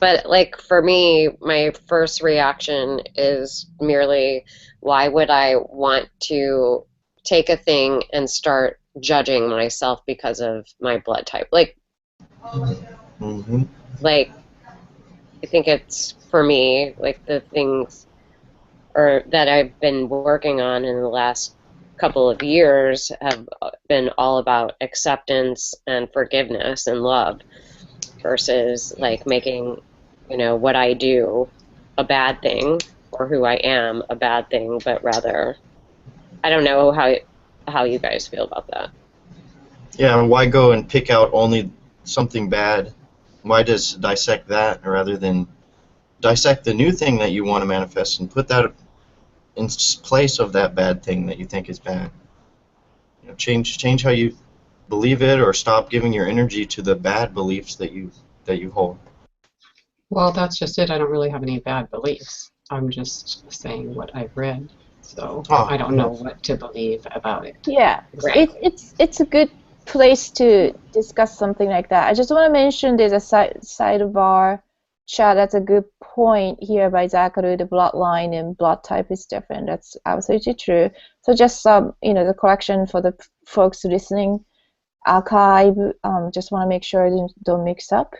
but like for me, my first reaction is merely, why would I want to take a thing and start judging myself because of my blood type? mm-hmm. Like I think it's for me, like the things or that I've been working on in the last couple of years have been all about acceptance and forgiveness and love versus like making, you know, what I do a bad thing or who I am a bad thing, but rather, I don't know how you guys feel about that. Yeah, why go and pick out only something bad? Why just dissect that rather than dissect the new thing that you want to manifest and put that in place of that bad thing that you think is bad. You know, change how you believe it, or stop giving your energy to the bad beliefs that you hold. Well, that's just it. I don't really have any bad beliefs. I'm just saying what I've read. So I don't know what to believe about it. Yeah, Right. it's a good place to discuss something like that. I just want to mention there's a sidebar chat. That's a good point here by Zachary. The bloodline and blood type is different. That's absolutely true. So just some, the correction for the folks listening. Archive. Just want to make sure I don't mix up.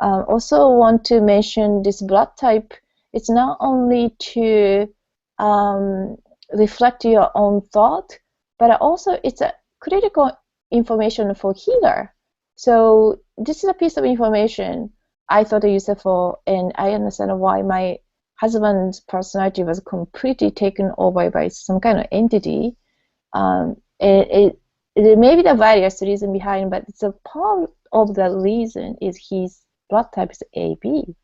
Also want to mention this blood type. It's not only to reflect your own thought, but also it's a critical information for healer. So this is a piece of information I thought useful, and I understand why my husband's personality was completely taken over by some kind of entity. It may be the various reason behind, but it's a part of the reason is his blood type is AB.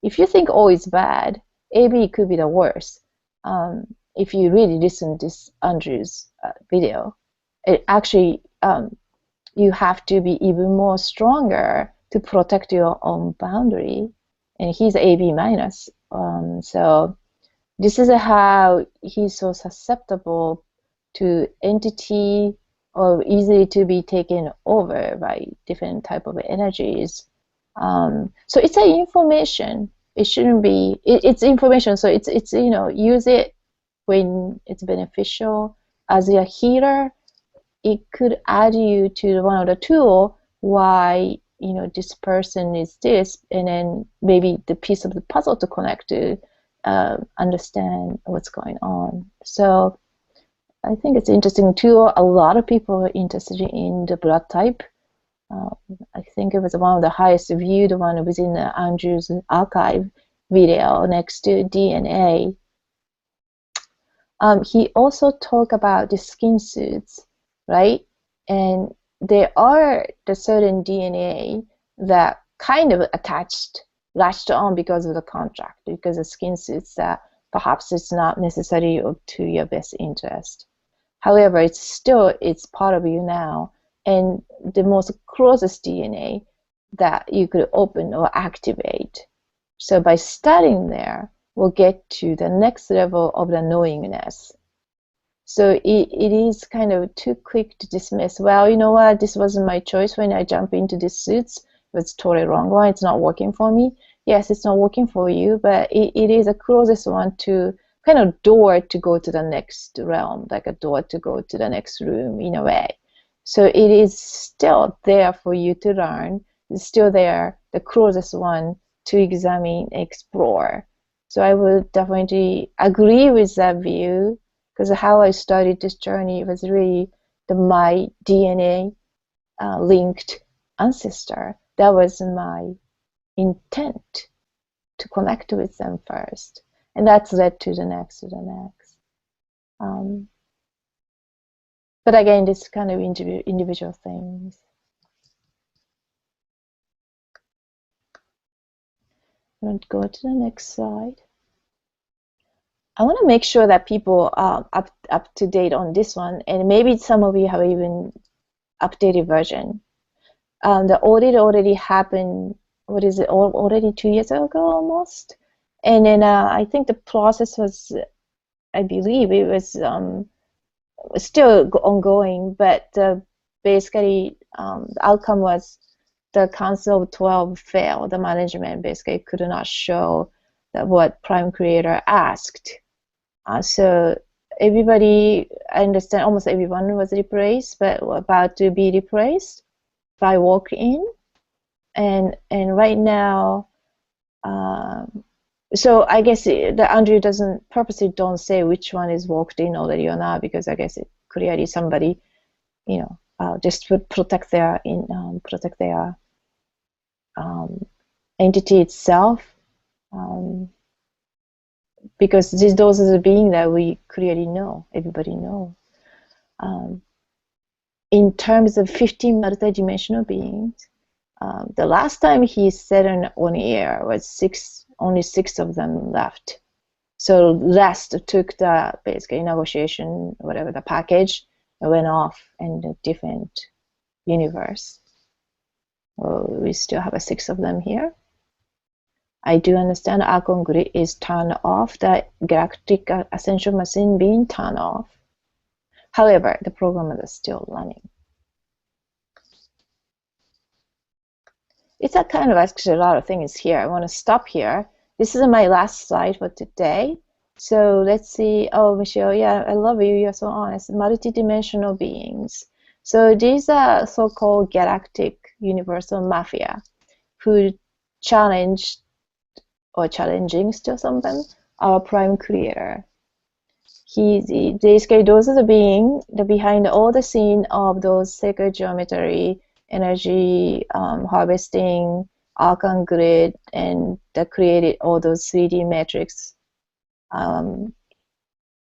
If you think O is bad, AB could be the worst. If you really listen to this Andrew's video, it actually you have to be even more stronger to protect your own boundary. And he's AB minus. So this is how he's so susceptible to entity or easily to be taken over by different type of energies. So it's an information. It shouldn't be. It's information. So it's use it when it's beneficial. As a healer, it could add you to one of the tool. Why this person is this, and then maybe the piece of the puzzle to connect to understand what's going on. So I think it's interesting too. A lot of people are interested in the blood type. I think it was one of the highest viewed one within the Andrew's archive video next to DNA. He also talked about the skin suits, right? And there are the certain DNA that kind of latched on because of the contract, because the skin suits that perhaps it's not necessary to your best interest. However, it's part of you now, and the most closest DNA that you could open or activate. So by starting there, we'll get to the next level of the knowingness. So it is kind of too quick to dismiss. Well, you know what? This wasn't my choice when I jump into these suits. It was totally wrong one. It's not working for me. Yes, it's not working for you, but it is the closest one to kind of door to go to the next realm, like a door to go to the next room in a way. So it is still there for you to learn. It's still there, the closest one to examine, explore. So I would definitely agree with that view, because how I started this journey was really my DNA linked ancestor. That was my intent, to connect with them first. And that's led to the next, but again, this kind of individual things. I'm going to go to the next slide. I want to make sure that people are up to date on this one, and maybe some of you have even updated version. The audit already happened, what is it, already 2 years ago almost? And then I think the process was, I believe it was still ongoing, but basically the outcome was the Council of 12 failed. The management basically could not show that what Prime Creator asked. So everybody, I understand almost everyone was replaced, but about to be replaced by walk-in. And right now, so I guess the Andrew doesn't purposely don't say which one is walked in already or not, because I guess it clearly somebody, just would protect their entity itself, because those are the beings that we clearly know, everybody know. In terms of 15 multidimensional beings, the last time he said on air was only 6 of them left. So rest took the basically negotiation, whatever the package, and went off in a different universe. Well, we still have 6 of them here. I do understand Archon Grid is turned off, the galactic ascension machine being turned off. However, the program is still running. It's a kind of actually a lot of things here. I want to stop here. This is my last slide for today. So let's see. Oh, Michelle, yeah, I love you. You're so honest. Multidimensional beings. So these are so-called galactic universal mafia who challenged or challenging still some of them our prime creator. Basically, those are the beings behind all the scene of those sacred geometry, energy harvesting, Archon Grid, and that created all those 3D matrix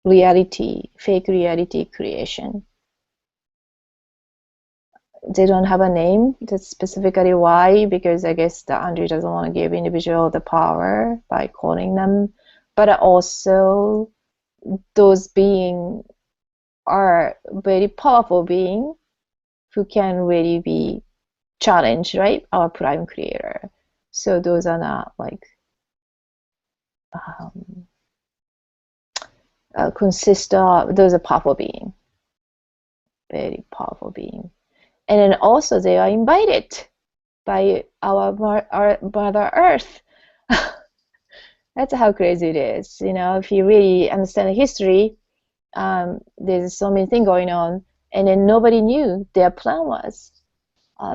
reality, fake reality creation. They don't have a name. That's specifically why, because I guess the Andrew doesn't want to give individual the power by calling them. But also, those beings are very powerful beings who can really be challenged, right? Our prime creator. So those are not like consist of, those are powerful beings, very powerful beings. And then also they are invited by our Mother Earth. That's how crazy it is. You know, if you really understand the history, there's so many things going on, and then nobody knew their plan was.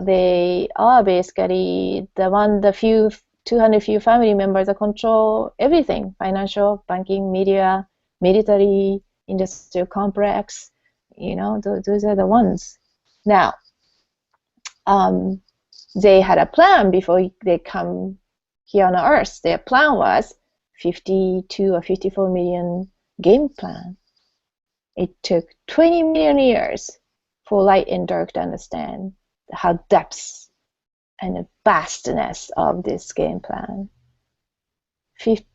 They are basically the few 200 few family members that control everything: financial, banking, media, military, industrial complex. You know, those are the ones. Now, they had a plan before they come here on Earth. Their plan was 52 or 54 million game plan. It took 20 million years for light and dark to understand how depths and the vastness of this game plan.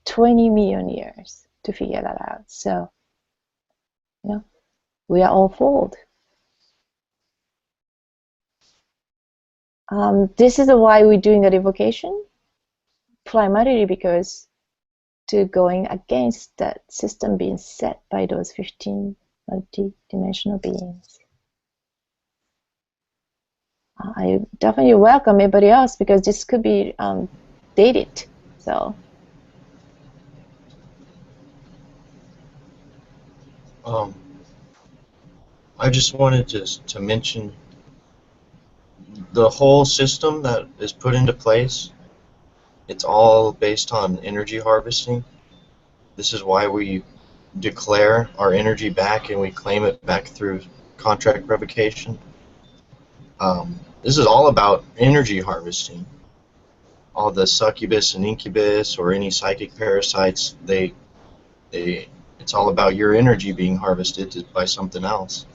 20 million years to figure that out. So, you know, we are all fooled. This is why we're doing a revocation, primarily because to going against that system being set by those 15 multi-dimensional beings. I definitely welcome everybody else because this could be dated. So. I just wanted to mention the whole system that is put into place. It's all based on energy harvesting. This is why we declare our energy back and we claim it back through contract revocation. This is all about energy harvesting. All the succubus and incubus or any psychic parasites, it's all about your energy being harvested by something else.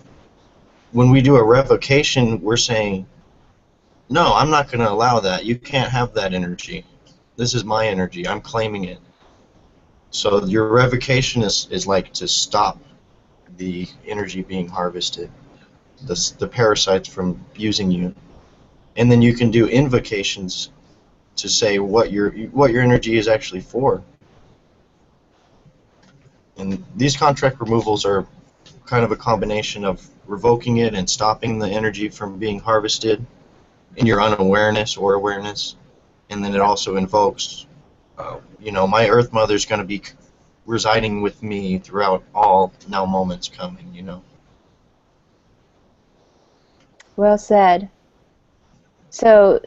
When we do a revocation, we're saying, no, I'm not going to allow that. You can't have that energy. This is my energy. I'm claiming it. So your revocation is like to stop the energy being harvested, the parasites from using you. And then you can do invocations to say what your energy is actually for. And these contract removals are kind of a combination of revoking it and stopping the energy from being harvested in your unawareness or awareness. And then it also invokes, you know, my Earth Mother's going to be residing with me throughout all now moments coming, you know. Well said. So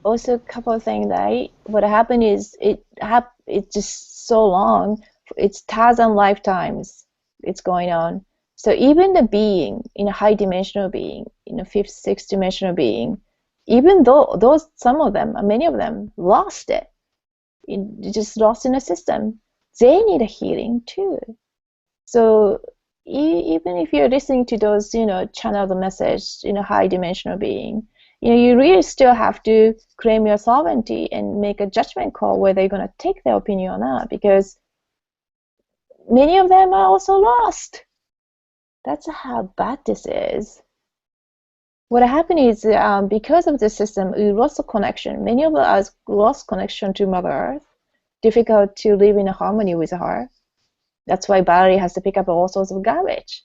also a couple of things, right? What happened is it's just so long. It's 1,000 lifetimes it's going on. So even the being, in a high dimensional being, in a fifth, sixth dimensional being, even though those some of them, many of them, lost it, just lost in the system, they need a healing too. So even if you're listening to those, you know, channel the message in a high dimensional being, You really still have to claim your sovereignty and make a judgment call whether you're going to take their opinion or not, because many of them are also lost. That's how bad this is. What happened is because of the system, we lost the connection. Many of us lost connection to Mother Earth. Difficult to live in harmony with her. That's why Valerie has to pick up all sorts of garbage.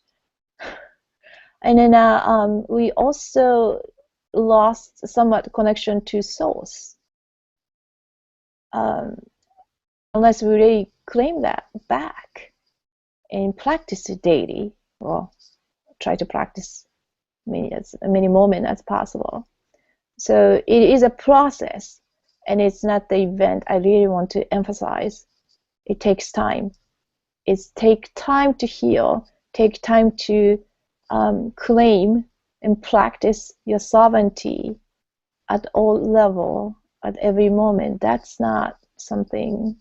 And then we also lost somewhat connection to source. Unless we really claim that back and practice it daily, or try to practice many moments as possible. So it is a process, and it's not the event. I really want to emphasize. It takes time. It takes time to heal, take time to claim and practice your sovereignty at all level, at every moment. That's not something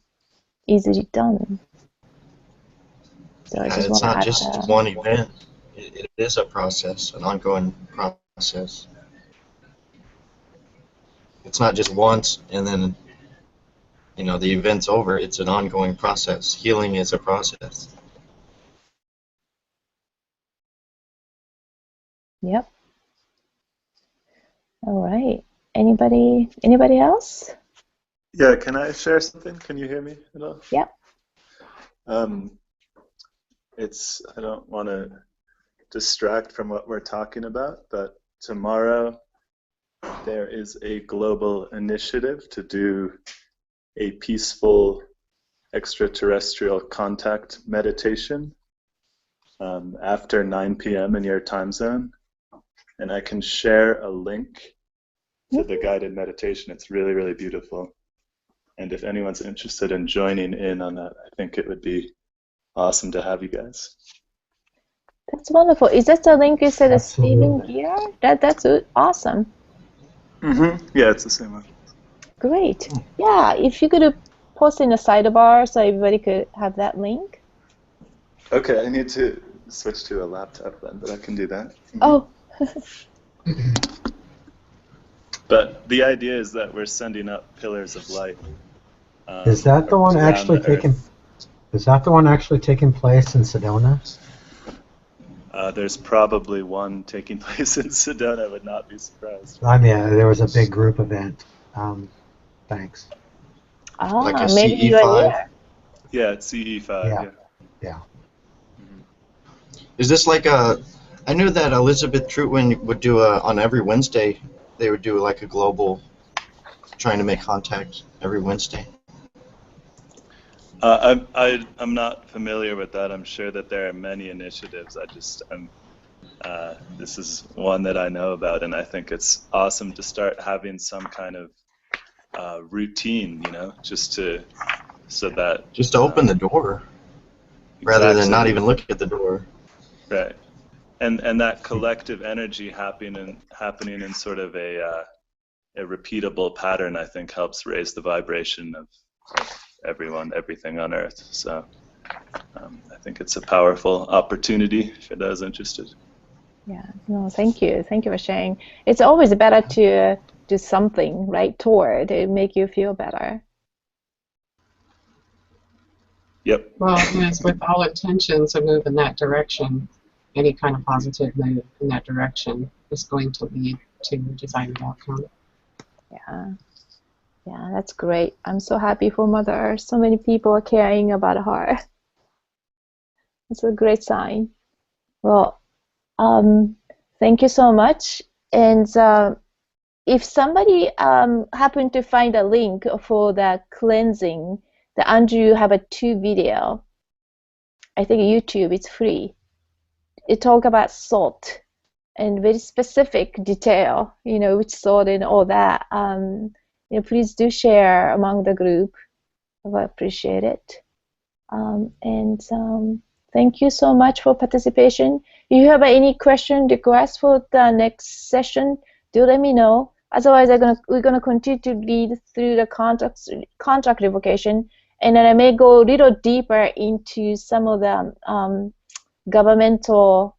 easily done. So It's not just one event. It is a process, an ongoing process. It's not just once and then, the event's over. It's an ongoing process. Healing is a process. Yep. All right. Anybody else? Yeah, can I share something? Can you hear me at all? Yep. I don't want to distract from what we're talking about, but tomorrow there is a global initiative to do a peaceful extraterrestrial contact meditation after 9 p.m. in your time zone. And I can share a link to the guided meditation. It's really, really beautiful. And if anyone's interested in joining in on that, I think it would be awesome to have you guys. That's wonderful. Is that the link you said, Stephen Gear? That's awesome. Mm-hmm. Yeah, it's the same one. Great. Yeah, if you could post in the sidebar so everybody could have that link. Okay, I need to switch to a laptop then, but I can do that. Mm-hmm. Oh. But the idea is that we're sending up pillars of light. Is that the one actually taking? Is that the one actually taking place in Sedona? There's probably one taking place in Sedona. I would not be surprised. I mean, there was a big group event. Thanks. Like a maybe you are here. Yeah, it's CE5. Yeah. Is this like I knew that Elizabeth Trutwin would do on every Wednesday, they would do like a global, trying to make contact every Wednesday. I'm not familiar with that. I'm sure that there are many initiatives. This is one that I know about, and I think it's awesome to start having some kind of routine, just to open the door, rather than not even look at the door. Right, and that collective energy happening in sort of a repeatable pattern, I think, helps raise the vibration of everything on Earth. So I think it's a powerful opportunity for those interested. Yeah, no, thank you for sharing. It's always better to do something right toward it, make you feel better. Yep. Well, as with all intentions to move in that direction, any kind of positive move in that direction is going to lead to a desired outcome. Yeah, that's great. I'm so happy for Mother Earth. So many people are caring about her. It's a great sign. Well, thank you so much. And if somebody happened to find a link for the cleansing, the Andrew have a 2 video. I think YouTube, it's free. It talk about salt and very specific detail, which salt and all that. Please do share among the group. I would appreciate it. Thank you so much for participation. If you have any question, requests for the next session, do let me know. Otherwise, we're gonna continue to lead through the contract revocation, and then I may go a little deeper into some of the governmental,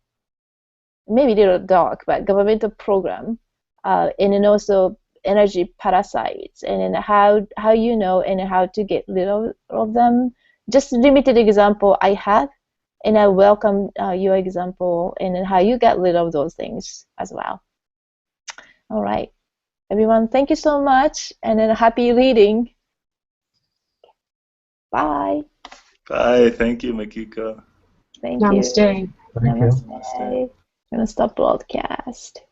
maybe a little dark, but governmental program and then also energy parasites, and then how you know and how to get rid of them. Just limited example I have, and I welcome your example and then how you get rid of those things as well. All right, everyone, thank you so much, and then happy reading. Bye. Bye. Thank you, Makiko. Thank Namaste. you. Thank you. Namaste. I'm gonna stop broadcast.